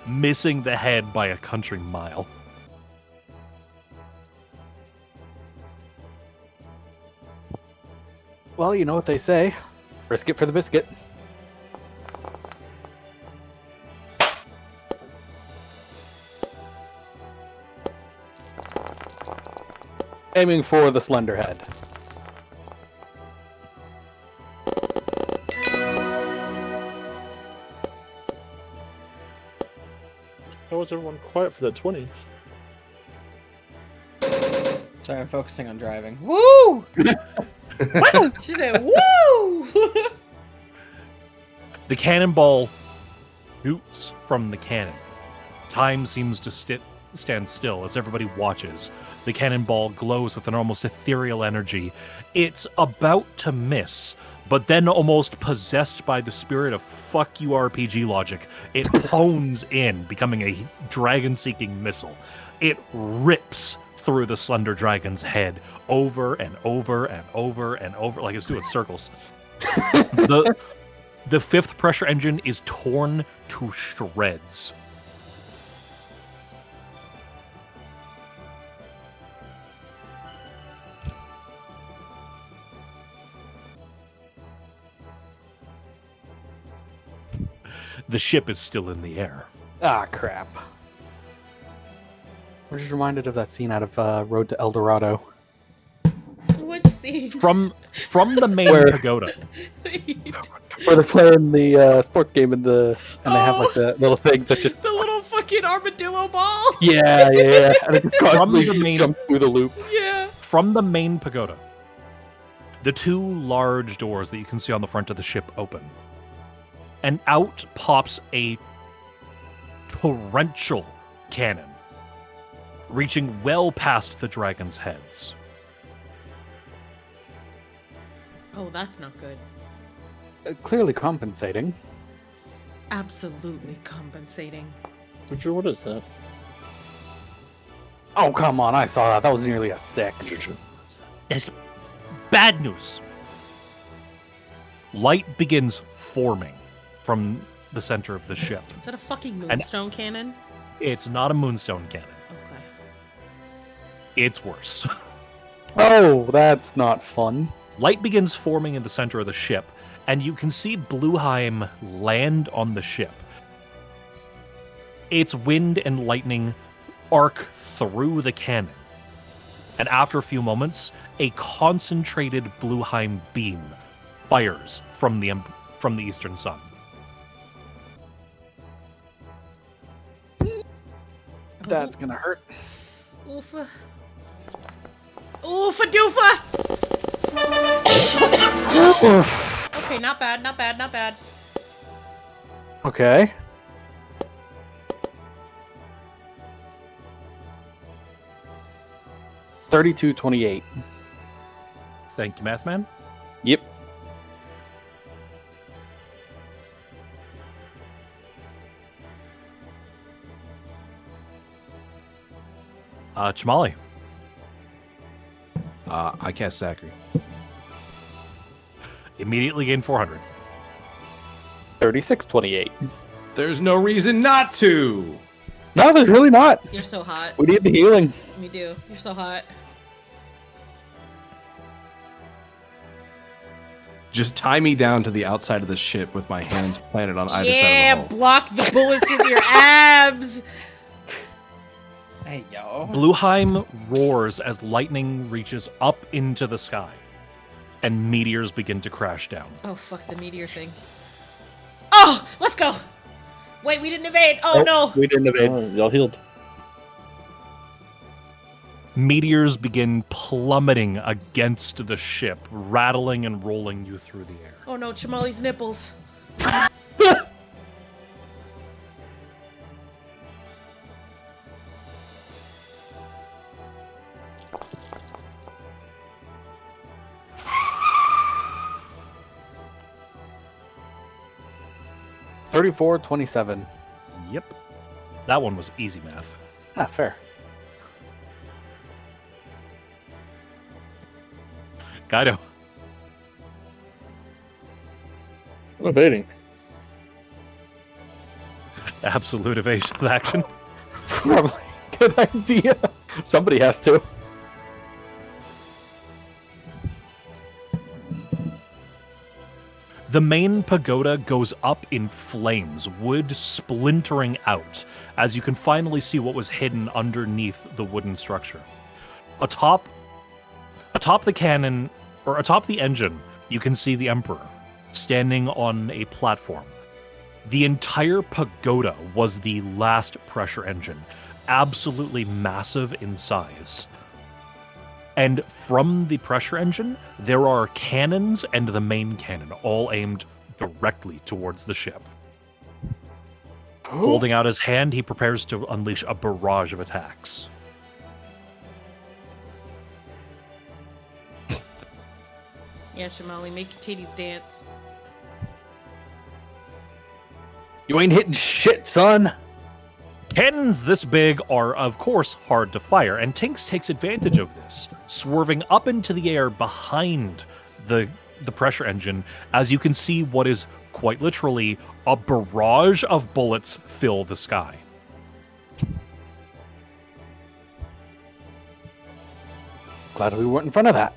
missing the head by a country mile. Well, you know what they say. Risk it for the biscuit. Aiming for the slender head. How was everyone quiet for that 20? Sorry, I'm focusing on driving. woo! She said, "Woo!" The cannonball shoots from the cannon. Time seems to stand still as everybody watches. The cannonball glows with an almost ethereal energy. It's about to miss, but then almost possessed by the spirit of fuck you RPG logic, it hones in, becoming a dragon-seeking missile. It rips through the slender dragon's head over and over and over and over, like it's doing circles. The fifth pressure engine is torn to shreds. The ship is still in the air. Ah, crap. We're just reminded of that scene out of Road to El Dorado. Which scene? From the main pagoda. Where they're playing the sports game and they have like the little thing that just... The little fucking armadillo ball? Yeah. And it just constantly jumps through the loop. Yeah. From the main pagoda, the two large doors that you can see on the front of the ship open. And out pops a torrential cannon, reaching well past the dragon's heads. Oh, that's not good. Clearly compensating. Absolutely compensating. Richard, what is that? Oh, come on, I saw that. That was nearly a 6. It's bad news. Light begins forming from the center of the ship. Is that a fucking moonstone cannon? It's not a moonstone cannon. Okay. It's worse. Oh, that's not fun. Light begins forming in the center of the ship, and you can see Blueheim land on the ship. Its wind and lightning arc through the cannon. And after a few moments, a concentrated Blueheim beam fires from the eastern sun. That's gonna hurt. Oofa. Oofa doofa! Okay, not bad. Okay. $32.28. Thank you, Mathman. Yep. Chamali. I cast Zachary. Immediately gain 400. $36.28. There's no reason not to. No, there's really not. You're so hot. We need the healing. We do. You're so hot. Just tie me down to the outside of the ship with my hands planted on either side Yeah, of the hull. block the bullets with your abs! Hey, yo. Blueheim roars as lightning reaches up into the sky, and meteors begin to crash down. Oh, fuck the meteor thing. Oh, let's go! Wait, we didn't evade! Oh, no! We didn't evade. Oh, y'all healed. Meteors begin plummeting against the ship, rattling and rolling you through the air. Oh, no, Chamali's nipples. $34.27. Yep. That one was easy math. Ah, fair. Kaido. I'm evading. Absolute evasion action. Probably a good idea. Somebody has to. The main pagoda goes up in flames, wood splintering out, as you can finally see what was hidden underneath the wooden structure. Atop the cannon, or atop the engine, you can see the Emperor, standing on a platform. The entire pagoda was the last pressure engine, absolutely massive in size. And from the pressure engine, there are cannons and the main cannon, all aimed directly towards the ship. Holding out his hand, he prepares to unleash a barrage of attacks. Yeah, Shamali, make your titties dance. You ain't hitting shit, son. Cannons this big are, of course, hard to fire, and Tinks takes advantage of this, swerving up into the air behind the pressure engine, as you can see what is quite literally a barrage of bullets fill the sky. Glad we weren't in front of that.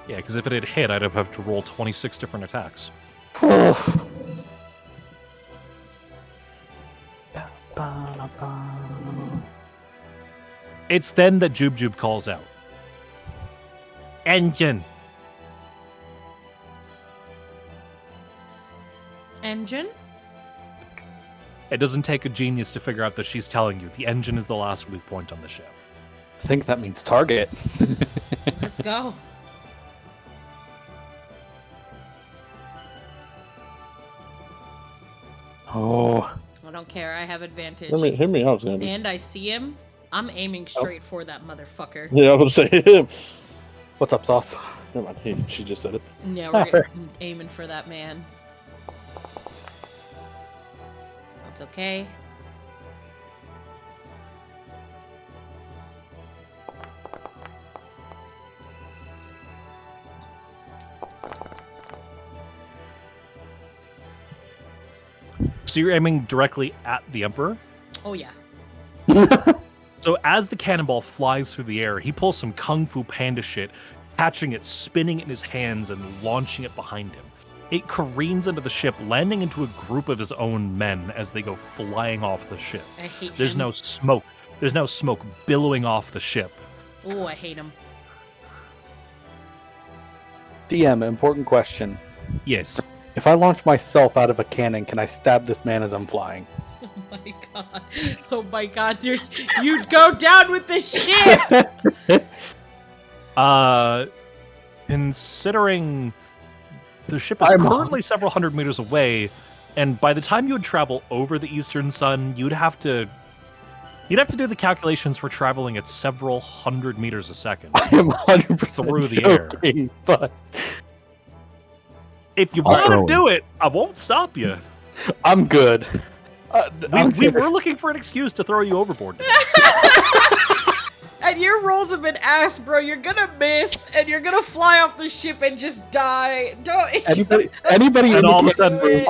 Yeah, because if it had hit, I'd have to roll 26 different attacks. It's then that Jub Jub calls out. Engine! Engine? It doesn't take a genius to figure out that she's telling you the engine is the last weak point on the ship. I think that means target. Let's go. Oh. I don't care. I have advantage. Hit me out, Xander. And I see him. I'm aiming straight for that motherfucker. Yeah, I was gonna say him. What's up, Sauce? Never mind. Hey, she just said it. Yeah, Ah, we're fair. aiming for that man. That's okay. So you're aiming directly at the Emperor? Oh, yeah. So as the cannonball flies through the air, he pulls some Kung Fu Panda shit, catching it, spinning it in his hands, and launching it behind him. It careens into the ship, landing into a group of his own men as they go flying off the ship. I hate There's him. no smoke. There's no smoke billowing off the ship. Oh, I hate him. DM, important question. Yes. If I launch myself out of a cannon, can I stab this man as I'm flying? Oh my god. Oh my god, dude. You'd go down with the ship! Considering the ship is I'm currently several hundred meters away, and by the time you would travel over the eastern sun, you'd have to do the calculations for traveling at several hundred meters a second. I am 100% Through the air. joking, but If you I'll want throw to it. do it, I won't stop you. I'm good. We were looking for an excuse to throw you overboard. And your rolls have been ass, bro. You're gonna miss, and you're gonna fly off the ship and just die. Don't. Anybody And in all of the a sudden, do it.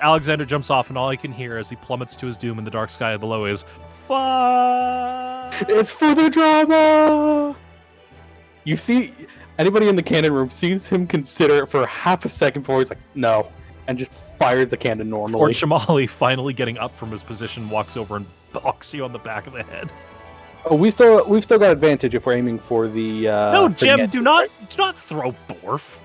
Alexander jumps off, and all he can hear as he plummets to his doom in the dark sky below is "Fuck." It's for the drama. You see, anybody in the cannon room sees him consider it for half a second before he's like, no, and just fires the cannon Fort normally. Shamali, finally getting up from his position, walks over and bonks you on the back of the head. Oh, we've still got advantage if we're aiming for the. No, for the Jim, end. do not throw Borf.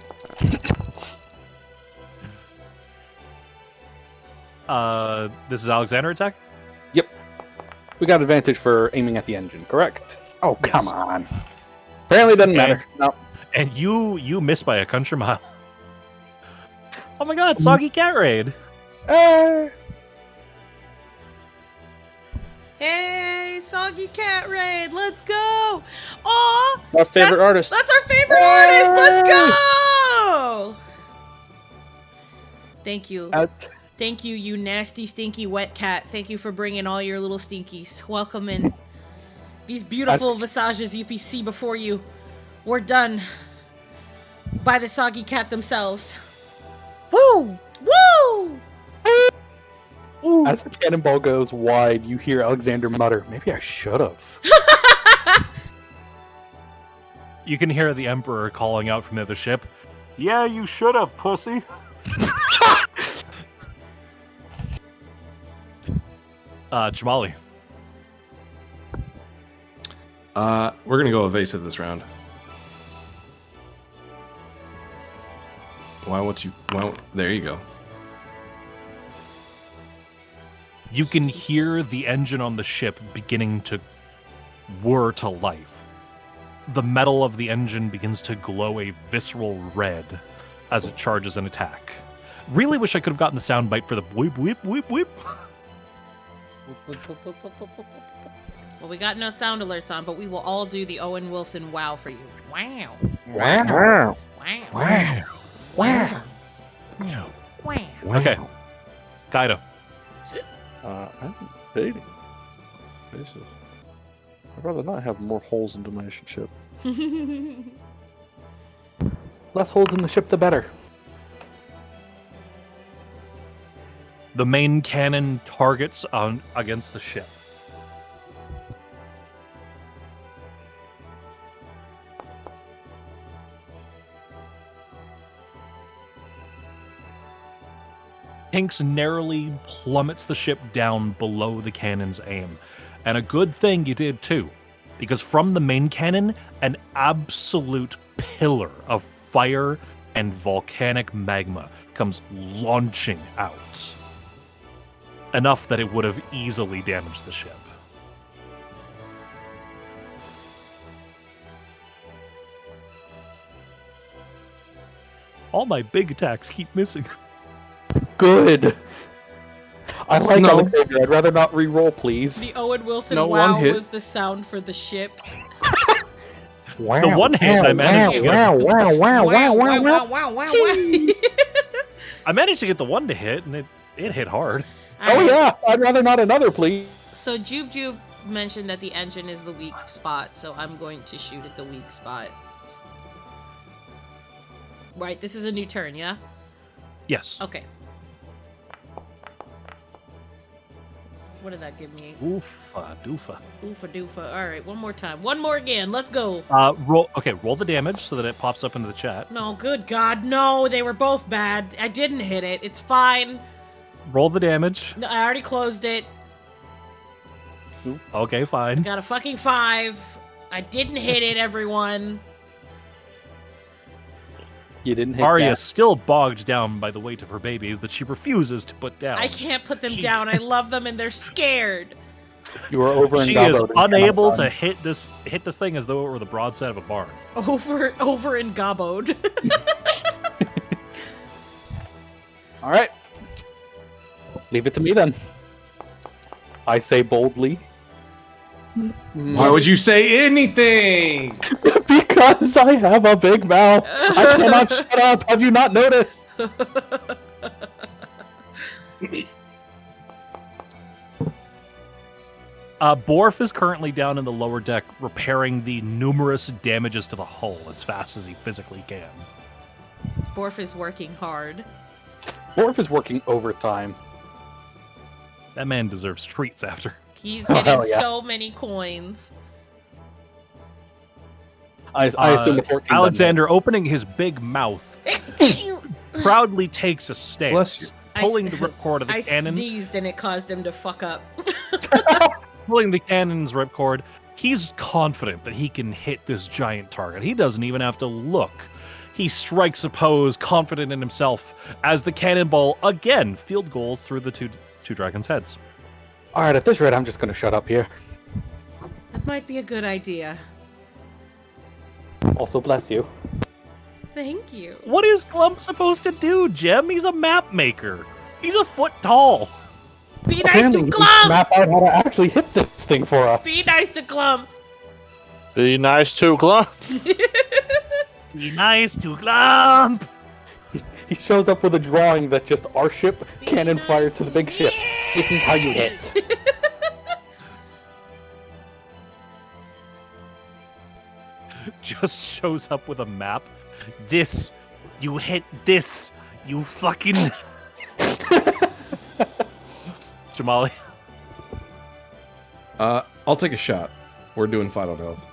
This is Alexander attack. Yep, we got advantage for aiming at the engine. Correct. Oh, come Yes. on. Apparently, it doesn't matter. No. And you miss by a country mile. Oh my god, Soggy Cat Raid. Hey, Soggy Cat Raid, let's go! Aw! Our favorite artist. That's our favorite artist! Let's go! Thank you. Thank you, you nasty, stinky, wet cat. Thank you for bringing all your little stinkies. Welcome in. These beautiful visages you see before you were done by the Soggy Cat themselves. Woo! Woo! As the cannonball goes wide, you hear Alexander mutter, "Maybe I should have." You can hear the Emperor calling out from the other ship. Yeah, you should have, pussy. Jamali. We're gonna go evasive this round. There you go. You can hear the engine on the ship beginning to whir to life. the metal of the engine begins to glow a visceral red as it charges an attack. Really wish I could have gotten the sound bite for the whip, whip, whip, whip. Well, we got no sound alerts on, but we will all do the Owen Wilson wow for you. Wow. Wow. Wow. Wow. Wow. Yeah. Wow. Okay. Kaido. I'm fading. Jesus. I'd rather not have more holes into my ship. Less holes in the ship, the better. The main cannon targets against the ship. Hinks narrowly plummets the ship down below the cannon's aim. And a good thing you did too, because from the main cannon, an absolute pillar of fire and volcanic magma comes launching out. Enough that it would have easily damaged the ship. All my big attacks keep missing. Good. I like No. Alexander. I'd rather not re-roll, please. The Owen Wilson No, wow one hit. was the sound for the ship. Wow, The one hit I managed to get. wow, Wow. I managed to get the one to hit, and it hit hard. Oh yeah, I'd rather not another, please. So Jube mentioned that the engine is the weak spot, so I'm going to shoot at the weak spot. Right, this is a new turn, yeah? Yes. Okay. What did that give me? Oofa doofa. Oofa doofa. Alright, one more time. One more again. Let's go. Roll the damage so that it pops up into the chat. No, good God, no. They were both bad. I didn't hit it. It's fine. Roll the damage. No, I already closed it. Okay, fine. Got a fucking 5. I didn't hit it, everyone. You didn't hit Arya that. still bogged down by the weight of her babies that she refuses to put down. I can't put them down. I love them and they're scared. You were over She and is gobbled. unable to hit this thing as though it were the broadside of a barn. Over and gobbled. All right. Leave it to me then. I say boldly. Why would you say anything? Because I have a big mouth. I cannot shut up. Have you not noticed? Borf is currently down in the lower deck repairing the numerous damages to the hull as fast as he physically can. Borf is working hard. Borf is working overtime. That man deserves treats after. He's Oh, getting hell yeah. so many coins. I assume the 14. Alexander, opening his big mouth, proudly takes a stance, Bless you. pulling the ripcord of the I cannon. sneezed and it caused him to fuck up. Pulling the cannon's ripcord. He's confident that he can hit this giant target. He doesn't even have to look. He strikes a pose, confident in himself, as the cannonball again field goals through the two dragons' heads. All right, at this rate, I'm just going to shut up here. That might be a good idea. Also, bless you. Thank you. What is Glump supposed to do, Jem? He's a map maker. He's a foot tall. Be nice Apparently, to we can Glump! map out how to actually hit this thing for us. Be nice to Glump! Be nice to Glump. Be nice to Glump. He shows up with a drawing that just our ship cannon nice fire to the big ship. This is how you hit. Just shows up with a map. This, you hit this, you fucking. Jamali. I'll take a shot. We're doing fight on health.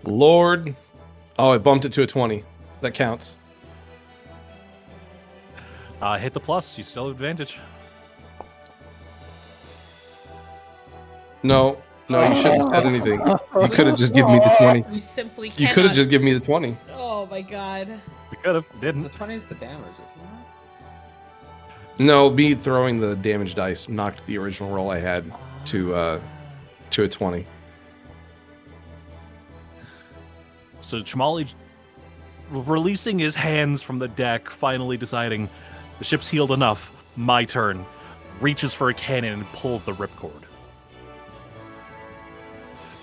Lord. Oh, I bumped it to a 20. That counts. Hit the plus. You still have advantage. No, you shouldn't have said anything. You could have just given me the 20. We simply You cannot. could have just given me the 20. Oh my god. We could have. The Didn't. 20 is the damage, isn't No, me throwing the damage dice knocked the original roll I had to a 20. So Chamali, releasing his hands from the deck, finally deciding the ship's healed enough. My turn. Reaches for a cannon and pulls the ripcord.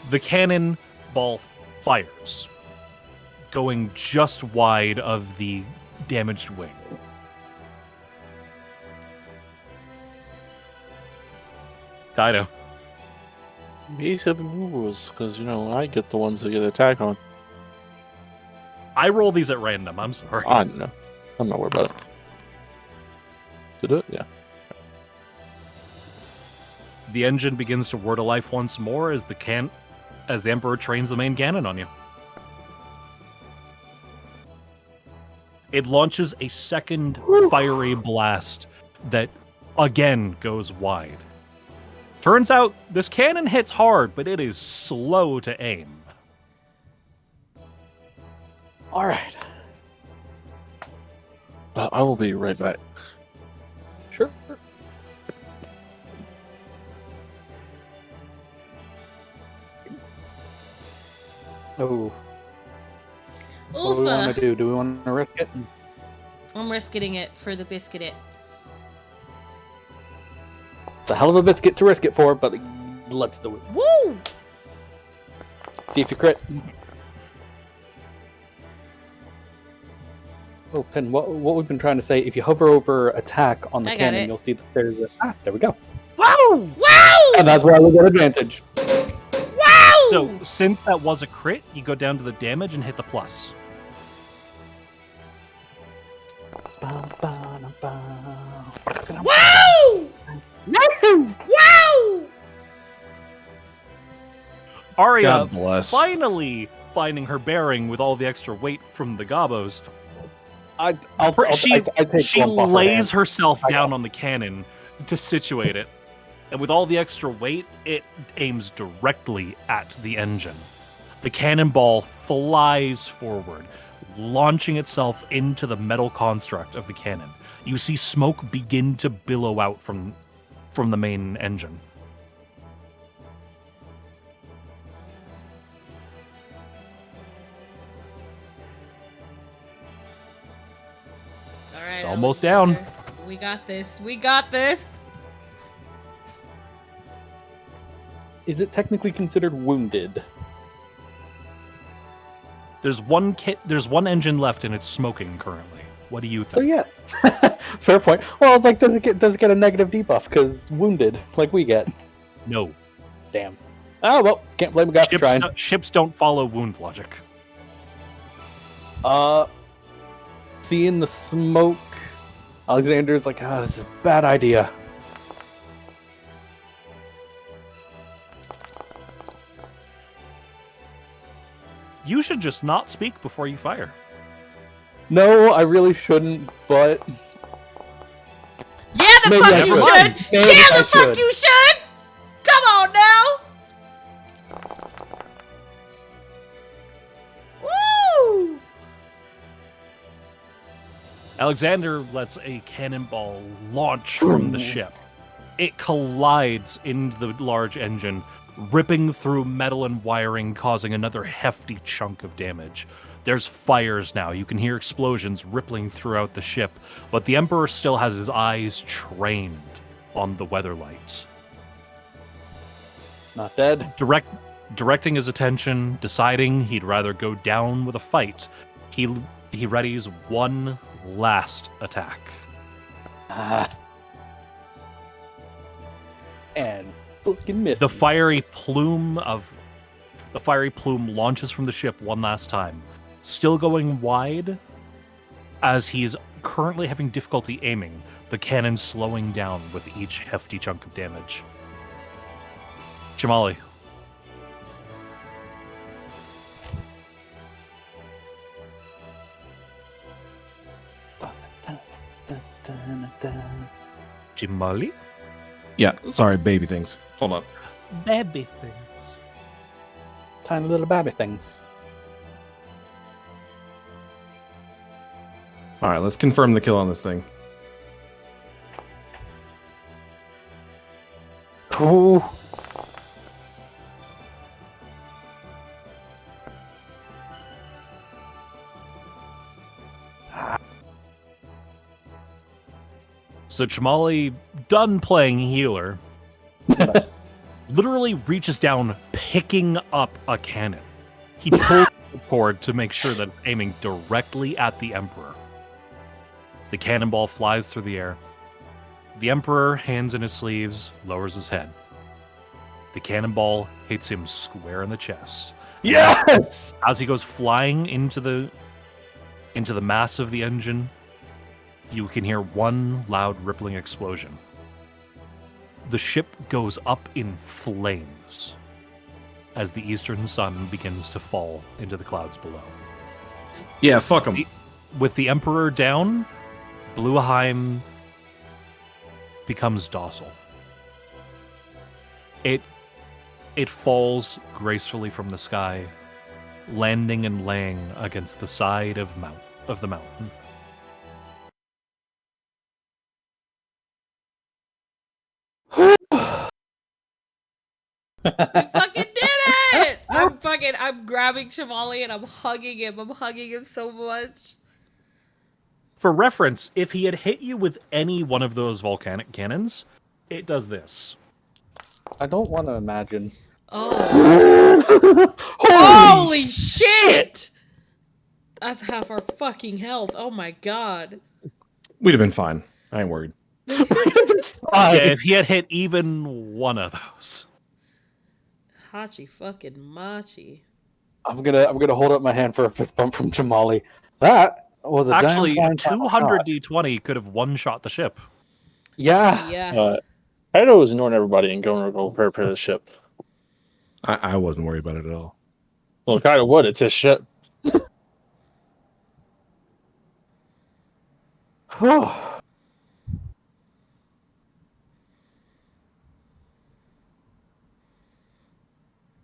The cannon ball fires, going just wide of the damaged wing. Dido. Me 7 rules, because, I get the ones that get attack on. I roll these at random. I'm sorry. I know. I'm not worried about it. Did it? Yeah. The engine begins to whir to life once more as the Emperor trains the main cannon on you. It launches a second fiery blast that again goes wide. Turns out this cannon hits hard, but it is slow to aim. All right. I will be right back. Sure. Oh. What do we want to do? Do we want to risk it? I'm risking it for the biscuit. It's a hell of a biscuit to risk it for, but let's do it. Woo! See if you crit. Oh, Pin, what we've been trying to say, if you hover over attack on the I got cannon, it. you'll see that there's a... there we go. Wow! Wow! And that's why we get advantage. Wow! So, since that was a crit, you go down to the damage and hit the plus. Wow! Wow! Arya, God bless. finally finding her bearing with all the extra weight from the gobos. I take She one buffer lays hand. herself down on the cannon to situate it. And with all the extra weight, it aims directly at the engine. The cannonball flies forward, launching itself into the metal construct of the cannon. You see smoke begin to billow out from the main engine. All right, It's almost down. We got this. We got this. Is it technically considered wounded? There's one engine left and it's smoking currently. What do you think? So yes. Fair point. Well, it's like, does it get a negative debuff because wounded, like we get? No. Damn. Oh well, can't blame a guy for trying. Ships don't follow wound logic. Seeing the smoke, Alexander's like, this is a bad idea. You should just not speak before you fire. No, I really shouldn't, but Yeah, the maybe fuck I you should. should. Maybe Yeah, I the fuck should. you should. Come on now. Woo! Alexander lets a cannonball launch from the ship. It collides into the large engine, ripping through metal and wiring, causing another hefty chunk of damage. There's fires now. You can hear explosions rippling throughout the ship, but the Emperor still has his eyes trained on the weather lights. it's not dead. Directing his attention, deciding he'd rather go down with a fight, he readies one last attack. And fucking misses. The fiery plume launches from the ship one last time, still going wide as he's currently having difficulty aiming, the cannon slowing down with each hefty chunk of damage. Jamali. Jamali? Yeah, sorry, baby things. Hold on. Baby things. Tiny little baby things. All right, let's confirm the kill on this thing. Ooh. So Chamali, done playing healer, literally reaches down, picking up a cannon. He pulls the cord to make sure that it's aiming directly at the Emperor. The cannonball flies through the air. The Emperor, hands in his sleeves, lowers his head. The cannonball hits him square in the chest. Yes! As he goes flying into the mass of the engine, you can hear one loud rippling explosion. The ship goes up in flames as the eastern sun begins to fall into the clouds below. Yeah, fuck him. With the Emperor down, Blueheim becomes docile. It falls gracefully from the sky, landing and laying against the side of the mountain. We fucking did it! I'm grabbing Shamali and I'm hugging him. I'm hugging him so much. For reference, if he had hit you with any one of those volcanic cannons, it does this. I don't want to imagine. Oh. Holy shit! That's half our fucking health. Oh my god. We'd have been fine. I ain't worried. Yeah, if he had hit even one of those. Hachi fucking machi. I'm gonna hold up my hand for a fist bump from Jamali. That was a Actually, damn fine 200 d20 could have one-shot the ship. Yeah. Yeah. Kaido was ignoring everybody and going to go repair the ship. I wasn't worried about it at all. Well, Kaido would. It's his ship.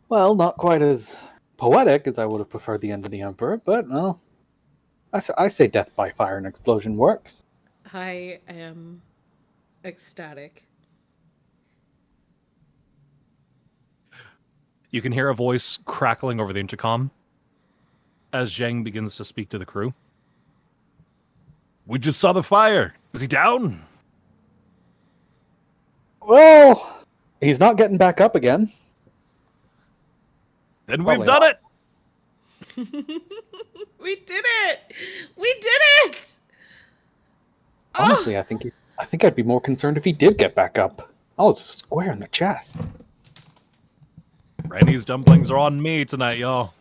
Well, not quite as poetic as I would have preferred the end of the Emperor, but well, I say death by fire and explosion works. I am ecstatic. You can hear a voice crackling over the intercom as Zhang begins to speak to the crew. We just saw the fire. Is he down? Well, he's not getting back up again. Then Probably we've done not. it. We did it! We did it! Honestly, I think I'd be more concerned if he did get back up. I was square in the chest. Randy's dumplings are on me tonight, y'all.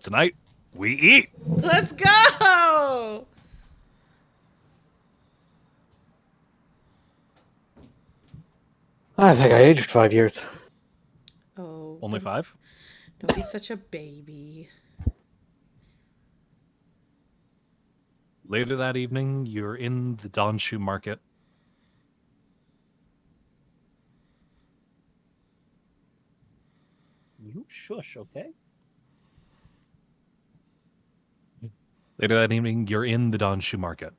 Tonight, we eat. Let's go! I think I aged 5 years. Oh. Only 5? Don't be such a baby. Later that evening, you're in the Donshu market. You shush, okay? Later that evening, you're in the Donshu market.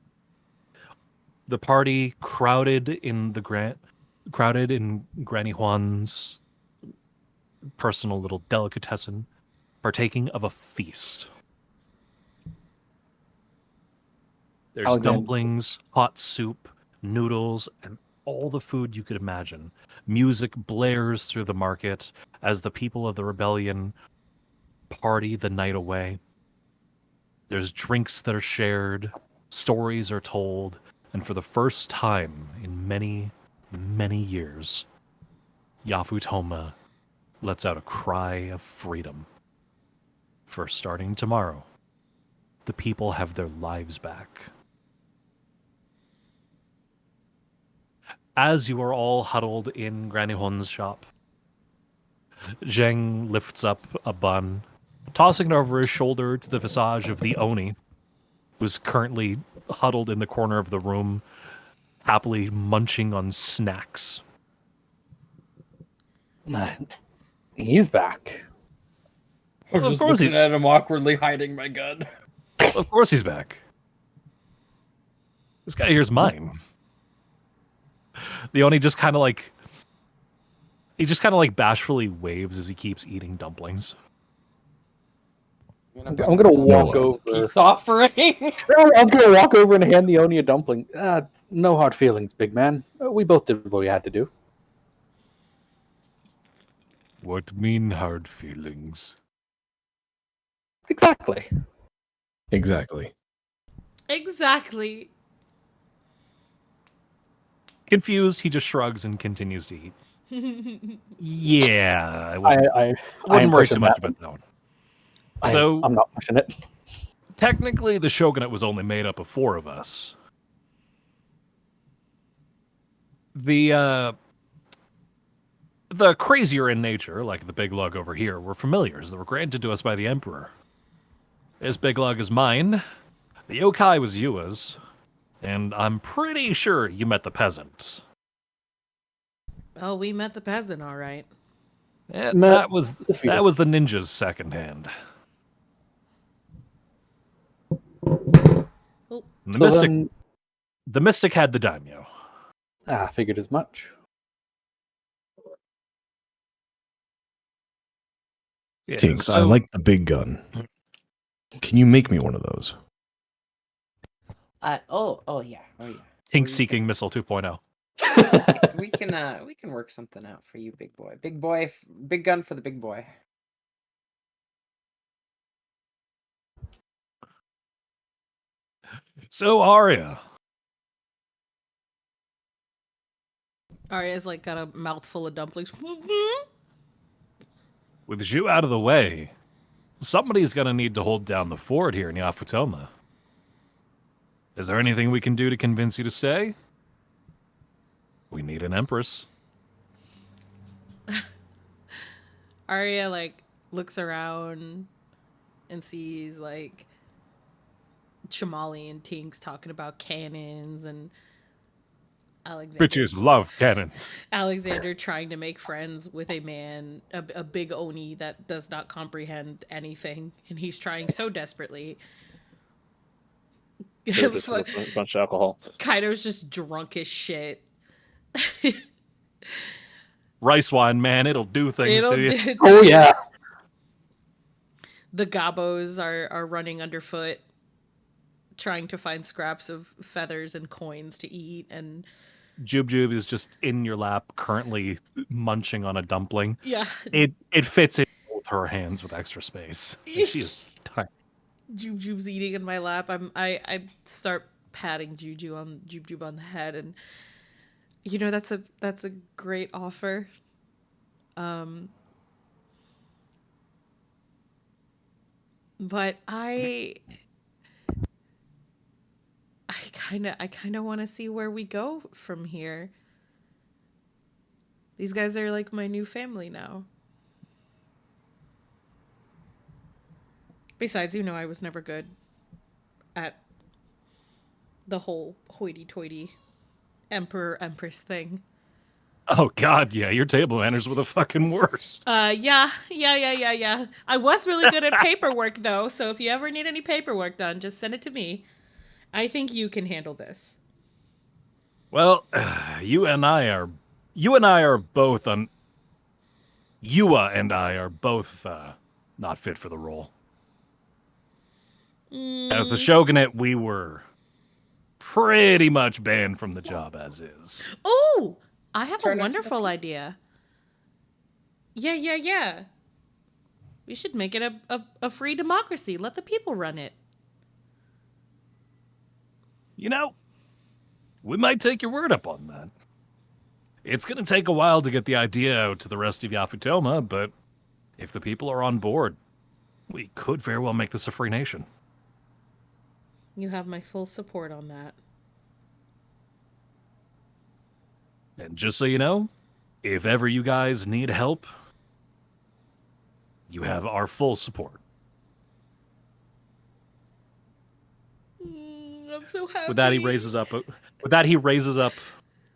The party crowded in Granny Juan's personal little delicatessen, partaking of a feast. There's Alexander. dumplings, hot soup, noodles, and all the food you could imagine. Music blares through the market as the people of the rebellion party the night away. There's drinks that are shared, stories are told, and for the first time in many, many years, Yafutoma lets out a cry of freedom. For starting tomorrow, the people have their lives back. As you are all huddled in Granny Hon's shop, Zheng lifts up a bun, tossing it over his shoulder to the visage of the Oni, who's currently huddled in the corner of the room, happily munching on snacks. He's back. I was Of just course looking at him awkwardly, hiding my gun. Of course he's back. This guy here's mine. The Oni just kind of like He just kind of like bashfully waves as he keeps eating dumplings. I'm gonna walk over. Peace offering. I was gonna walk over and hand the Oni a dumpling. No hard feelings, big man. We both did what we had to do. What mean hard feelings? Exactly. Exactly. Exactly. Confused, he just shrugs and continues to eat. Yeah, I I wouldn't am worry pushing too much that. about that one. So I'm not pushing it. technically, the shogunate was only made up of 4 of us. The crazier in nature, like the big lug over here, were familiars that were granted to us by the Emperor. This big lug is mine, the yokai was Yua's, and I'm pretty sure you met the peasant. Oh, we met the peasant, all right. That was the ninja's second hand. Oh. The mystic had the daimyo. Figured as much. Yeah, Tinks, I like the big gun. Can you make me one of those? Oh yeah. Tinks seeking missile 2.0. We can work something out for you, big boy. Big gun for the big boy. So Arya. Arya's like got a mouthful of dumplings. With Zhu out of the way, somebody's gonna need to hold down the fort here in Yafutoma. Is there anything we can do to convince you to stay? We need an empress. Arya like looks around and sees like Chamali and Tinks talking about cannons and Alexander. Bitches love cannons. Alexander trying to make friends with a man, a big Oni that does not comprehend anything, and he's trying so desperately. Just a bunch of alcohol. Kaido's just drunk as shit. Rice wine, man, it'll do things to you. Oh yeah. The Gabos are running underfoot, trying to find scraps of feathers and coins to eat, and Jub is just in your lap, currently munching on a dumpling. Yeah. It fits in both her hands with extra space. Like, she is tiny. Jub's eating in my lap. I start patting Jub on the head, and you know that's a great offer. But I kind of want to see where we go from here. These guys are like my new family now. Besides, you know, I was never good at the whole hoity-toity emperor-empress thing. Oh God, yeah, your table manners were the fucking worst. Yeah. I was really good at paperwork though, so if you ever need any paperwork done, just send it to me. I think you can handle this. Well, you and I are both Yua and I are both not fit for the role. As the shogunate, we were pretty much banned from the job as is. Oh, I have a wonderful idea. Yeah. We should make it a free democracy. Let the people run it. You know, we might take your word up on that. It's going to take a while to get the idea out to the rest of Yafutoma, but if the people are on board, we could very well make this a free nation. You have my full support on that. And just so you know, if ever you guys need help, you have our full support. I'm so happy. With that, he raises up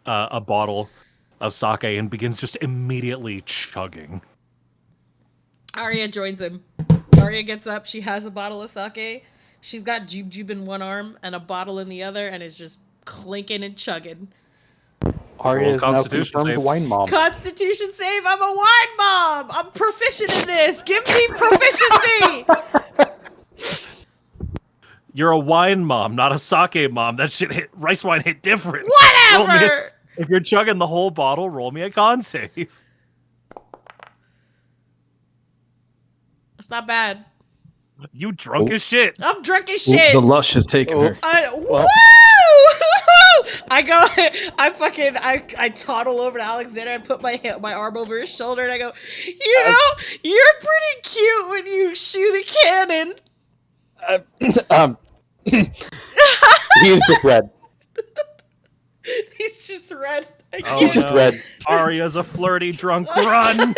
a bottle of sake and begins just immediately chugging. Arya joins him. Arya gets up. She has a bottle of sake. She's got Jub in one arm and a bottle in the other, and is just clinking and chugging. Arya Roll is now Constitution confirmed save. wine mom. Constitution save. I'm a wine mom. I'm proficient in this. Give me proficiency. You're a wine mom, not a sake mom. That shit hit rice wine hit different. Roll me Whatever. if you're chugging the whole bottle, roll me a con save. It's not bad. You drunk as shit. I'm drunk as shit. The lush has taken her. Woo! I go, I toddle over to Alexander. I put my arm over his shoulder, and I go, you know, you're pretty cute when you shoot a cannon. He's just red. He's just red. He's just red. Arya's a flirty drunk. Run.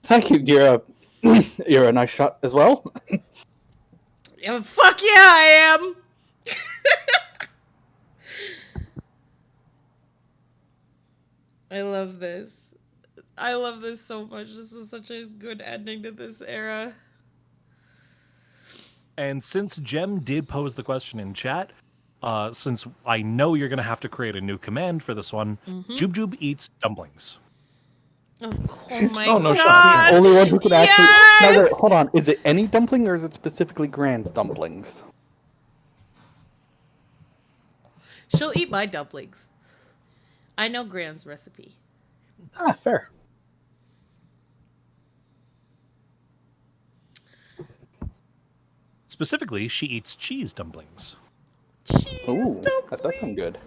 Thank you. You're a nice shot as well. Yeah, fuck yeah, I am. I love this. I love this so much. This is such a good ending to this era. And since Jem did pose the question in chat, since I know you're going to have to create a new command for this one, Jub Jub eats dumplings. Of course, my no God. shot. The only one who could actually. Yes! Now, wait, hold on. Is it any dumpling or is it specifically Grand's dumplings? She'll eat my dumplings. I know Graham's recipe. Ah, fair. Specifically, she eats cheese dumplings. Cheese Ooh, dumplings. that does sound good.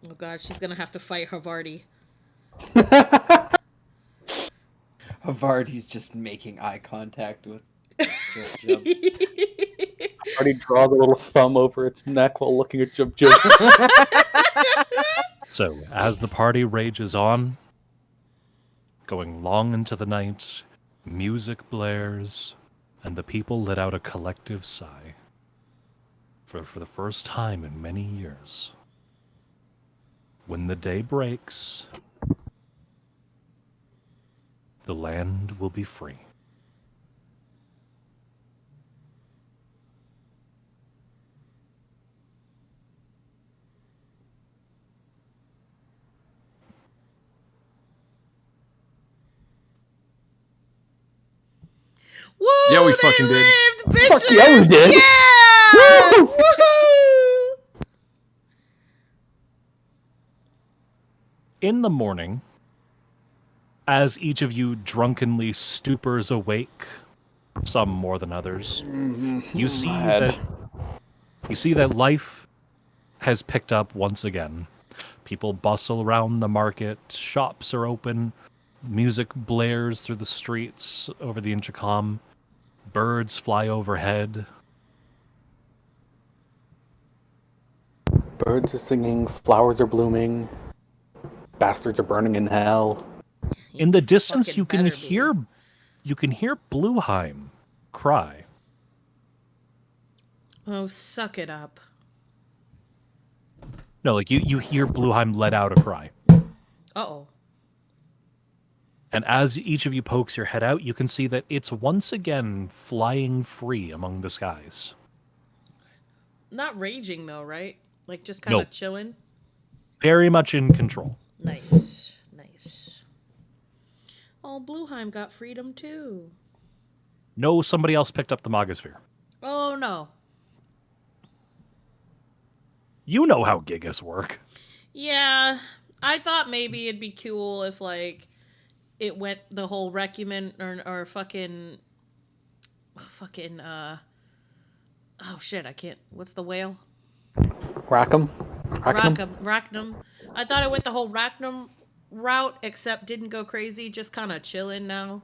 Oh God, she's gonna have to fight Havarti. Havarti's just making eye contact with Jub Jub. Already draws a little thumb over its neck while looking at Jub Jub. So, as the party rages on, going long into the night, music blares, and the people let out a collective sigh. For the first time in many years. When the day breaks, the land will be free. Woo! Yeah, we they fucking did. lived, bitches! Fuck yeah, we did. Yeah! Woo! Woohoo! In the morning, as each of you drunkenly stupors awake, some more than others, you see that life has picked up once again. People bustle around the market, shops are open, music blares through the streets over the intercom, birds fly overhead. Birds are singing, flowers are blooming, bastards are burning in hell. In the distance, Fucking you can better hear Blueheim cry. Oh, suck it up. No, like you hear Blueheim let out a cry. Uh-oh. And as each of you pokes your head out, you can see that it's once again flying free among the skies. Not raging, though, right? Like, just kind of Nope. chilling? Very much in control. Nice. Nice. Oh, Blueheim got freedom, too. No, somebody else picked up the Magosphere. Oh, no. You know how Gigas work. Yeah, I thought maybe it'd be cool if, like, it went the whole Recumen or fucking, oh shit, I can't, what's the whale? Rackham? Rackham. I thought it went the whole Rackham route, except didn't go crazy, just kind of chilling now.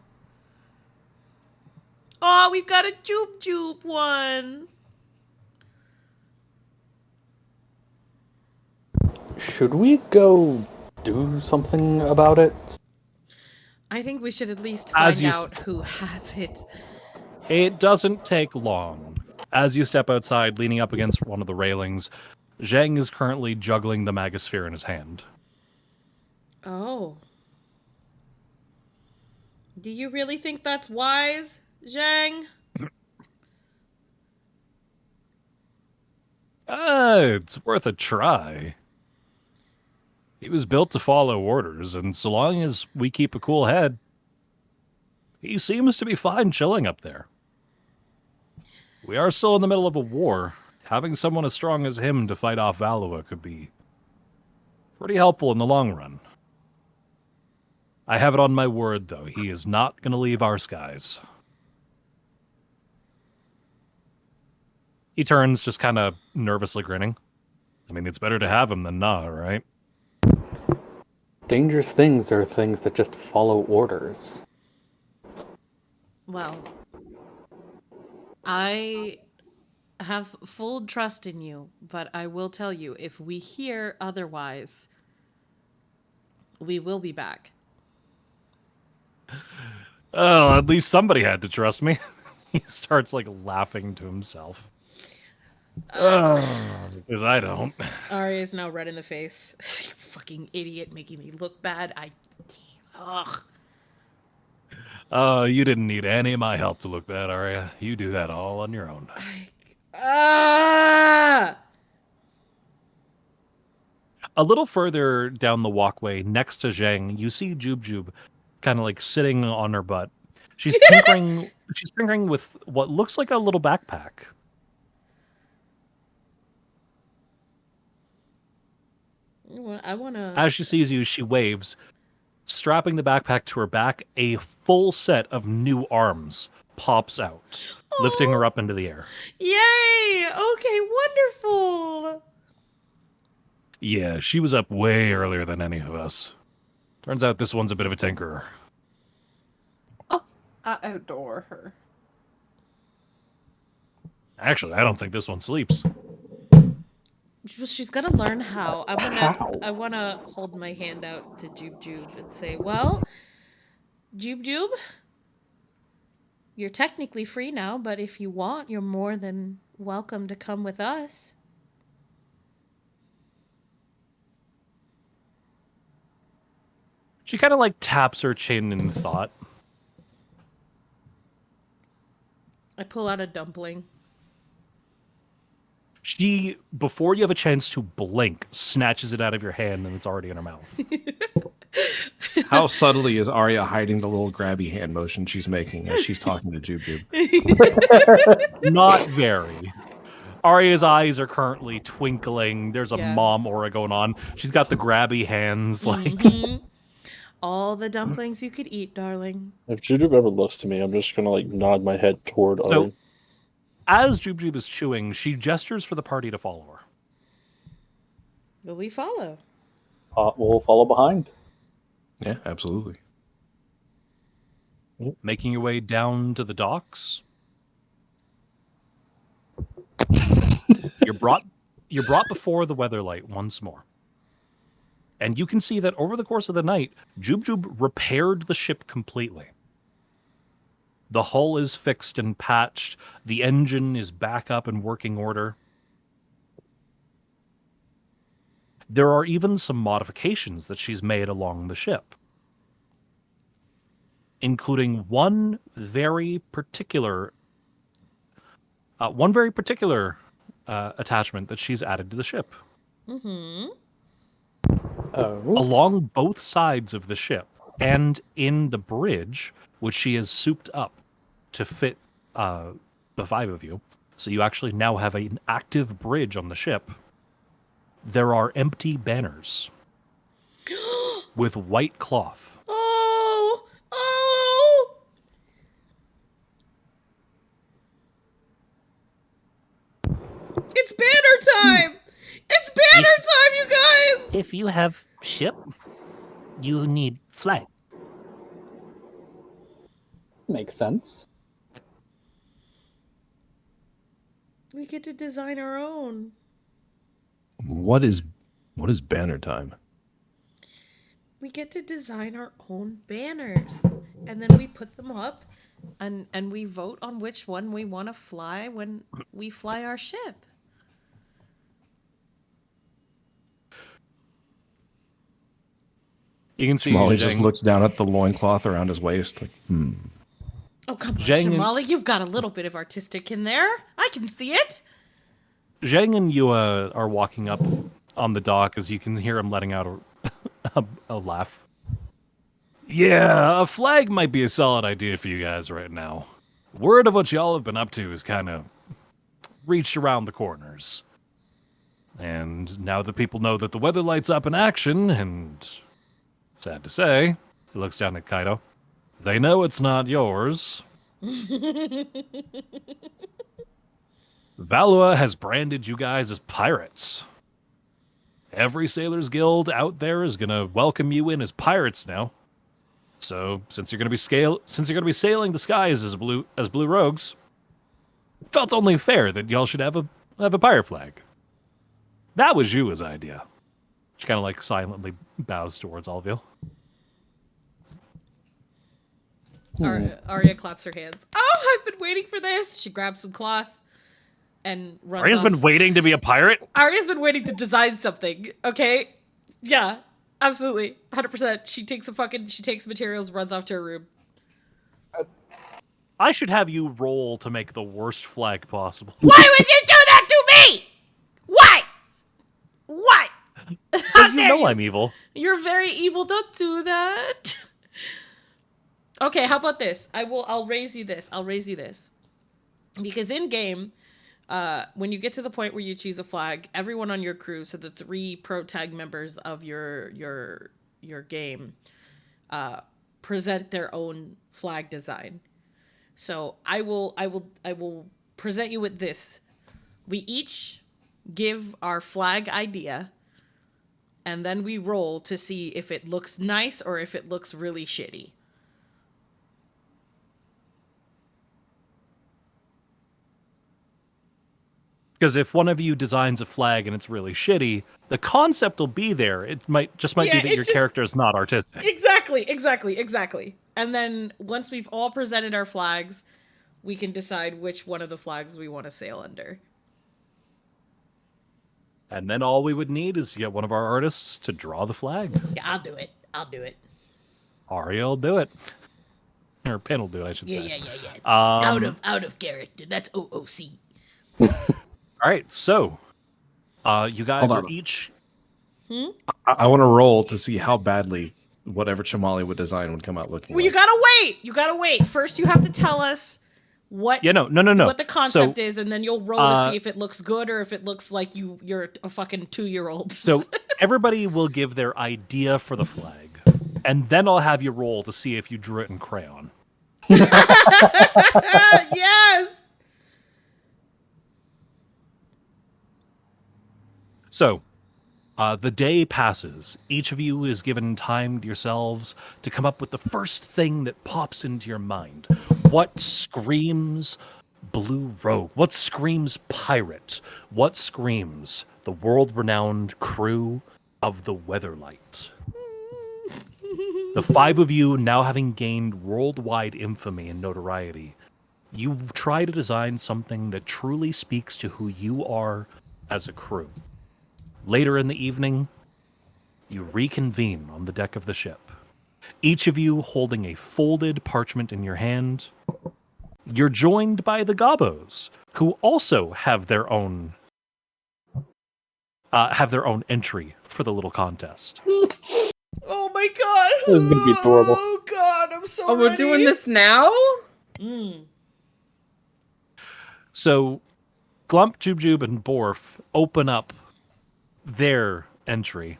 Oh, we've got a Joop Joop one. Should we go do something about it? I think we should at least As find you out who has it. It doesn't take long. As you step outside, leaning up against one of the railings, Zhang is currently juggling the Magosphere in his hand. Oh. Do you really think that's wise, Zhang? It's worth a try. He was built to follow orders, and so long as we keep a cool head, he seems to be fine chilling up there. We are still in the middle of a war. Having someone as strong as him to fight off Valua could be pretty helpful in the long run. I have it on my word, though. He is not going to leave our skies. He turns, just kind of nervously grinning. I mean, it's better to have him than not, right? Dangerous things are things that just follow orders. Well, I have full trust in you, but I will tell you, if we hear otherwise, we will be back. Oh, at least somebody had to trust me. He starts, like, laughing to himself. Because I don't. Arya's now red in the face. You fucking idiot, making me look bad. Ugh. You didn't need any of my help to look bad, Arya. You do that all on your own. A little further down the walkway, next to Zhang, you see Jub kind of like sitting on her butt. She's tinkering. She's tinkering with what looks like a little backpack. I want to. As she sees you, she waves, strapping the backpack to her back. A full set of new arms pops out, lifting her up into the air. Yay! Okay, wonderful. Yeah, she was up way earlier than any of us. Turns out this one's a bit of a tinkerer. Oh, I adore her. Actually, I don't think this one sleeps. She's gonna learn how. I wanna hold my hand out to Jub and say, well, Jub, you're technically free now, but if you want, you're more than welcome to come with us. She kind of like taps her chin in thought. I pull out a dumpling. She, before you have a chance to blink, snatches it out of your hand and it's already in her mouth. How subtly is Arya hiding the little grabby hand motion she's making as she's talking to Jub? Not very. Arya's eyes are currently twinkling. There's a mom aura going on. She's got the grabby hands. Like all the dumplings you could eat, darling. If Jujub ever looks to me, I'm just gonna like nod my head toward Arya. As Jub is chewing, she gestures for the party to follow her. Will we follow? We'll follow behind. Yeah, absolutely. Making your way down to the docks. You're brought before the weatherlight once more. And you can see that over the course of the night, Jub repaired the ship completely. The hull is fixed and patched. The engine is back up in working order. There are even some modifications that she's made along the ship, including one very particular attachment that she's added to the ship. Mm-hmm. Along both sides of the ship and in the bridge, which she has souped up to fit the 5 of you. So you actually now have an active bridge on the ship. There are empty banners with white cloth. Oh! It's banner time! It's banner time, you guys! If you have ship, you need flag. Makes sense. We get to design our own. What is banner time? We get to design our own banners. And then we put them up and we vote on which one we want to fly when we fly our ship. You can see Molly just looks down at the loincloth around his waist like, Oh, come on, Shamali, you've got a little bit of artistic in there. I can see it. Zhang and Yua are walking up on the dock as you can hear him letting out a laugh. Yeah, a flag might be a solid idea for you guys right now. Word of what y'all have been up to is kind of reached around the corners. And now that people know that the weather light's up in action, and sad to say, he looks down at Kaido, they know it's not yours. Valua has branded you guys as pirates. Every Sailor's Guild out there is gonna welcome you in as pirates now. So, since you're gonna be sailing the skies as blue rogues, felt only fair that y'all should have a pirate flag. That was Yua's idea. She kind of like silently bows towards all of you. Arya claps her hands. Oh, I've been waiting for this. She grabs some cloth and runs Arya's off. been waiting to be a pirate? Arya's been waiting to design something, okay? Yeah, absolutely. 100%. She takes materials, runs off to her room. I should have you roll to make the worst flag possible. Why would you do that to me? Why? Why? Because you know I'm evil. You're very evil. Don't do that. Okay, how about this? I'll raise you this. Because in game, when you get to the point where you choose a flag, everyone on your crew, so the 3 pro tag members of your game, present their own flag design. So I will present you with this. We each give our flag idea, and then we roll to see if it looks nice or if it looks really shitty. Because if one of you designs a flag and it's really shitty, the concept will be there. It might be that your character is not artistic. Exactly. And then once we've all presented our flags, we can decide which one of the flags we want to sail under. And then all we would need is to get one of our artists to draw the flag. Yeah, I'll do it. Arya will do it. Or Pin will do it, I should say. Yeah. Out of character. That's OOC. All right, so you guys Hold are on. each... I want to roll to see how badly whatever Chamali would design would come out looking Well, like. you gotta wait. First, you have to tell us what no. what the concept is, and then you'll roll to see if it looks good or if it looks like you're a fucking 2-year-old. So everybody will give their idea for the flag, and then I'll have you roll to see if you drew it in crayon. Yes. So, the day passes. Each of you is given time to yourselves to come up with the first thing that pops into your mind. What screams Blue Rogue? What screams pirate? What screams the world-renowned crew of the Weatherlight? The 5 of you, now having gained worldwide infamy and notoriety, you try to design something that truly speaks to who you are as a crew. Later in the evening, you reconvene on the deck of the ship. Each of you holding a folded parchment in your hand. You're joined by the Gobos, who also have their own entry for the little contest. Oh my god. This is gonna be adorable. Oh god, I'm so Oh, ready. we're doing this now? So, Glump, Jubjub, and Borf open up their entry,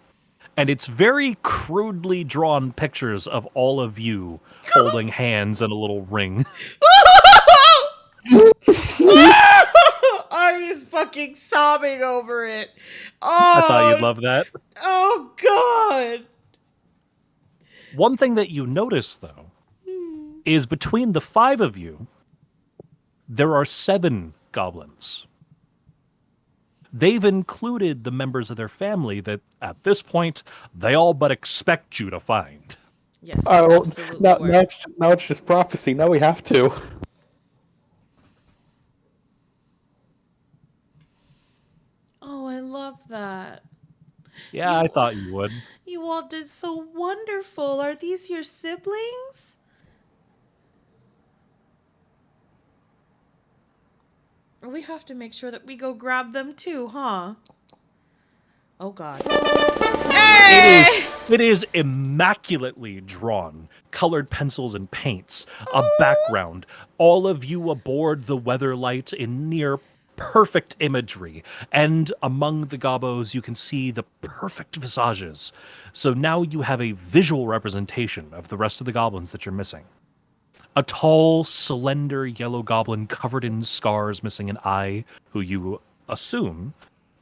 and it's very crudely drawn pictures of all of you holding hands in a little ring. Arya's fucking sobbing over it. Oh, I thought you'd love that. Oh god. One thing that you notice, though, is between the 5 of you, there are 7 goblins. They've included the members of their family that, at this point, they all but expect you to find. Yes, Well, absolutely. now it's just prophecy. Now we have to. Oh, I love that. Yeah, I thought you would. You all did so wonderful. Are these your siblings? We have to make sure that we go grab them too, huh? Oh God. It is immaculately drawn. Colored pencils and paints, a background, all of you aboard the Weatherlight in near perfect imagery. And among the gobos, you can see the perfect visages. So now you have a visual representation of the rest of the goblins that you're missing. A tall, slender yellow goblin covered in scars, missing an eye, who you assume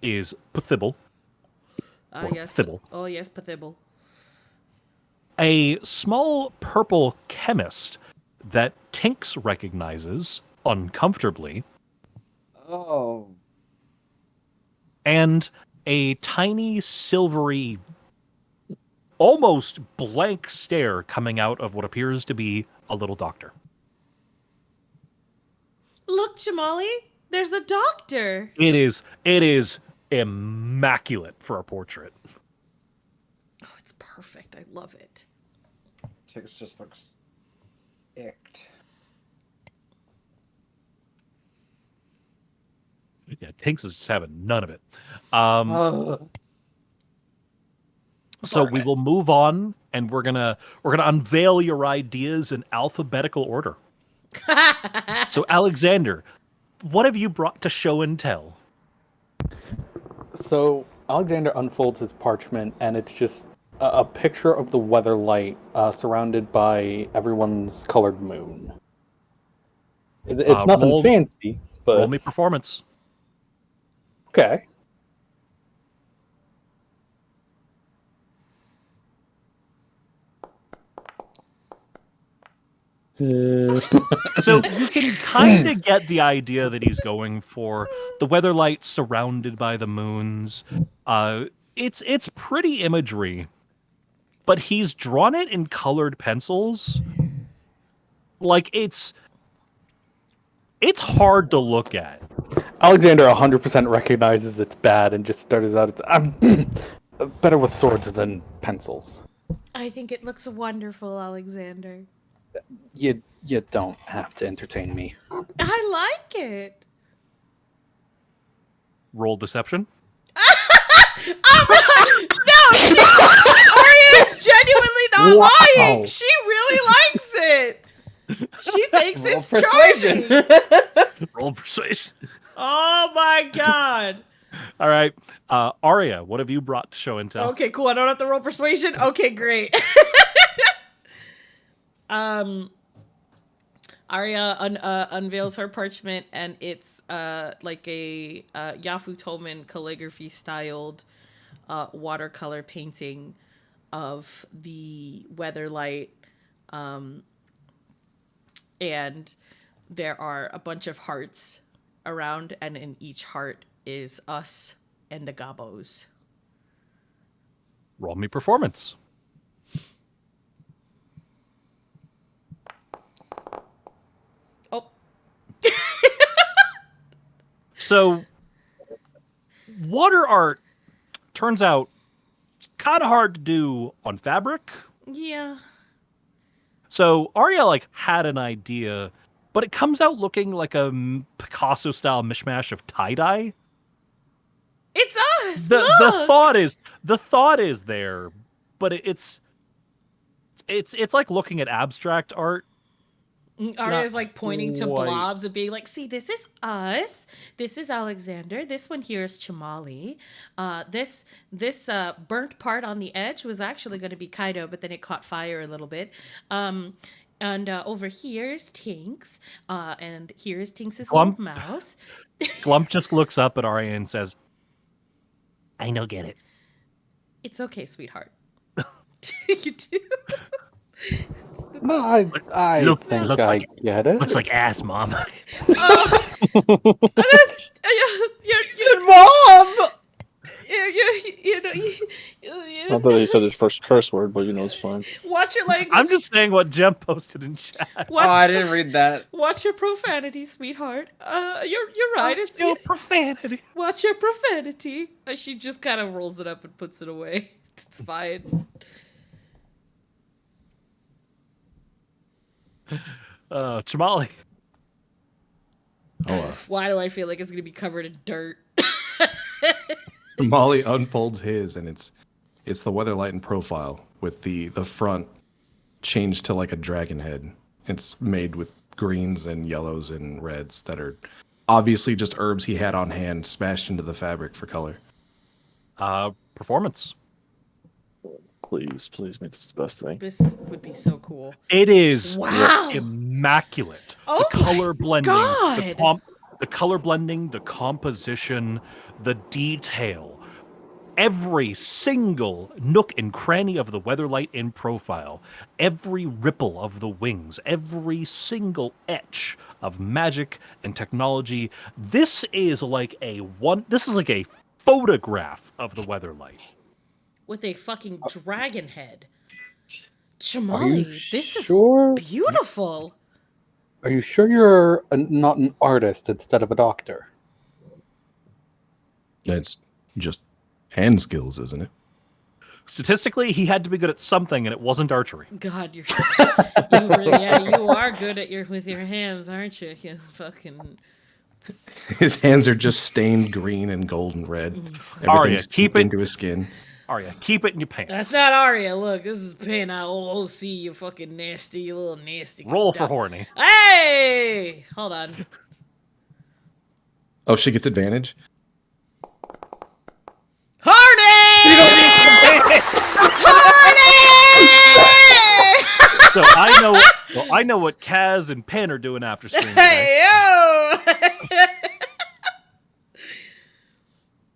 is Pthibble. Yes. Thibble. Oh, yes, Pthibble. A small purple chemist that Tinks recognizes uncomfortably, Oh. and a tiny silvery, almost blank stare coming out of what appears to be a little doctor. Look, Jamali, there's a doctor. It is immaculate for a portrait. Oh, it's perfect. I love it. Tix just looks icked. Yeah, Tinks is just having none of it. So we will move on, and we're gonna unveil your ideas in alphabetical order. So Alexander, what have you brought to show and tell? So Alexander unfolds his parchment, and it's just a picture of the Weatherlight surrounded by everyone's colored moon. It's nothing fancy, but roll me performance. Okay. So you can kind of get the idea that he's going for the Weatherlight surrounded by the moons. It's pretty imagery, but he's drawn it in colored pencils. Like it's hard to look at. Alexander 100% recognizes it's bad and just starts out. I'm better with swords than pencils. I think it looks wonderful, Alexander. You don't have to entertain me. I like it. Roll deception. No, Arya's genuinely not lying. She really likes it. She thinks Roll it's persuasion. charming. Roll persuasion. Oh my God. All right, Arya, what have you brought to show and tell? Okay, cool. I don't have to roll persuasion. Okay, great. Arya unveils her parchment, and it's like a Yafu Toman calligraphy styled watercolor painting of the Weatherlight, and there are a bunch of hearts around, and in each heart is us and the Gabos. Roll me performance. Oh. So, water art turns out it's kind of hard to do on fabric. Yeah. So Arya had an idea, but it comes out looking like a Picasso style mishmash of tie dye. It's us. The thought is there, but it's like looking at abstract art. Arya's pointing to quite. blobs and being like, see, this is us. This is Alexander. This one here is Chamali. This burnt part on the edge was actually going to be Kaido, but then it caught fire a little bit. And over here's Tinks. And here's Tinks' little mouse. Glump just looks up at Arya and says, I no get it. It's okay, sweetheart. You do? No, I think I get it. Looks like ass, Mom. You said Mom! Not that he said his first curse word, but it's fine. Watch your language. I'm just saying what Jem posted in chat. I didn't read that. Watch your profanity, sweetheart. You're right. It's your profanity. Watch your profanity. She just kind of rolls it up and puts it away. It's fine. Chamali. Why do I feel like it's gonna be covered in dirt? Molly unfolds his, and it's the Weatherlight in profile with the front changed to like a dragon head. It's made with greens and yellows and reds that are obviously just herbs he had on hand smashed into the fabric for color. Performance. Please make this the best thing. This would be so cool. It is Wow. immaculate. Oh the color blending, God. the color blending, the composition, the detail. Every single nook and cranny of the Weatherlight in profile, every ripple of the wings, every single etch of magic and technology. This is like a photograph of the Weatherlight. With a fucking dragon head. Chamali, this is sure? beautiful. Are you sure you're not an artist instead of a doctor? It's just hand skills, isn't it? Statistically, he had to be good at something, and it wasn't archery. God, you are good at with your hands, aren't you? You fucking. His hands are just stained green and golden red. Arya, keep it into his skin. Arya, keep it in your pants. That's not Arya. Look, this is paying out OC, you fucking nasty, you little nasty. Roll for horny. Hey! Hold on. Oh, she gets advantage? Horny! She don't need horny! So I know what Kaz and Pen are doing after stream today. Hey, yo!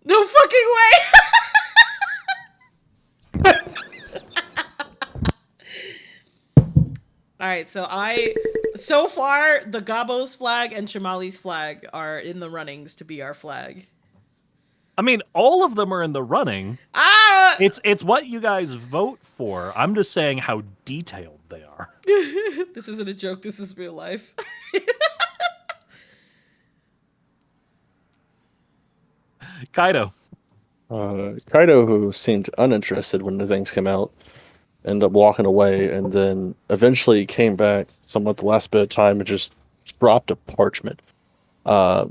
No fucking way! Alright, so far, the Gabo's flag and Chamali's flag are in the runnings to be our flag. I mean, all of them are in the running. Ah! It's what you guys vote for. I'm just saying how detailed they are. This isn't a joke, this is real life. Kaido. Kaido, who seemed uninterested when the things came out, ended up walking away, and then eventually came back somewhat the last bit of time and just dropped a parchment. I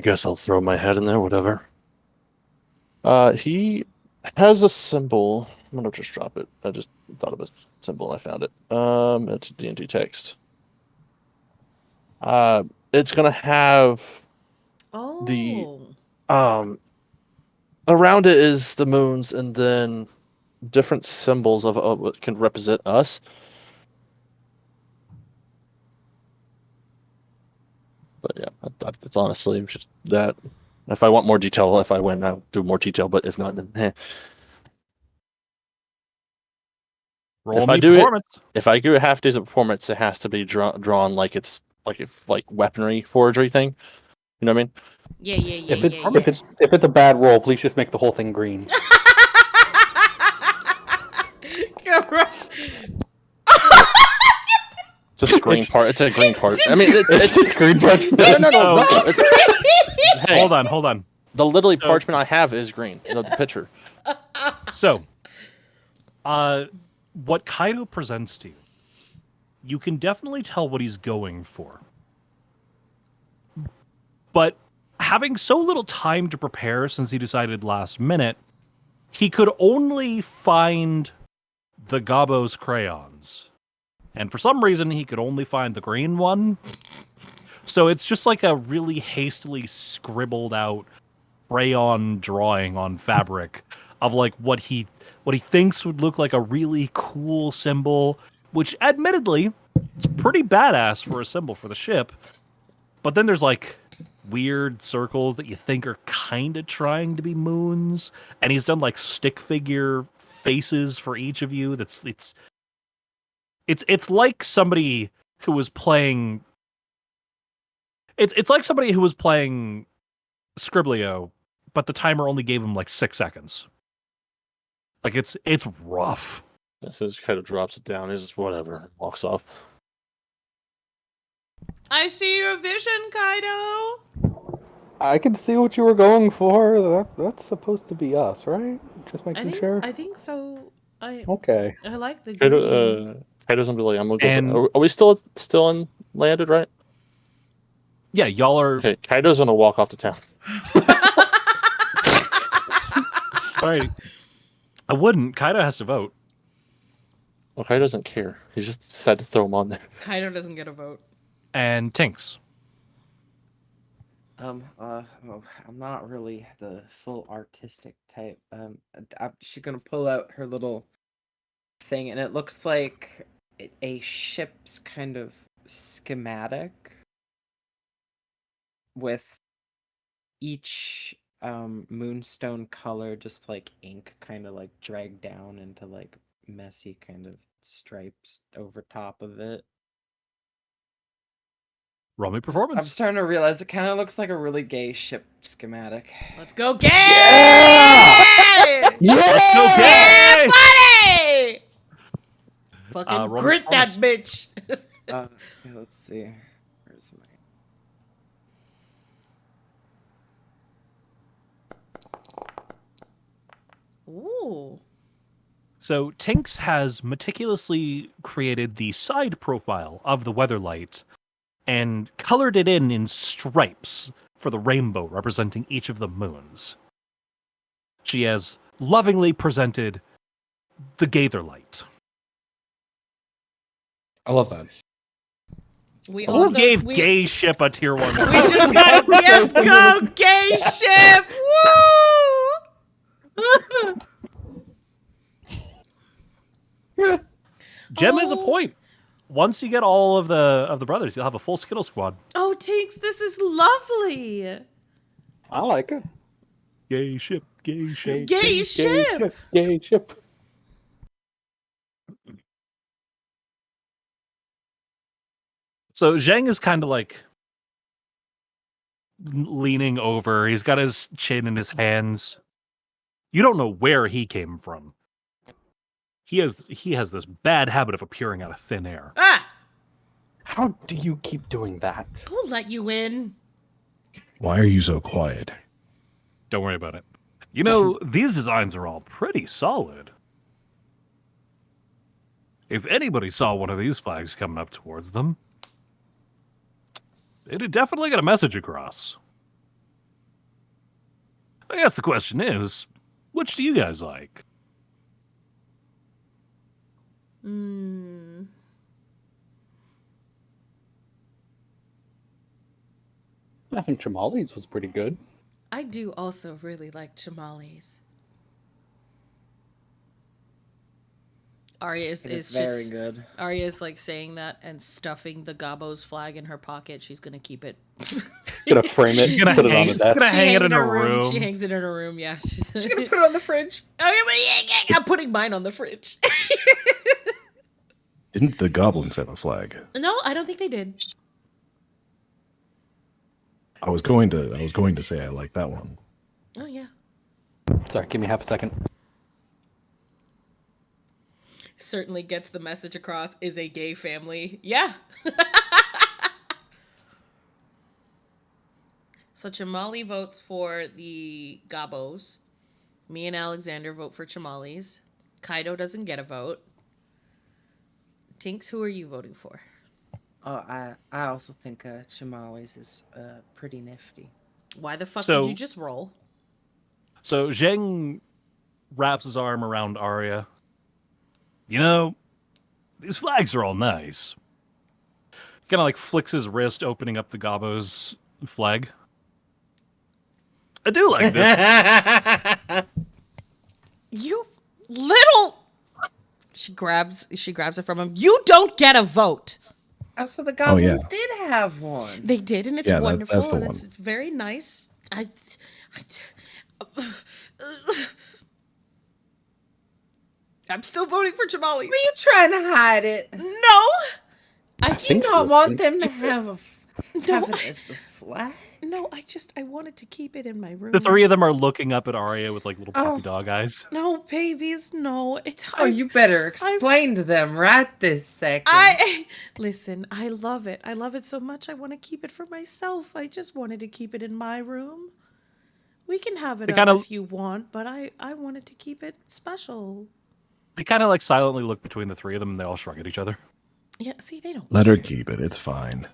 guess I'll throw my head in there, whatever. He has a symbol. I'm gonna just drop it. I just thought of a symbol and I found it. It's a D&D text. It's gonna have around it is the moons, and then different symbols of what can represent us. But yeah, it's honestly just that. If I want more detail, if I win, I'll do more detail. But if not, then Roll if me I do performance. if I do a half decent performance, it has to be drawn like it's like weaponry forgery thing. You know what I mean? Yeah. If it's a bad roll, please just make the whole thing green. It's a green part. It's a green part. I mean, it's just green parchment. No. Hey, Hold on. The literally parchment I have is green. The picture. So, what Kaido presents to you, you can definitely tell what he's going for. But having so little time to prepare since he decided last minute, he could only find the Gabo's crayons. And for some reason, he could only find the green one. So it's just like a really hastily scribbled out crayon drawing on fabric of like what he thinks would look like a really cool symbol, which admittedly, it's pretty badass for a symbol for the ship. But then there's like weird circles that you think are kind of trying to be moons, and he's done like stick figure faces for each of you. It's like somebody who was playing. It's like somebody who was playing Scriblio, but the timer only gave him like 6 seconds. Like it's rough. So he kind of drops it down. He's just whatever. Walks off. I see your vision, Kaido. I can see what you were going for. That's supposed to be us, right? Just making sure. I think so. Okay. I like the green. Kaido's gonna be like, I'm gonna go. Are we still in landed, right? Yeah, y'all are. Okay, Kaido's gonna walk off to town. All right. I wouldn't. Kaido has to vote. Well, Kaido doesn't care. He just decided to throw him on there. Kaido doesn't get a vote. And Tinks. Oh, I'm not really the full artistic type. She's gonna pull out her little thing, and it looks like a ship's kind of schematic with each moonstone color just like ink kind of like dragged down into like messy kind of stripes over top of it. Roll me I'm performance. starting to realize it kind of looks like a really gay ship schematic. Let's go, gay! Yeah! Let's go, Yeah, gay! buddy! Fucking roll grit that performance. bitch. Okay, let's see. Where's my... Ooh. So Tinks has meticulously created the side profile of the Weatherlight and colored it in stripes for the rainbow representing each of the moons. She has lovingly presented the Gaitherlight. I love that. We Who also gave we, gay ship a tier 1? we just got let's go, gay ship! Woo! Gem is a Oh. point. Once you get all of the brothers, you'll have a full Skittle squad. Oh, Tinks, this is lovely. I like it. Gay ship, gay ship. Gay ship. Gay ship. So Zhang is kind of like leaning over. He's got his chin in his hands. You don't know where he came from. He has this bad habit of appearing out of thin air. Ah! How do you keep doing that? Who let you in? Why are you so quiet? Don't worry about it. You know, these designs are all pretty solid. If anybody saw one of these flags coming up towards them, it'd definitely get a message across. I guess the question is, which do you guys like? I think Chamali's was pretty good. I do also really like tamales. Arya is very just good. Arya's like saying that and stuffing the Gabo's flag in her pocket. She's gonna keep it. Gonna frame it, She's gonna put it on hang the it. desk. She's gonna hang it in her room. She hangs it in her room. Yeah, she's She's gonna put it on the fridge. I'm putting mine on the fridge. Didn't the goblins have a flag? No, I don't think they did. I was going to say I like that one. Oh yeah. Sorry, give me half a second. Certainly gets the message across, is a gay family. Yeah. So Chamali votes for the Gabos. Me and Alexander vote for Chamali's. Kaido doesn't get a vote. Tinks, who are you voting for? Oh, I also think Chamali's is pretty nifty. Why the fuck So- did you just roll? So Zheng wraps his arm around Arya. You know, these flags are all nice. Kind of like flicks his wrist, opening up the Gabo's flag. I do like this. You little. She grabs it from him. You don't get a vote. Oh, so the goblins yeah. did have one. They did, and it's Yeah, wonderful. that's the and one. it's very nice. I'm still voting for Chamali. Were you trying to hide it? No, I Do you not want them to have have it as the flag? No, I wanted to keep it in my room. The three of them are looking up at Arya with like little Oh. puppy dog eyes. No, babies, no. It's Oh, you better explain to them right this second. Listen, I love it. I love it so much. I want to keep it for myself. I just wanted to keep it in my room. We can have it They up kinda- if you want, but I wanted to keep it special. They kind of like silently look between the three of them and they all shrug at each other. Yeah, see, they don't. Let her keep it. It's fine.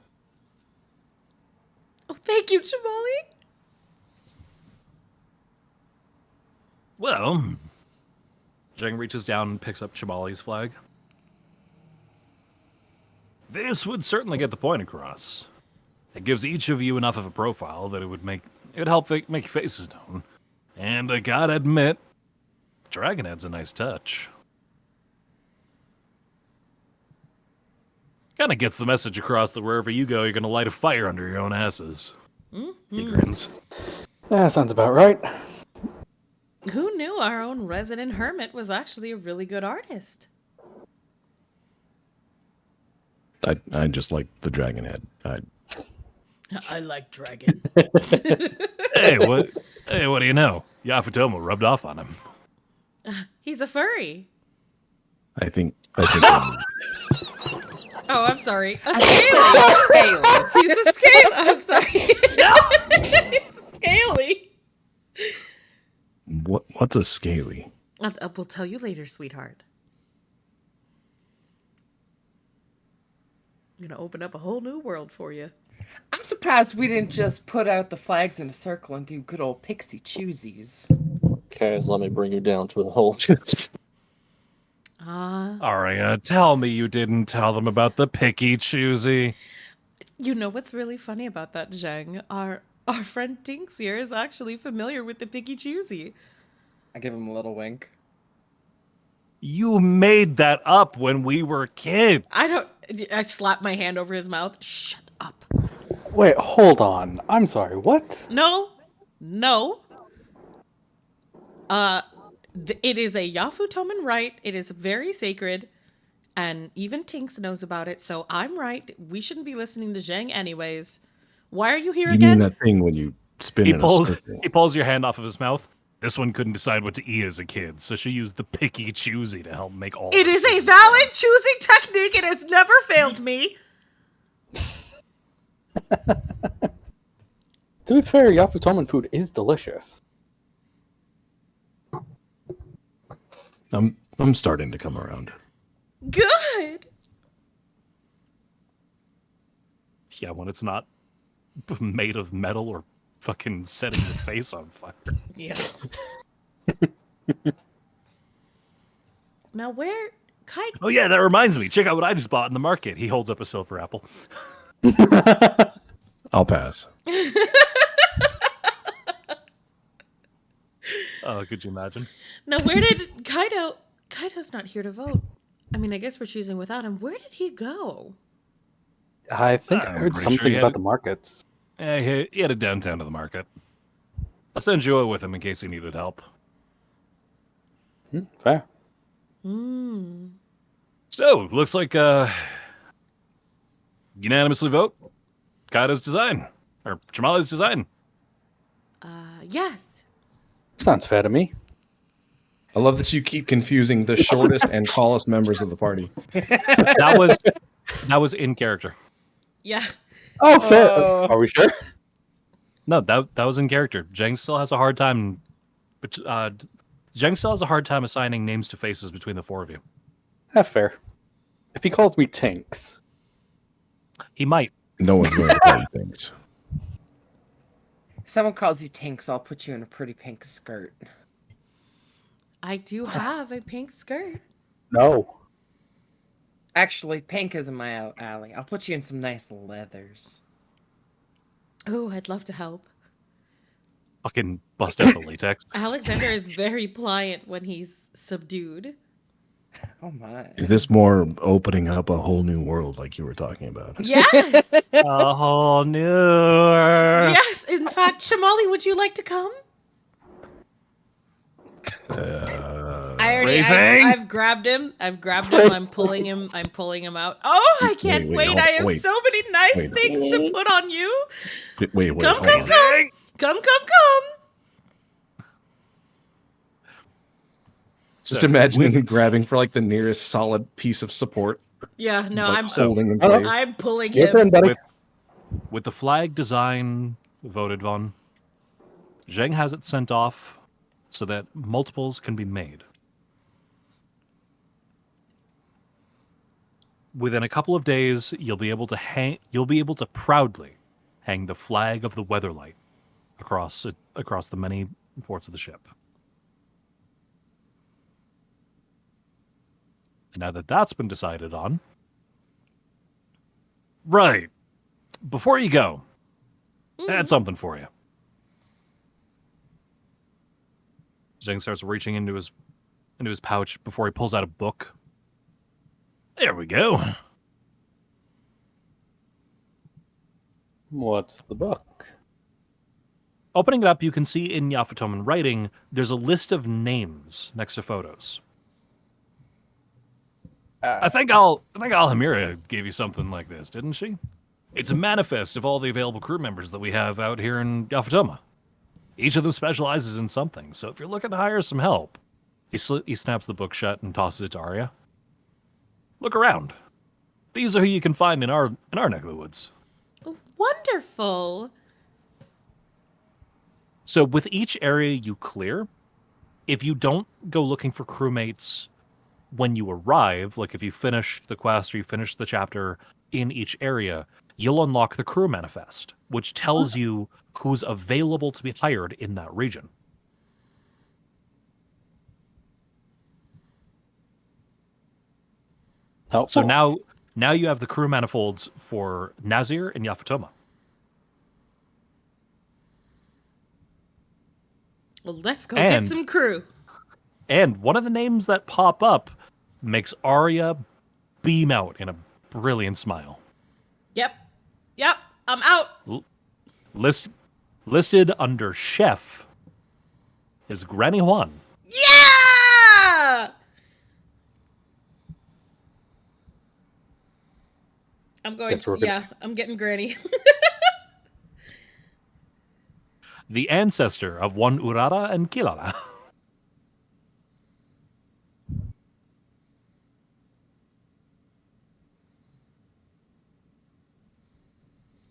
Thank you, Chamali. Well, Zheng reaches down and picks up Chamali's flag. This would certainly get the point across. It gives each of you enough of a profile that it would help make your faces known. And I gotta admit, Dragonhead's a nice touch. Kinda gets the message across that wherever you go, you're gonna light a fire under your own asses. He grins. Yeah, sounds about right. Who knew our own resident hermit was actually a really good artist? I just like the dragon head. I like dragon. Hey, what do you know? Yafutoma rubbed off on him. He's a furry. I think Oh, I'm sorry. A scaly. Scales. He's a scale. I'm sorry. He's scaly. what's a scaly? We'll tell you later, sweetheart. I'm gonna open up a whole new world for you. I'm surprised we didn't just put out the flags in a circle and do good old pixie choosies. Okay, so let me bring you down to the whole. Aria, tell me you didn't tell them about the picky choosy. You know what's really funny about that, Zhang? Our friend Tinks here is actually familiar with the picky choosy. I give him a little wink. You made that up when we were kids. I slapped my hand over his mouth. Shut up. Wait, hold on. I'm sorry, what? No. It is a Yafutoman rite. It is very sacred. And even Tinks knows about it. So I'm right. We shouldn't be listening to Zhang anyways. Why are you here You again? mean that thing when you spin in a circle? He pulls your hand off of his mouth. This one couldn't decide what to eat as a kid, so she used the picky choosy to help make all. It is a valid choosing technique. It has never failed me. To be fair, Yafutoman food is delicious. I'm starting to come around. Good. Yeah, when it's not made of metal or fucking setting your face on fire. Yeah. Now where Oh yeah, that reminds me. Check out what I just bought in the market. He holds up a silver apple. I'll pass. Oh, could you imagine? Now where did Kaido's not here to vote. I mean, I guess we're choosing without him. Where did he go? I think I I'm heard pretty something sure he about had the markets. Yeah, he headed downtown to the market. I'll send Joe with him in case he needed help. Fair. So, looks like unanimously vote Kaido's design. Or Chamali's design. Yes. Sounds fair to me. I love that you keep confusing the shortest and tallest members of the party. That was in character. Yeah. Oh, fair. Are we sure? No, that was in character. Zheng still has a hard time. But Zheng still has a hard time assigning names to faces between the four of you. That's fair. If he calls me Tinks, he might. No one's going to call you things. If someone calls you Tinks, I'll put you in a pretty pink skirt. I do have a pink skirt. No. Actually, pink isn't my alley. I'll put you in some nice leathers. Oh, I'd love to help. Fucking bust out the latex. Alexander is very pliant when he's subdued. Oh my. Is this more opening up a whole new world like you were talking about? Yes! A whole new world. Yes, in fact, Chamali, would you like to come? I've grabbed him. I'm pulling him out. Oh, I can't wait. I have so many nice things to put on you. Wait. Come. Just imagining him grabbing for like the nearest solid piece of support. Yeah, no, like I'm holding in place. I'm pulling Your him. turn, buddy. With the flag design voted on, Zheng has it sent off so that multiples can be made. Within a couple of days, you'll be able to proudly hang the flag of the Weatherlight across the many ports of the ship. And now that that's been decided on, right, before you go, I had something for you. Zhang starts reaching into his pouch before he pulls out a book. There we go. What's the book? Opening it up, you can see in Yafutoman writing, there's a list of names next to photos. I think Alhamira gave you something like this, didn't she? It's a manifest of all the available crew members that we have out here in Yafutoma. Each of them specializes in something, so if you're looking to hire some help, he snaps the book shut and tosses it to Arya. Look around. These are who you can find in our neck of the woods. Wonderful. So with each area you clear, if you don't go looking for crewmates when you arrive, like if you finish the quest or you finish the chapter in each area, you'll unlock the crew manifest, which tells you who's available to be hired in that region. So now you have the crew manifolds for Nazir and Yafutoma. Well, let's go get some crew. And one of the names that pop up makes Arya beam out in a brilliant smile. Yep, I'm out. Listed under chef is Granny Juan. Yeah! I'm getting Granny. The ancestor of one Urara and Kilala.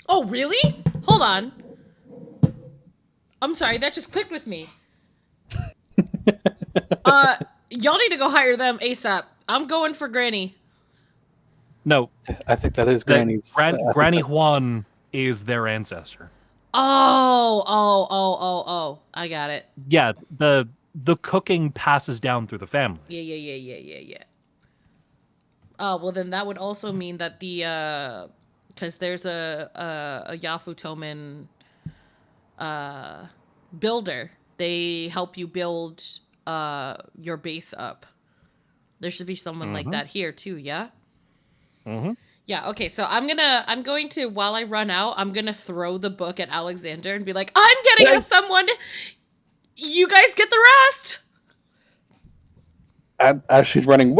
Oh, really? Hold on. I'm sorry, that just clicked with me. Y'all need to go hire them ASAP. I'm going for Granny. No. I think that is Granny's. Granny Juan is their ancestor. Oh. I got it. Yeah, the cooking passes down through the family. Yeah. Oh, well then that would also mean that the because there's a Yafutoman builder. They help you build your base up. There should be someone like that here too, yeah? Mm-hmm. Yeah, okay, so I'm going to, while I run out, I'm gonna throw the book at Alexander and be like, I'm getting us someone! You guys get the rest! As she's running,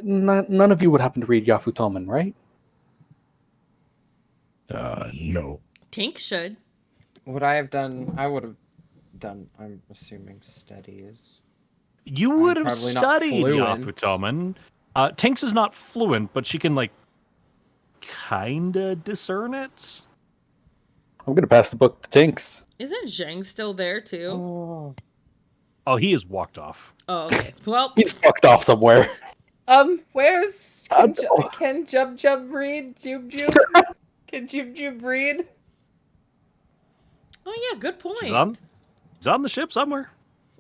none of you would happen to read Yafutoman, right? No. Tink should. Would I have done? I would have done. I'm assuming studies. You would have probably not studied fluent. Yafutoman. Tinks is not fluent, but she can kinda discern it. I'm gonna pass the book to Tinks. Isn't Zhang still there too? Oh, he has walked off. Oh, okay. Well, He's fucked off somewhere. Where's can Jub Jub read? Jub Jub? Can Jub Jub read? Oh yeah, good point. He's on the ship somewhere.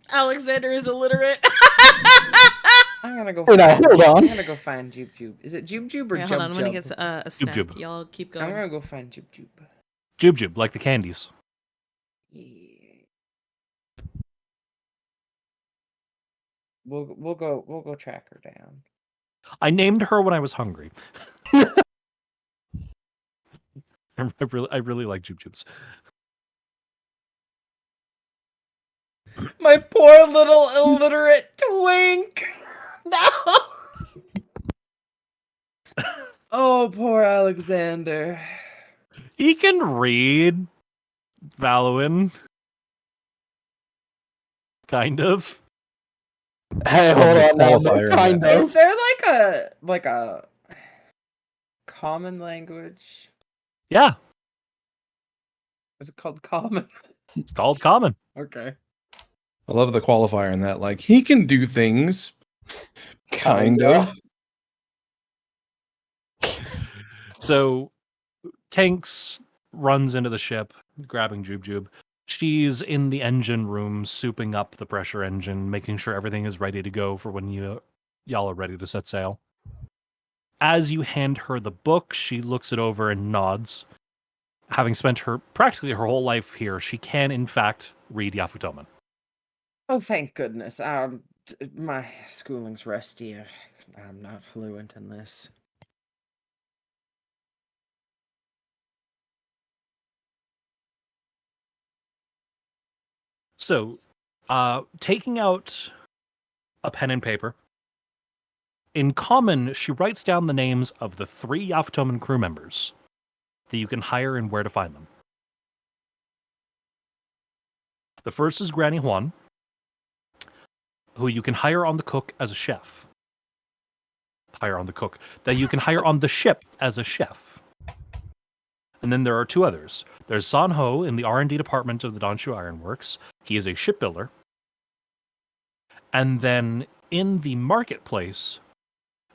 Alexander is illiterate. I'm gonna go. Hold on. I'm gonna go find Jub Jub. Is it Jub Jub or Yeah, Jub hold on, I'm gonna Jub? get a snack. Jub. Y'all keep going. I'm gonna go find Jub Jub. Jub Jub, like the candies. Yeah. We'll go track her down. I named her when I was hungry. I really like Jub Jubs. My poor little illiterate twink. No. Oh, poor Alexander. He can read Valuin. Kind of. Hey, hold on now. Kind of. Is there like a common language? Yeah. Is it called common? It's called common. Okay. I love the qualifier in that. Like, he can do things. Kind of. So Tanks runs into the ship, grabbing Jube. She's in the engine room, souping up the pressure engine, making sure everything is ready to go for when y'all are ready to set sail. As you hand her the book, she looks it over and nods. Having spent practically her whole life here, she can in fact read Yafutoman. Oh, thank goodness. My schooling's rusty. I'm not fluent in this. So, taking out a pen and paper, in common, she writes down the names of the 3 Yafutoman crew members that you can hire and where to find them. The first is Granny Juan, who you can hire on the cook as a chef. That you can hire on the ship as a chef. And then there are 2 others. There's San Ho in the R&D department of the Donshu Iron Works. He is a shipbuilder. And then in the marketplace,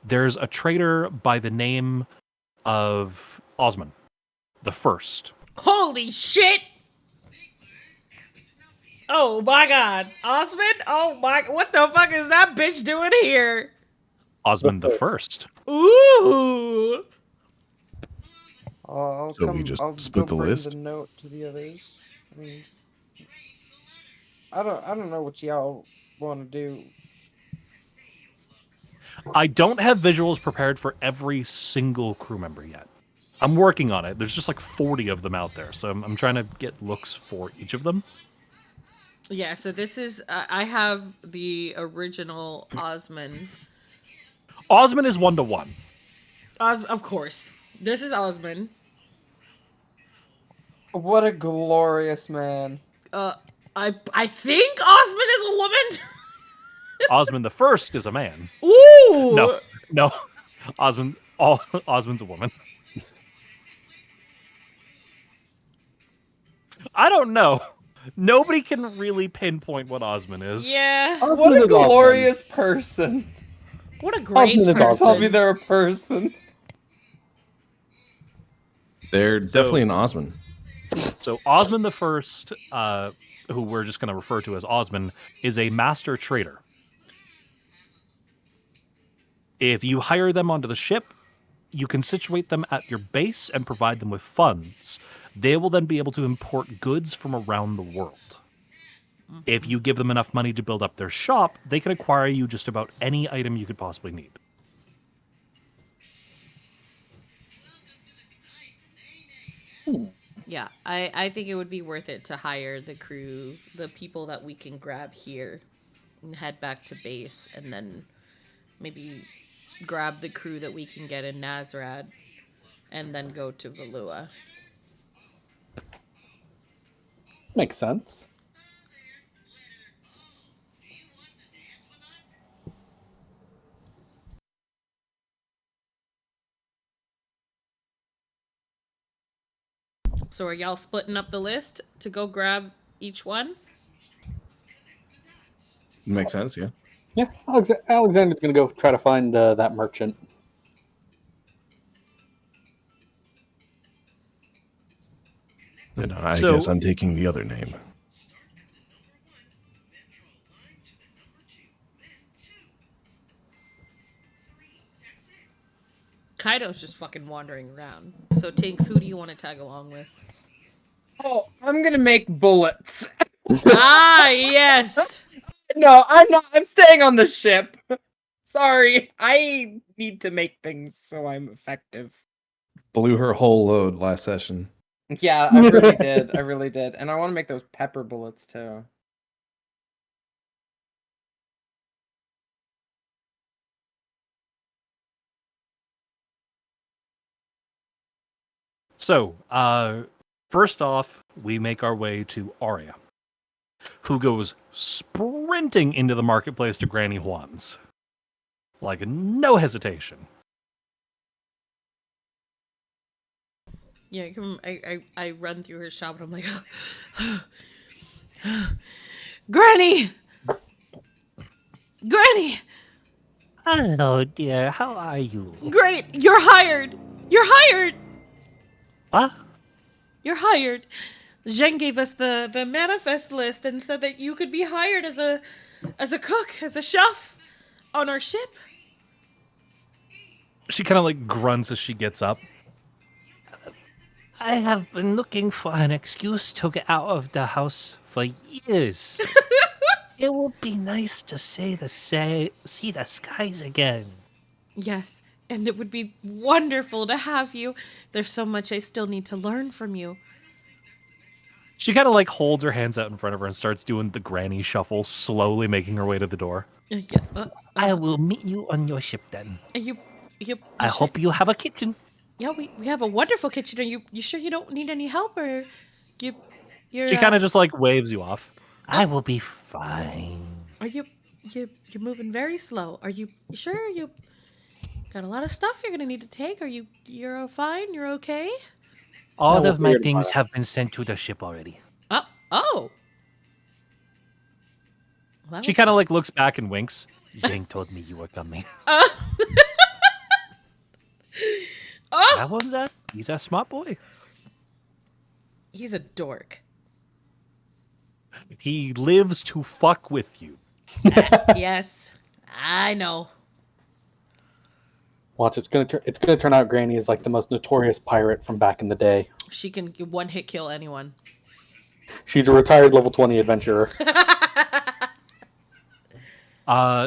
there's a trader by the name of Osman the First. Holy shit! Oh my god. Osmond? Oh my, what the fuck is that bitch doing here? Osman the First. Ooh. I'll So come. we just I'll split go the bring list? the note to the others. I mean, I don't know what y'all want to do. I don't have visuals prepared for every single crew member yet. I'm working on it. There's just like 40 of them out there, so I'm trying to get looks for each of them. Yeah, so this is, I have the original Osmond. Osman is 1-to-1. Of course. This is Osmond. What a glorious man. I think Osmond is a woman. Osman the First is a man. Ooh. No. Osmond's a woman. I don't know. Nobody can really pinpoint what Osman is. Yeah. Osmond What a is Osmond. glorious person. What a great Osmond is Please tell me person. they're a person. They're definitely an Osman. So Osman the First, who we're just going to refer to as Osman, is a master trader. If you hire them onto the ship, you can situate them at your base and provide them with funds. They will then be able to import goods from around the world. If you give them enough money to build up their shop, they can acquire you just about any item you could possibly need. Yeah, I think it would be worth it to hire the crew, the people that we can grab here, and head back to base, and then maybe grab the crew that we can get in Nazrad, and then go to Valua. Makes sense. So are y'all splitting up the list to go grab each one? Makes sense, yeah. Yeah, Alexander's gonna go try to find that merchant. And I So- guess I'm taking the other name. Kaido's just fucking wandering around. So Tinks, who do you want to tag along with? Oh, I'm gonna make bullets. Ah, yes. No, I'm not. I'm staying on the ship. Sorry, I need to make things so I'm effective. Blew her whole load last session. Yeah, I really did. I really did. And I want to make those pepper bullets too. So, first off, we make our way to Arya, who goes sprinting into the marketplace to Granny Juan's. Like, no hesitation. Yeah, I run through her shop and I'm like, Granny! Granny! Hello, dear. How are you? Great! You're hired! You're hired! What? You're hired. Zheng gave us the manifest list and said that you could be hired as a cook, as a chef on our ship. She kind of like grunts as she gets up. I have been looking for an excuse to get out of the house for years. It would be nice to see the skies again. Yes, and it would be wonderful to have you. There's so much I still need to learn from you. She kind of like holds her hands out in front of her and starts doing the granny shuffle, slowly making her way to the door. I will meet you on your ship then. You I sure? hope you have a kitchen. Yeah, we have a wonderful kitchen. Are you sure you don't need any help, or you're She kind of just like waves you off. I will be fine. Are you're moving very slow. Are you sure you got a lot of stuff you're gonna need to take? You're all fine? You're okay? All of my things have been sent to the ship already. Oh. Well, She kind of like looks back and winks. Zhang told me you were coming. Oh, He's a smart boy. he's a dork. He lives to fuck with you. Yes, I know. Watch, it's gonna turn out Granny is like the most notorious pirate from back in the day. She can one hit kill anyone. She's a retired level 20 adventurer.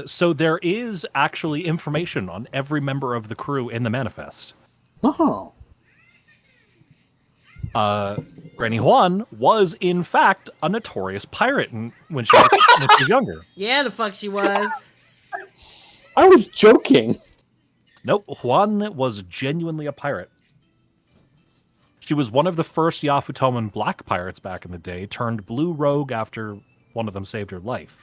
So there is actually information on every member of the crew in the manifest. Oh. Granny Juan was, in fact, a notorious pirate when she was younger. Yeah, the fuck she was. I was joking. Nope, Juan was genuinely a pirate. She was one of the first Yafutoman black pirates back in the day, turned blue rogue after one of them saved her life.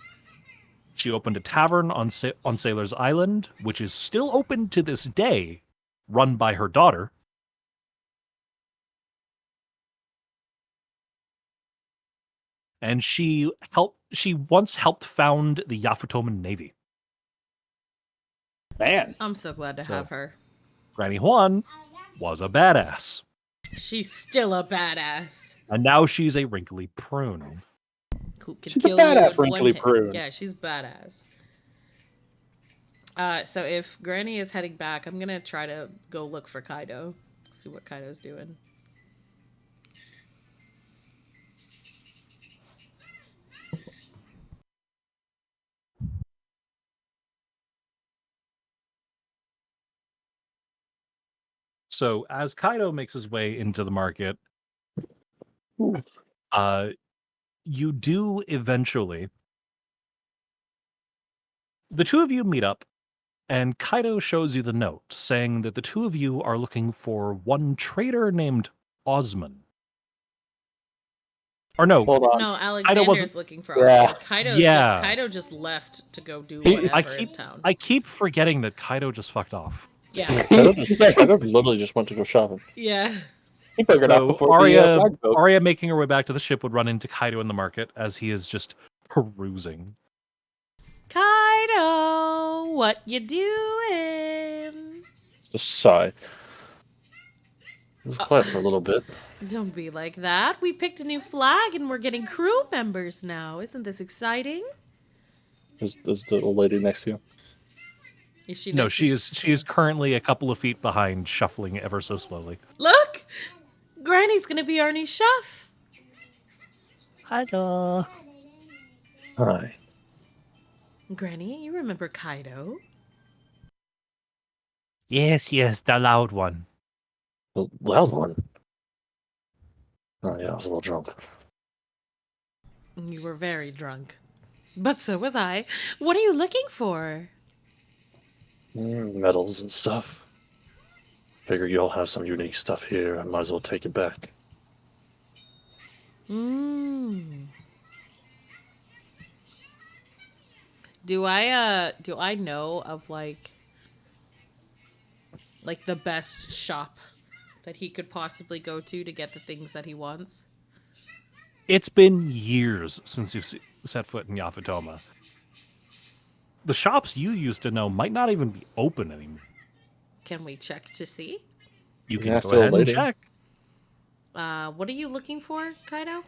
She opened a tavern on Sailor's Island, which is still open to this day, run by her daughter. And she once helped found the Yafutoman Navy. Man. I'm so glad to have her. Granny Juan was a badass. She's still a badass. And now she's a wrinkly prune. Who can She's a kill you badass with one wrinkly hit. prune. Yeah, she's badass. So if Granny is heading back, I'm gonna try to go look for Kaido. See what Kaido's doing. So as Kaido makes his way into the market, you do eventually. The two of you meet up, and Kaido shows you the note saying that the two of you are looking for one trader named Osman. Or no, Hold on. No, Alexander's looking for Yeah. Osman. Kaido just left to go do whatever in town. I keep forgetting that Kaido just fucked off. Yeah. Kaido literally just went to go shopping. Yeah. He figured out So before the flag boat. Arya making her way back to the ship would run into Kaido in the market as he is just perusing. Kaido, what you doing? Just sigh. It was quiet for a little bit. Don't be like that. We picked a new flag and we're getting crew members now. Isn't this exciting? Is the old lady next to you? Is she? No, next she to- is currently a couple of feet behind, shuffling ever so slowly. Look, Granny's gonna be our new chef. Kaido. Hi. Granny, you remember Kaido? Yes, the loud one. The loud one. Oh yeah, I was a little drunk. You were very drunk. But so was I. What are you looking for? Medals and stuff. Figure you all have some unique stuff here. I might as well take it back. Do I know of like the best shop that he could possibly go to get the things that he wants? It's been years since you've set foot in Yafutoma. The shops you used to know might not even be open anymore. Can we check to see? You can ask go the old ahead and lady. check. What are you looking for, Kaido?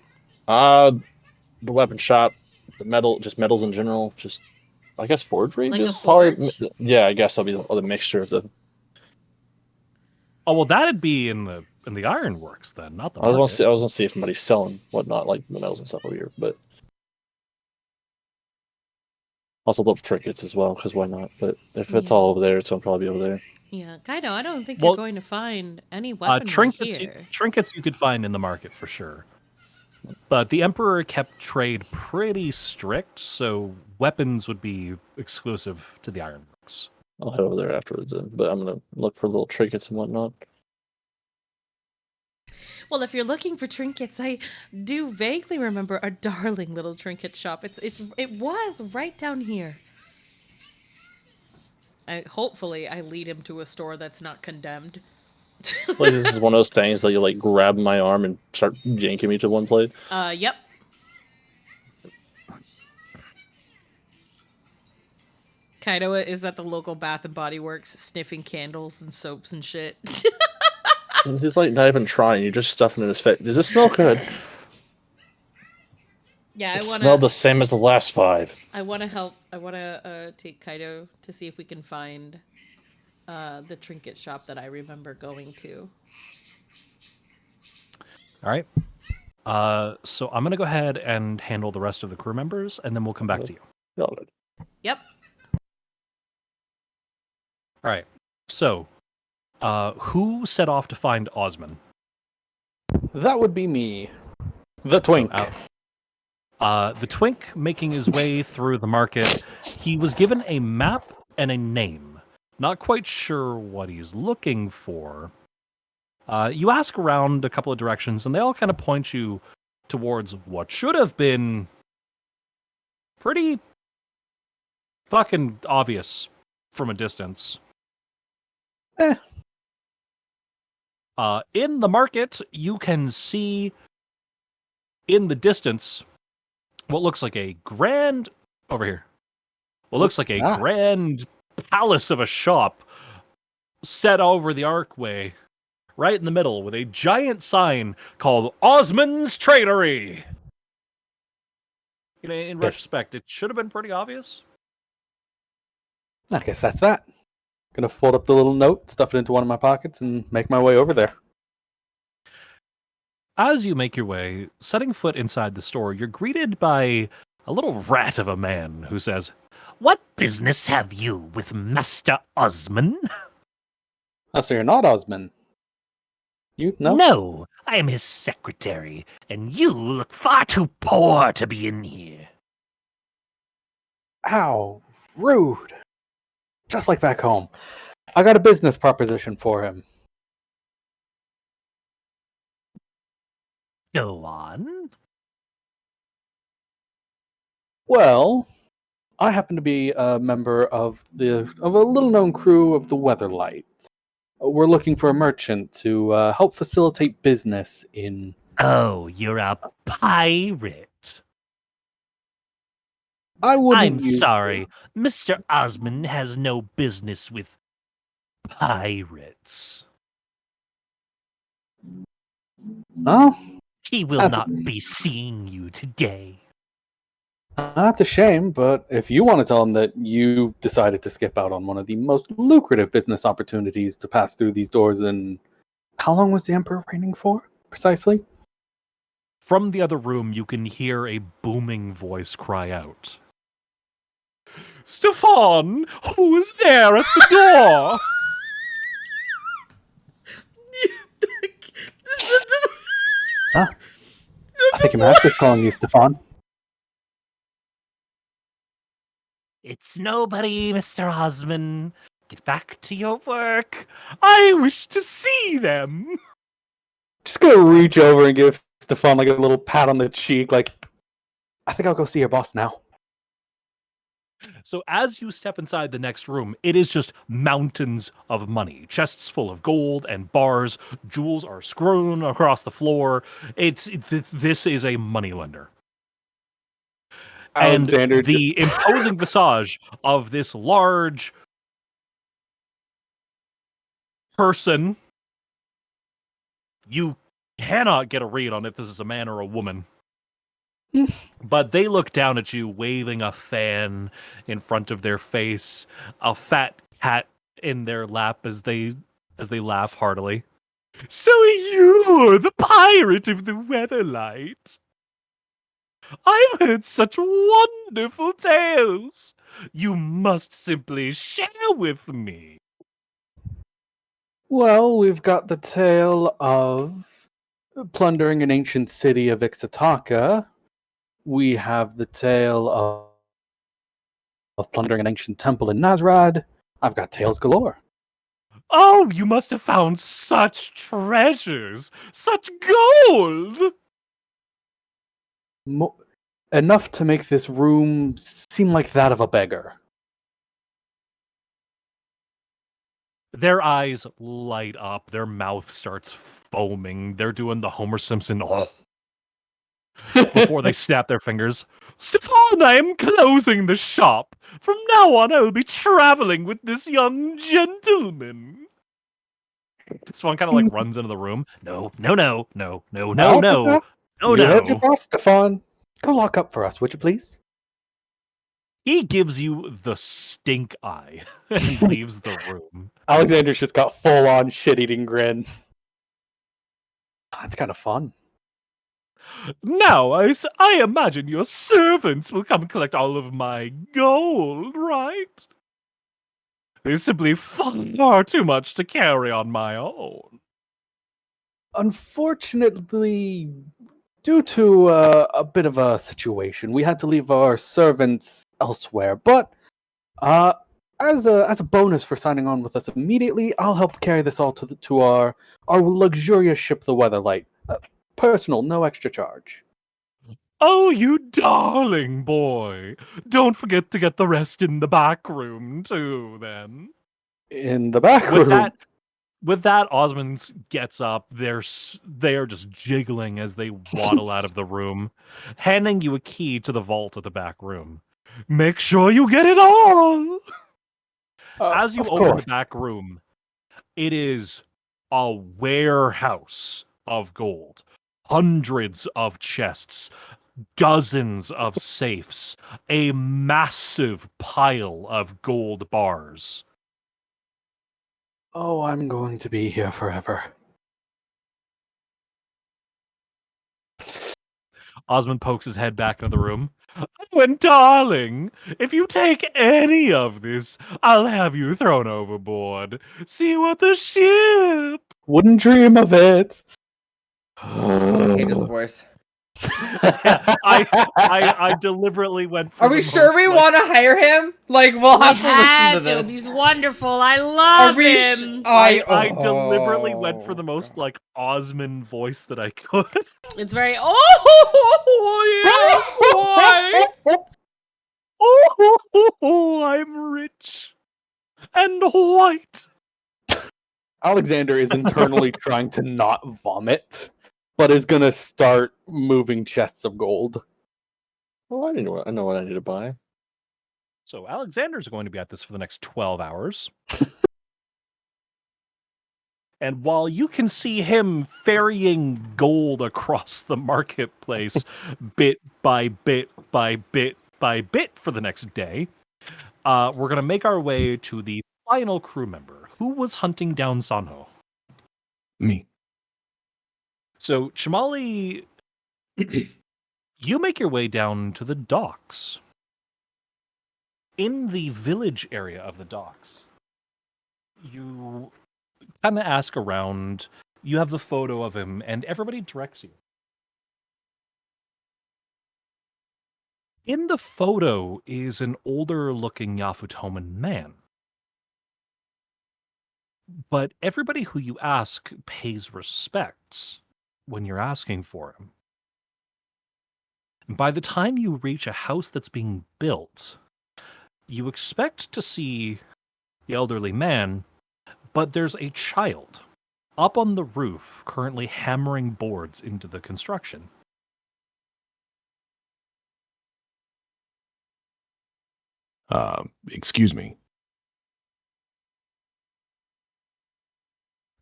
The weapon shop, the metal, just metals in general, just I guess forgery. Like a Probably, forge? yeah. I guess that'll be the mixture of the. Oh well, that'd be in the ironworks then, not the I was market. gonna see if somebody's selling whatnot, like the metals and stuff over here, but also little trinkets as well, because why not? But if it's Yeah. all over there, it's gonna probably be over there. Yeah, Kaido, I don't think you're Well, going to find any weaponry here. trinkets you could find in the market for sure. But the Emperor kept trade pretty strict, so weapons would be exclusive to the ironworks. I'll head over there afterwards, then, but I'm gonna look for little trinkets and whatnot. Well, if you're looking for trinkets, I do vaguely remember a darling little trinket shop. It was right down here. Hopefully I lead him to a store that's not condemned. Like this is one of those things that you like grab my arm and start yanking me to one place. Yep. Kaido is at the local Bath and Body Works sniffing candles and soaps and shit. He's like not even trying. You're just stuffing in his face. Does this smell good? Yeah, it smelled the same as the last 5. I want to help. I want to take Kaido to see if we can find the trinket shop that I remember going to. All right. So I'm gonna go ahead and handle the rest of the crew members, and then we'll come back to you. Yep. All right. So, who set off to find Osman? That would be me, the twink. The twink making his way through the market. He was given a map and a name. Not quite sure what he's looking for. You ask around a couple of directions, and they all kind of point you towards what should have been pretty fucking obvious from a distance. In the market, you can see in the distance what looks like a grand over here. What looks like a grand palace of a shop set over the archway, right in the middle, with a giant sign called Osman's Tradery. You know, in retrospect, it should have been pretty obvious. I guess that's that. Gonna fold up the little note, stuff it into one of my pockets, and make my way over there. As you make your way, setting foot inside the store, you're greeted by a little rat of a man who says, "What business have you with Master Osman?" Oh, so you're not Osman? You? No? No, I am his secretary, and you look far too poor to be in here. How rude. Just like back home. I got a business proposition for him. Go on. Well, I happen to be a member of a little-known crew of the Weatherlight. We're looking for a merchant to help facilitate business in... Oh, you're a pirate. I'm sorry. Mr. Osman has no business with pirates. Oh? He will not be seeing you today. That's a shame, but if you want to tell him that you decided to skip out on one of the most lucrative business opportunities to pass through these doors in... How long was the Emperor reigning for, precisely? From the other room, you can hear a booming voice cry out. Stefan, who is there at the door? Huh? I think your master's calling you, Stefan. It's nobody, Mr. Osman. Get back to your work. I wish to see them. Just gonna reach over and give Stefan like a little pat on the cheek, like, I think I'll go see your boss now. So as you step inside the next room, it is just mountains of money. Chests full of gold and bars. Jewels are strewn across the floor. This is a moneylender. Alexander and the imposing visage of this large person, you cannot get a read on if this is a man or a woman. But they look down at you, waving a fan in front of their face, a fat cat in their lap as they laugh heartily. So you're the pirate of the Weatherlight. I've heard such wonderful tales. You must simply share with me. Well, we've got the tale of plundering an ancient city of Ixataka. We have the tale of plundering an ancient temple in Nazrad. I've got tales galore. Oh, you must have found such treasures, such gold! Enough to make this room seem like that of a beggar. Their eyes light up, their mouth starts foaming. They're doing the Homer Simpson before they snap their fingers. Stefan, I am closing the shop. From now on, I will be traveling with this young gentleman. Stefan kind of like runs into the room. No. You heard your boss, Stefan. Go lock up for us, would you please? He gives you the stink eye and leaves the room. Alexander's just got full-on shit-eating grin. That's kind of fun. Now, I imagine your servants will come collect all of my gold, right? There's simply far too much to carry on my own. Unfortunately, due to a bit of a situation, we had to leave our servants elsewhere. But as a bonus for signing on with us immediately, I'll help carry this all to our luxurious ship, the Weatherlight. Personal, no extra charge. Oh, you darling boy! Don't forget to get the rest in the back room too. Then in the back room. With that, Osmond gets up. They are just jiggling as they waddle out of the room, handing you a key to the vault at the back room. Make sure you get it all! As you open the back room, it is a warehouse of gold. Hundreds of chests, dozens of safes, a massive pile of gold bars. Oh, I'm going to be here forever. Osmond pokes his head back into the room. Oh, and darling, if you take any of this, I'll have you thrown overboard. See you at the ship. Wouldn't dream of it. I hate his voice. Yeah, I deliberately went for Are we sure we want to hire him? Like, we'll have to listen to this. He's wonderful. I love him. I deliberately went for the most like Osmond voice that I could. It's very yes, boy. Oh, I'm rich and white. Alexander is internally trying to not vomit, but is gonna start moving chests of gold. Well, I know what I need to buy. So Alexander's going to be at this for the next 12 hours. And while you can see him ferrying gold across the marketplace bit by bit by bit by bit for the next day, we're going to make our way to the final crew member. Who was hunting down Sanho? Me. So, Shamali, you make your way down to the docks. In the village area of the docks, you kind of ask around. You have the photo of him, and everybody directs you. In the photo is an older-looking Yafutoman man. But everybody who you ask pays respects when you're asking for him. And by the time you reach a house that's being built, you expect to see the elderly man, but there's a child up on the roof currently hammering boards into the construction. Excuse me.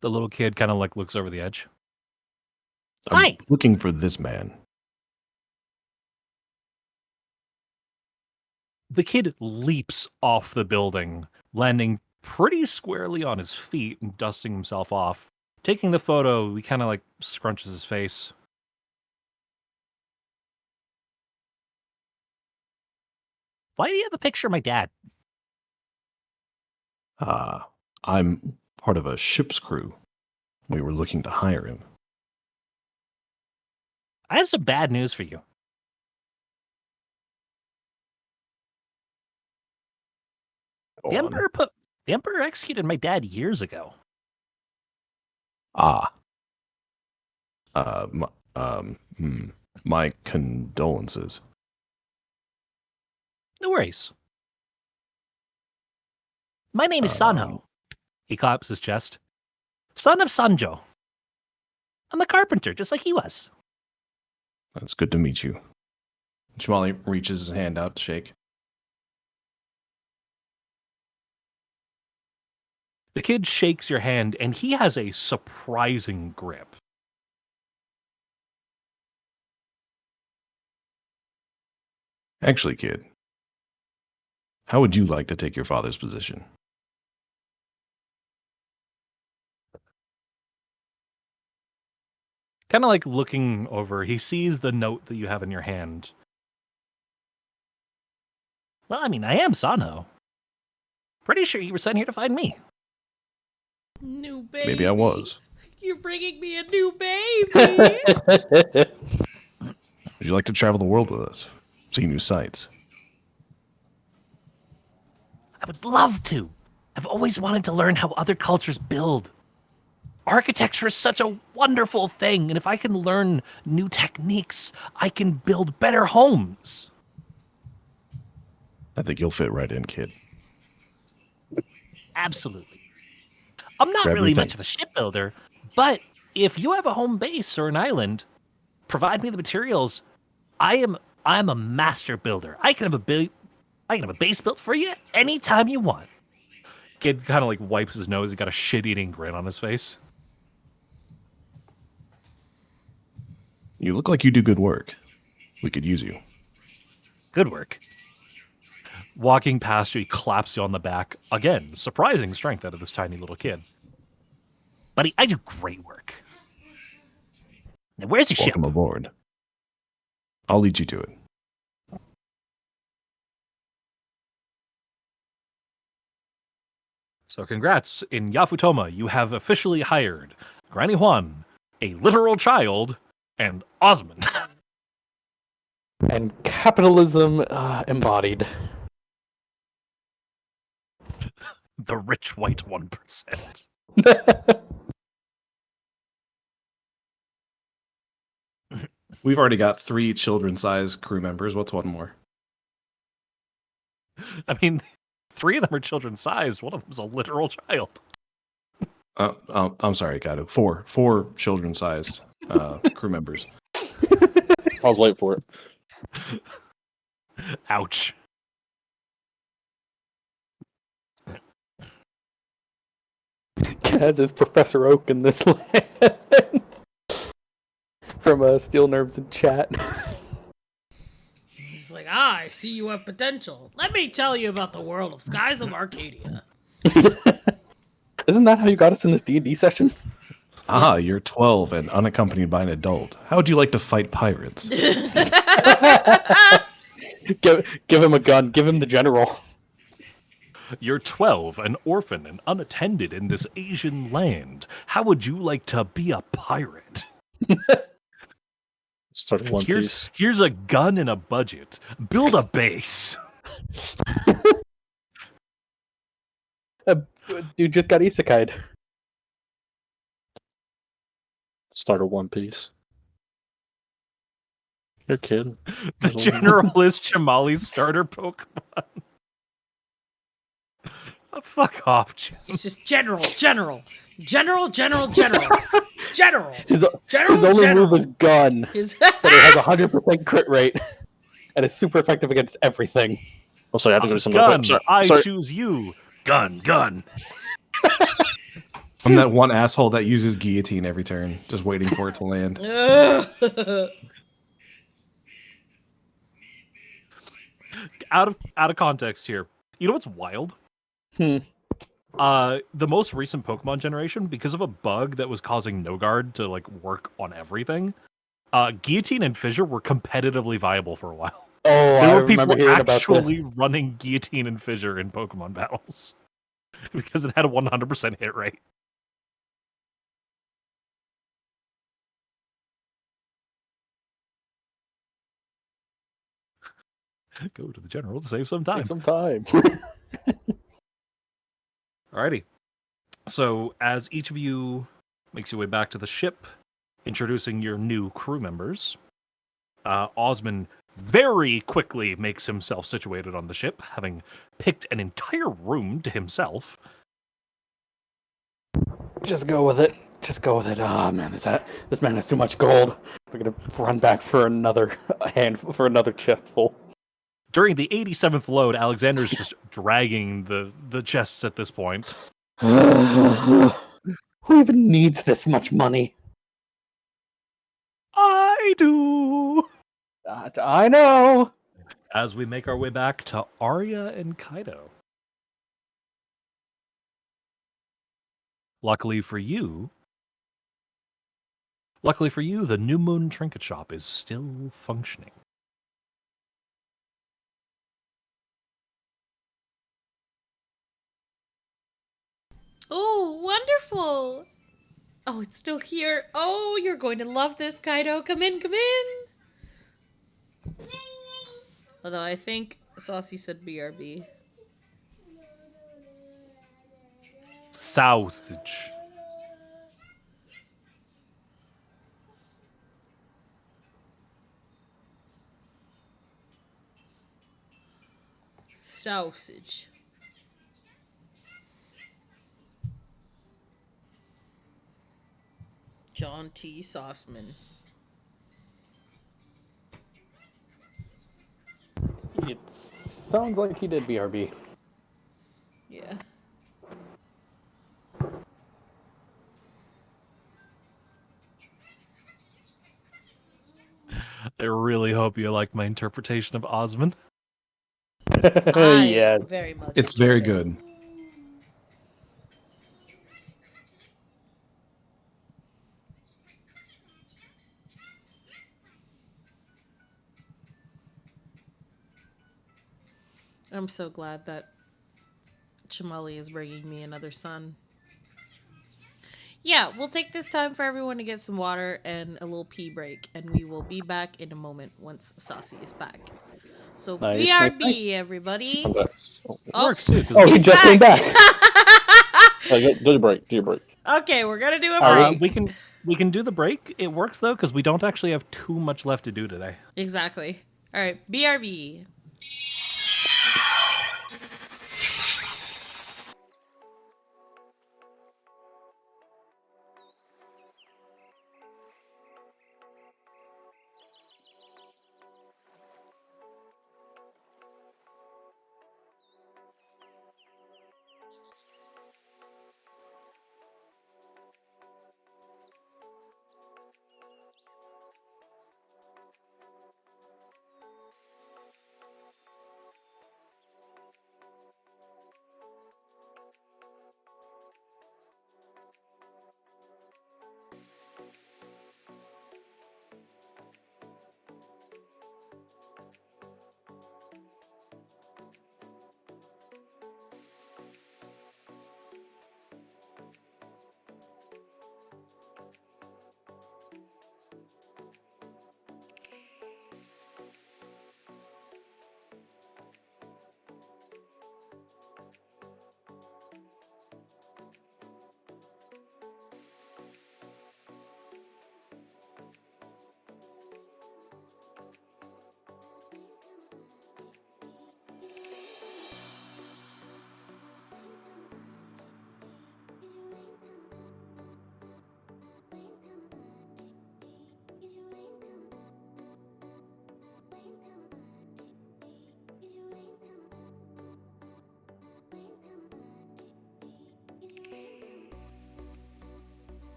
The little kid kind of like looks over the edge. I'm Hi. looking for this man. The kid leaps off the building, landing pretty squarely on his feet and dusting himself off. Taking the photo, he kind of like scrunches his face. Why do you have a picture of my dad? I'm part of a ship's crew. We were looking to hire him. I have some bad news for you. The Emperor executed my dad years ago. My condolences. No worries. My name is Sanho. He claps his chest. Son of Sanjo. I'm a carpenter, just like he was. It's good to meet you. Shmali reaches his hand out to shake. The kid shakes your hand, and he has a surprising grip. Actually, kid, how would you like to take your father's position? Kind of like looking over, he sees the note that you have in your hand. Well, I mean, I am Sanho. Pretty sure you were sent here to find me. New baby. Maybe I was. You're bringing me a new baby. Would you like to travel the world with us? See new sights? I would love to. I've always wanted to learn how other cultures build. Architecture is such a wonderful thing, and if I can learn new techniques, I can build better homes. I think you'll fit right in, kid. Absolutely. I'm not Grab really your much things. of a shipbuilder, but if you have a home base or an island, provide me the materials. I'm a master builder. I can have a base built for you anytime you want. Kid kind of like wipes his nose. He got a shit-eating grin on his face. You look like you do good work. We could use you. Good work. Walking past you, he claps you on the back. Again, surprising strength out of this tiny little kid. Buddy, I do great work. Now, where's your ship? Welcome aboard. I'll lead you to it. So congrats. In Yafutoma, you have officially hired Granny Juan, a literal child, and Osmond. And capitalism embodied. The rich white 1%. We've already got 3 children-sized crew members. What's one more? I mean, 3 of them are children sized. One of them's a literal child. I'm sorry, Kaido. 4 children-sized crew members. I was waiting for it. Ouch. Kaz is Professor Oak in this land. From Steel Nerves in chat. He's like, I see you have potential. Let me tell you about the world of Skies of Arcadia. Isn't that how you got us in this D&D session? You're 12 and unaccompanied by an adult. How would you like to fight pirates? Give him a gun. Give him the general. You're 12, an orphan and unattended in this Asian land. How would you like to be a pirate? Start One Piece. Here's a gun and a budget. Build a base. Dude just got isekai'd. Start a One Piece. Your kid. The general is Chamali's starter Pokemon. Oh, fuck off, Jim. He's just general. His only move is gun. But it has 100% crit rate. And it's super effective against everything. Oh, sorry, I have to go to some Gun, sorry. I Sorry. choose you. Gun. I'm that one asshole that uses guillotine every turn, just waiting for it to land. Out of context here. You know what's wild? The most recent Pokemon generation, because of a bug that was causing No Guard to like work on everything, Guillotine and Fissure were competitively viable for a while. Oh, There I were remember people hearing about actually this. running Guillotine and Fissure in Pokemon battles because it had a 100% hit rate. Go to the general to save some time. Take some time. Alrighty. So, as each of you makes your way back to the ship, introducing your new crew members, Osman very quickly makes himself situated on the ship, having picked an entire room to himself. Just go with it. Just go with it. Ah, man, this man has too much gold. We're gonna run back for another chest full. During the 87th load, Alexander's just dragging the chests at this point. Who even needs this much money? I do! I know! As we make our way back to Arya and Kaido. Luckily for you, the New Moon Trinket Shop is still functioning. Oh, wonderful! Oh, it's still here. Oh, you're going to love this, Kaido. Come in, come in. Although I think Saucy said BRB. Sausage. Sausage. John T. Sauceman. It sounds like he did BRB. Yeah. I really hope you like my interpretation of Osman. I Yes. very much. It's very enjoyed it. good. I'm so glad that Chamali is bringing me another son. Yeah, we'll take this time for everyone to get some water and a little pee break, and we will be back in a moment once Saucy is back. So Nice, BRB, everybody. I'm back. It Oh, works too, because Oh, he he's just came back. Do your break. Do your break. Okay, we're gonna do a break. we can do the break. It works though, because we don't actually have too much left to do today. Exactly. All right, BRB.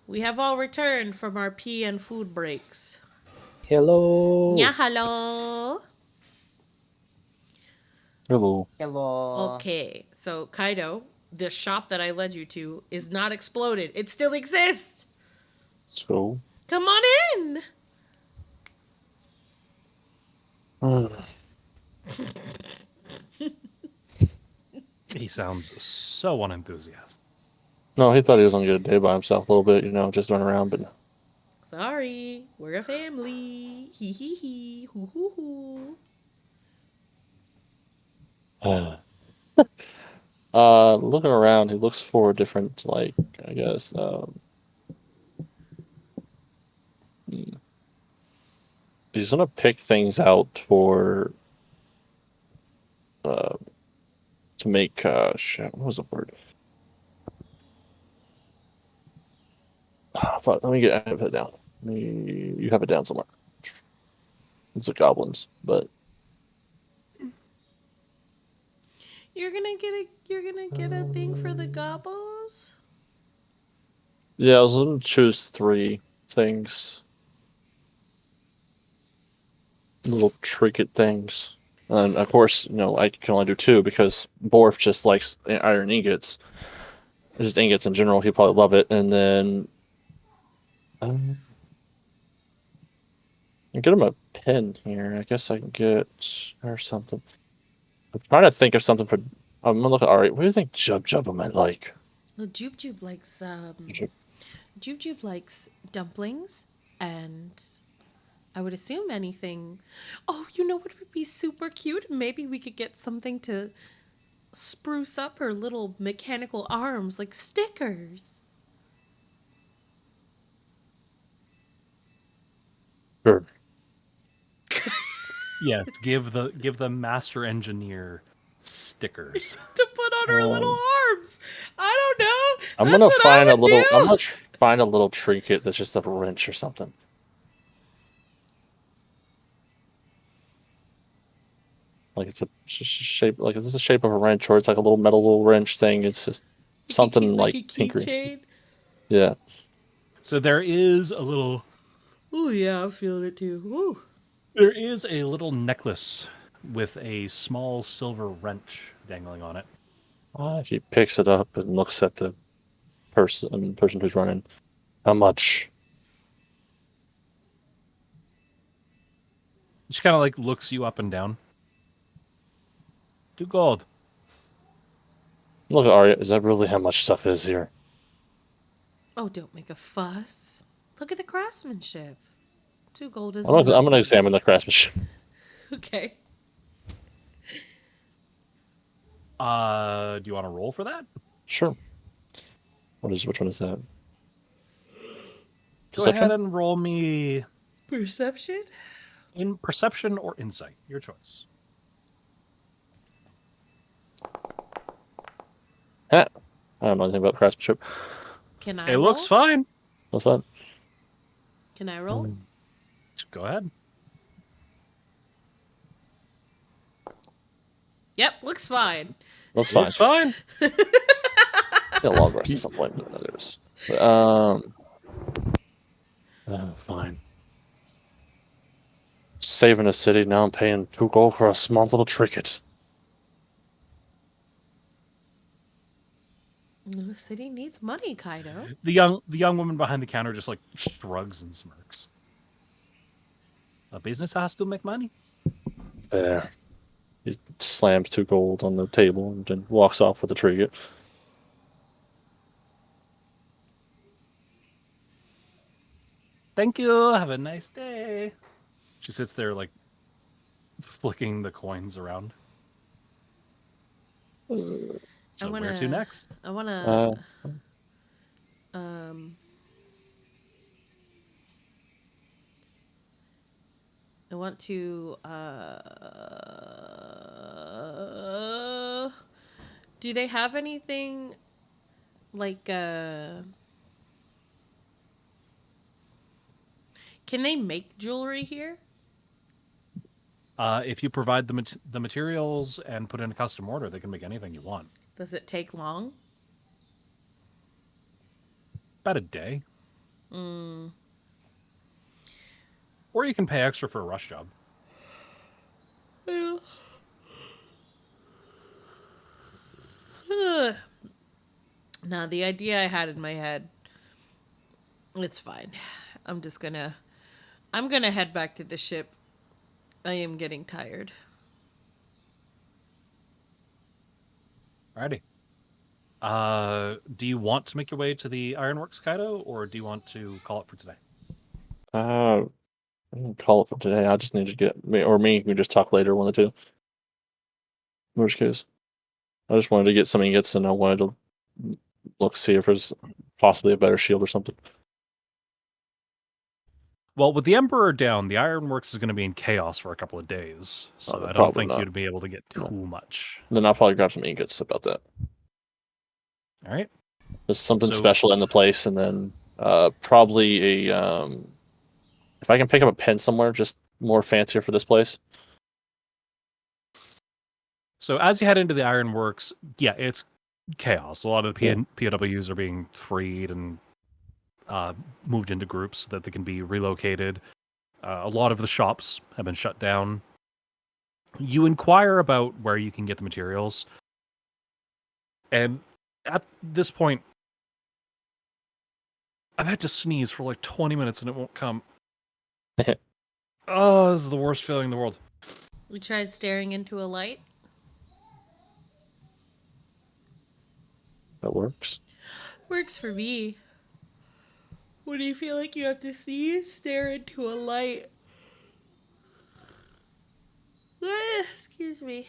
We have all returned from our pee and food breaks. Hello. Yeah, hello. Hello. Hello. Okay, so Kaido, the shop that I led you to is not exploded. It still exists. So. Come on in. He sounds so unenthusiastic. No, he thought he was on a good day by himself a little bit, just running around, but Sorry, we're a family. Hee hee hee. Hoo hoo hoo. looking around, he looks for different, like, I guess, he's gonna pick things out for, to make, shit, what was the word? Fuck, I have it down. You have it down somewhere. It's the goblins, but You're gonna get a thing for the gobos? yeah, I was gonna choose 3 things, little trinket things, and of course, I can only do 2 because Borf just likes iron ingots, just ingots in general. He'd probably love it, and then I get him a pin here. I guess I can get or something. I'm trying to think of something for. I'm gonna look at. All right, what do you think Jub Jub might like? Well, Jube likes Jub- Jube likes dumplings, and I would assume anything. Oh, you know what would be super cute? Maybe we could get something to spruce up her little mechanical arms, like stickers. Sure. Yes, give the master engineer stickers. To put on her little arms. I don't know. I'm That's gonna what I find a would little. I'm do. gonna find a little trinket that's just a wrench or something. Like it's a shape. Like is this the shape of a wrench, or it's like a little metal little wrench thing? It's just something like like a tinkery. keychain. Yeah. So there is a little Oh yeah, I'm feeling it too. Woo. there is a little necklace with a small silver wrench dangling on it. She picks it up and looks at the person who's running. How much? She kind of like looks you up and down. 2 gold. Look at Arya. Is that really how much stuff is here? Oh, don't make a fuss. Look at the craftsmanship. 2 gold is I'm gonna nothing. examine the craftsmanship. Okay. Do you want to roll for that? Sure. Which one is that? Go ahead and roll me Perception? in perception or insight, your choice. I don't know anything about craftsmanship. Can I It roll? looks fine. What's that? Can I roll? Go ahead. Yep, looks fine. Looks fine. It's fine. Get a long rest at some point. But others. Fine. Saving a city, now I'm paying 2 gold for a small little trinket. The city needs money, Kaido. The young woman behind the counter just like shrugs and smirks. A business has to make money. There. He slams 2 gold on the table and then walks off with the trinket. Thank you. Have a nice day. She sits there like flicking the coins around. So where to next? I wanna I want to do they have anything like can they make jewelry here? If you provide the materials and put in a custom order, they can make anything you want. Does it take long? About a day. Mm. Or you can pay extra for a rush job. Yeah. Now, the idea I had in my head, it's fine. I'm gonna head back to the ship. I am getting tired. Alrighty. Do you want to make your way to the Ironworks, Kaido, or do you want to call it for today? I'm gonna call it for today. I just need to get me or me. We can just talk later, one of the two. In which case, I just wanted to get some ingots, and I wanted to see if there's possibly a better shield or something. Well, with the Emperor down, the Ironworks is going to be in chaos for a couple of days, so I don't probably think not. you'd be able to get too much. Then I'll probably grab some ingots about that. All right. There's something special in the place, and then probably a if I can pick up a pen somewhere, just more fancier for this place. So as you head into the Ironworks, yeah, it's chaos. A lot of the POWs are being freed and moved into groups so that they can be relocated. A lot of the shops have been shut down. You inquire about where you can get the materials, and at this point, I've had to sneeze for like 20 minutes and it won't come. Oh, this is the worst feeling in the world. We tried staring into a light. That works. Works for me. When you feel like you have to sneeze, stare into a light. Excuse me.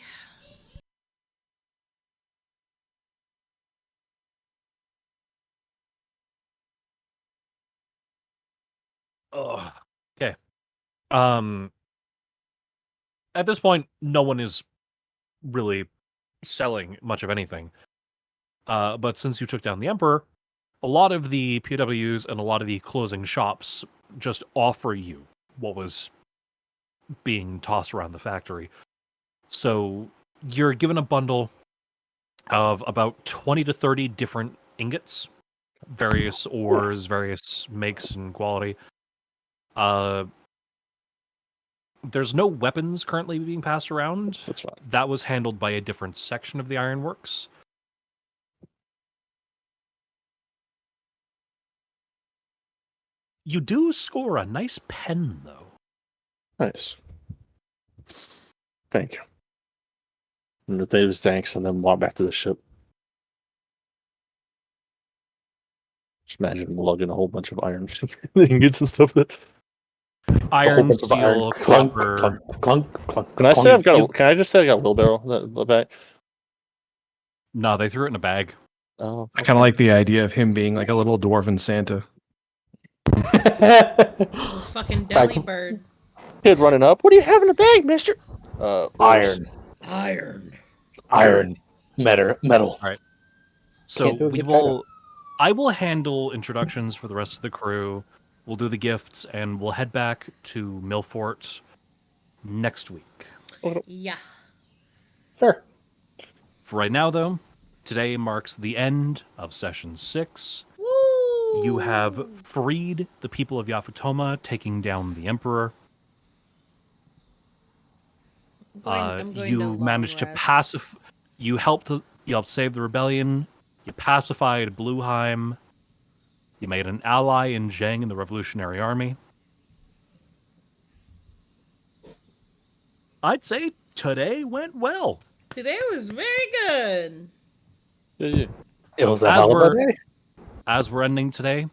Oh, okay. At this point, no one is really selling much of anything. But since you took down the Emperor, a lot of the PWs and a lot of the closing shops just offer you what was being tossed around the factory. So you're given a bundle of about 20 to 30 different ingots, various ores, various makes and quality. There's no weapons currently being passed around. That's fine. That was handled by a different section of the Ironworks. You do score a nice pen, though. Nice. Thank you. And they just thanks and then walk back to the ship. Just imagine lugging a whole bunch of iron ingots and stuff. Iron, steel, copper. Clunk. Can I say I've got? Can I just say I got a wheelbarrow in the back? No, they threw it in a bag. Oh, okay. I kind of like the idea of him being like a little dwarven Santa. Little fucking deli bird. Kid running up. What do you have in the bag, mister? Iron. Metal. All right. So I will handle introductions for the rest of the crew. We'll do the gifts, and we'll head back to Milfort next week. Yeah. Fair. For right now, though, today marks the end of Session 6. Woo! You have freed the people of Yafutoma, taking down the Emperor. You managed to pacify. You helped save the rebellion. You pacified Blueheim. You made an ally in Zheng in the Revolutionary Army. I'd say today went well. Today was very good. Yeah. It was a hell of a day. As we're ending today,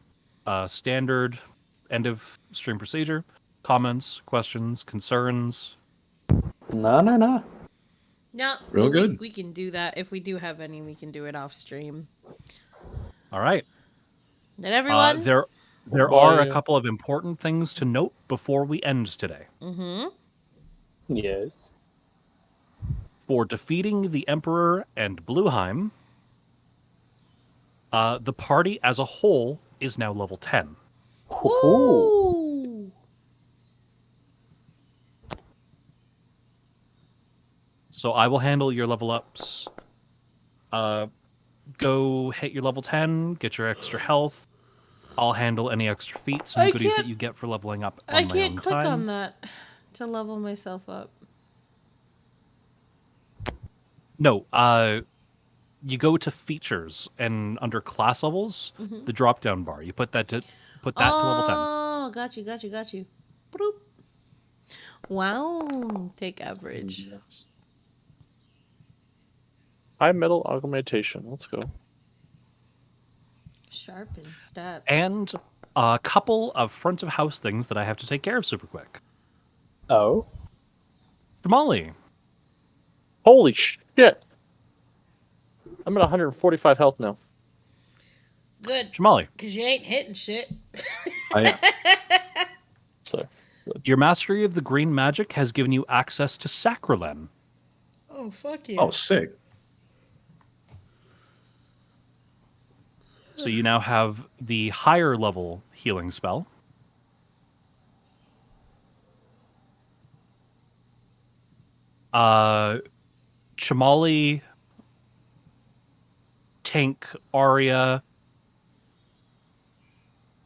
standard end of stream procedure. Comments, questions, concerns. No. No, Real good. We can do that. If we do have any, we can do it off stream. All right. Did everyone? There are a couple of important things to note before we end today. Mm-hmm. Yes. For defeating the Emperor and Blueheim, the party as a whole is now level 10. Ooh. So I will handle your level ups. Go hit your level 10, get your extra health. I'll handle any extra feats and I goodies that can't- you get for leveling up on I my can't own click time. on that to level myself up. No, you go to features and under class levels, the drop down bar. You put that to level 10. Oh, got you. Bloop. Wow. Take average. Yes. High metal augmentation. Let's go. Sharpen steps. And a couple of front of house things that I have to take care of super quick. Oh. Jamali, Holy shit! I'm at 145 health now. Good. Jamali, Because you ain't hitting shit. So, your mastery of the green magic has given you access to Sacrilene. Oh, fuck yeah. Oh, sick. So you now have the higher level healing spell. Chamali, Tank, Arya,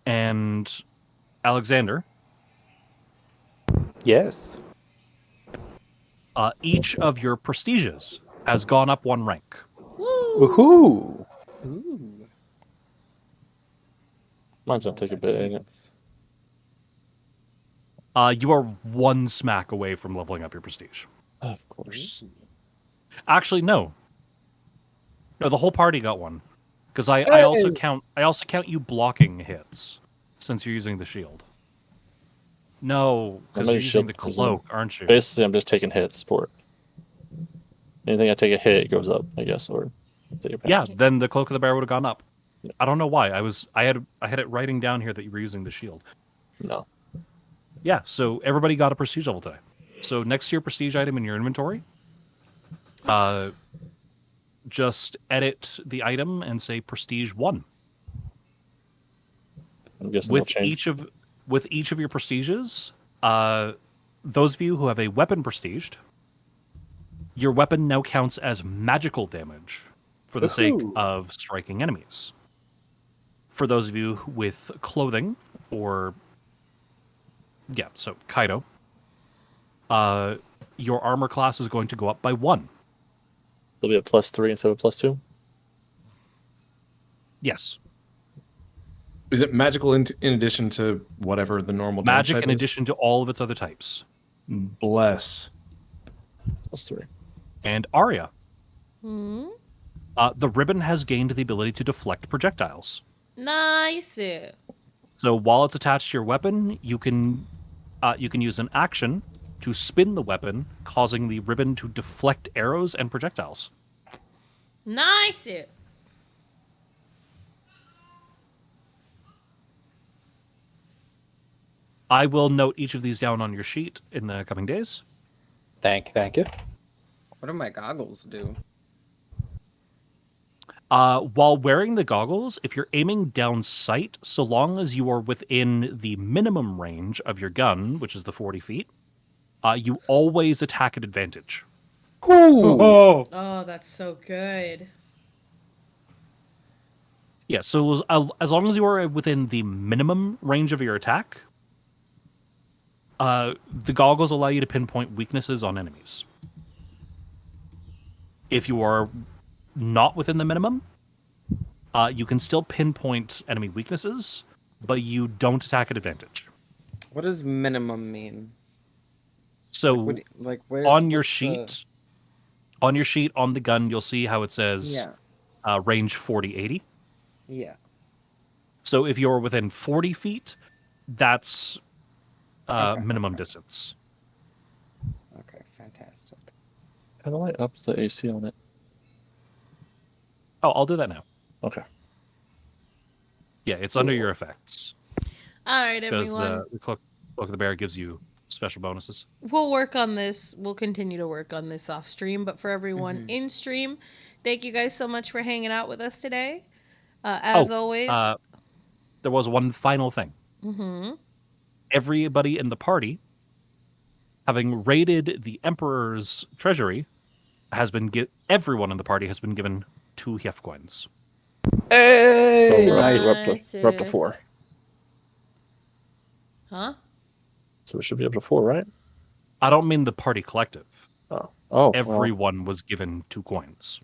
and Alexander. Yes. Each of your prestiges has gone up 1 rank. Woo! Woohoo! Ooh. mine's gonna take a bit, ain't it? You are 1 smack away from leveling up your prestige. Of course. Actually, no. No, the whole party got 1. Because I also count you blocking hits since you're using the shield. No, because many you're using the shields is cloak, aren't you? Basically, I'm just taking hits for it. Anything I take a hit, it goes up, I guess, or take a pass. Yeah, then the cloak of the bear would have gone up. I don't know why. I had it writing down here that you were using the shield. No. Yeah, so everybody got a prestige level today. So next to your prestige item in your inventory, just edit the item and say prestige 1. I'm guessing With they'll change. each of your prestiges, those of you who have a weapon prestiged, your weapon now counts as magical damage for the sake Woohoo. of striking enemies. For those of you with clothing or so Kaido, your armor class is going to go up by 1. It'll be a +3 instead of +2. Yes. Is it magical in addition to whatever the normal damage Magic type in is? addition to all of its other types. Bless. +3. And Arya, Hmm? the ribbon has gained the ability to deflect projectiles. Nice. So while it's attached to your weapon, you can use an action to spin the weapon, causing the ribbon to deflect arrows and projectiles. Nice. I will note each of these down on your sheet in the coming days. Thank you. What do my goggles do? While wearing the goggles, if you're aiming down sight, so long as you are within the minimum range of your gun, which is the 40 feet, you always attack at advantage. Ooh. Oh, that's so good. Yeah, so as long as you are within the minimum range of your attack, the goggles allow you to pinpoint weaknesses on enemies. If you are not within the minimum, you can still pinpoint enemy weaknesses, but you don't attack at advantage. What does minimum mean? So Where on your what's sheet, on the gun, you'll see how it says range 40-80. Yeah. So if you're within 40 feet, that's minimum Okay. distance. Okay, fantastic. How do I up the AC on it? Oh, I'll do that now. Okay. Yeah, it's under your effects. All right, Because everyone. the cloak of the bear gives you special bonuses. We'll work on this. We'll continue to work on this off stream. But for everyone in stream, thank you guys so much for hanging out with us today. As always. There was one final thing. Mm-hmm. Everybody in the party, having raided the Emperor's treasury, everyone in the party has been given 2 Hef coins. Hey, So nice. we're up to 4. Huh? So it should be up to 4, right? I don't mean the party collective. Oh. Well. Everyone was given 2 coins.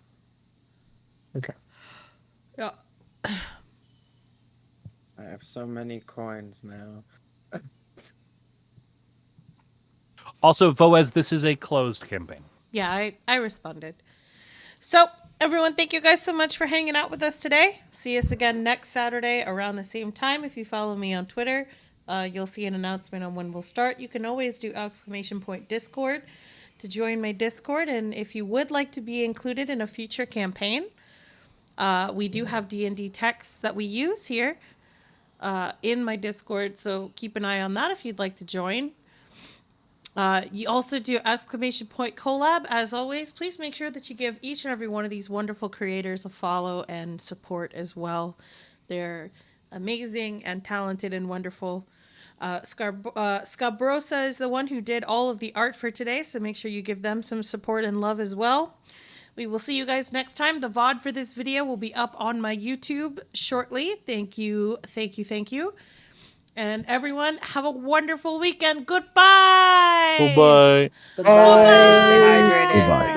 Okay. Yeah. I have so many coins now. Also, Voez, this is a closed campaign. Yeah, I responded. So, everyone, thank you guys so much for hanging out with us today. See us again next Saturday around the same time. If you follow me on Twitter, you'll see an announcement on when we'll start. You can always do !Discord to join my Discord. And if you would like to be included in a future campaign, we do have D&D texts that we use here in my Discord. So keep an eye on that if you'd like to join. You also do ! Collab. As always, please make sure that you give each and every one of these wonderful creators a follow and support as well. They're amazing and talented and wonderful. Scabrosa is the one who did all of the art for today, so make sure you give them some support and love as well. We will see you guys next time. The VOD for this video will be up on my YouTube shortly. Thank you, thank you, thank you. And everyone, have a wonderful weekend. Goodbye. Goodbye. Goodbye. Stay hydrated. Goodbye.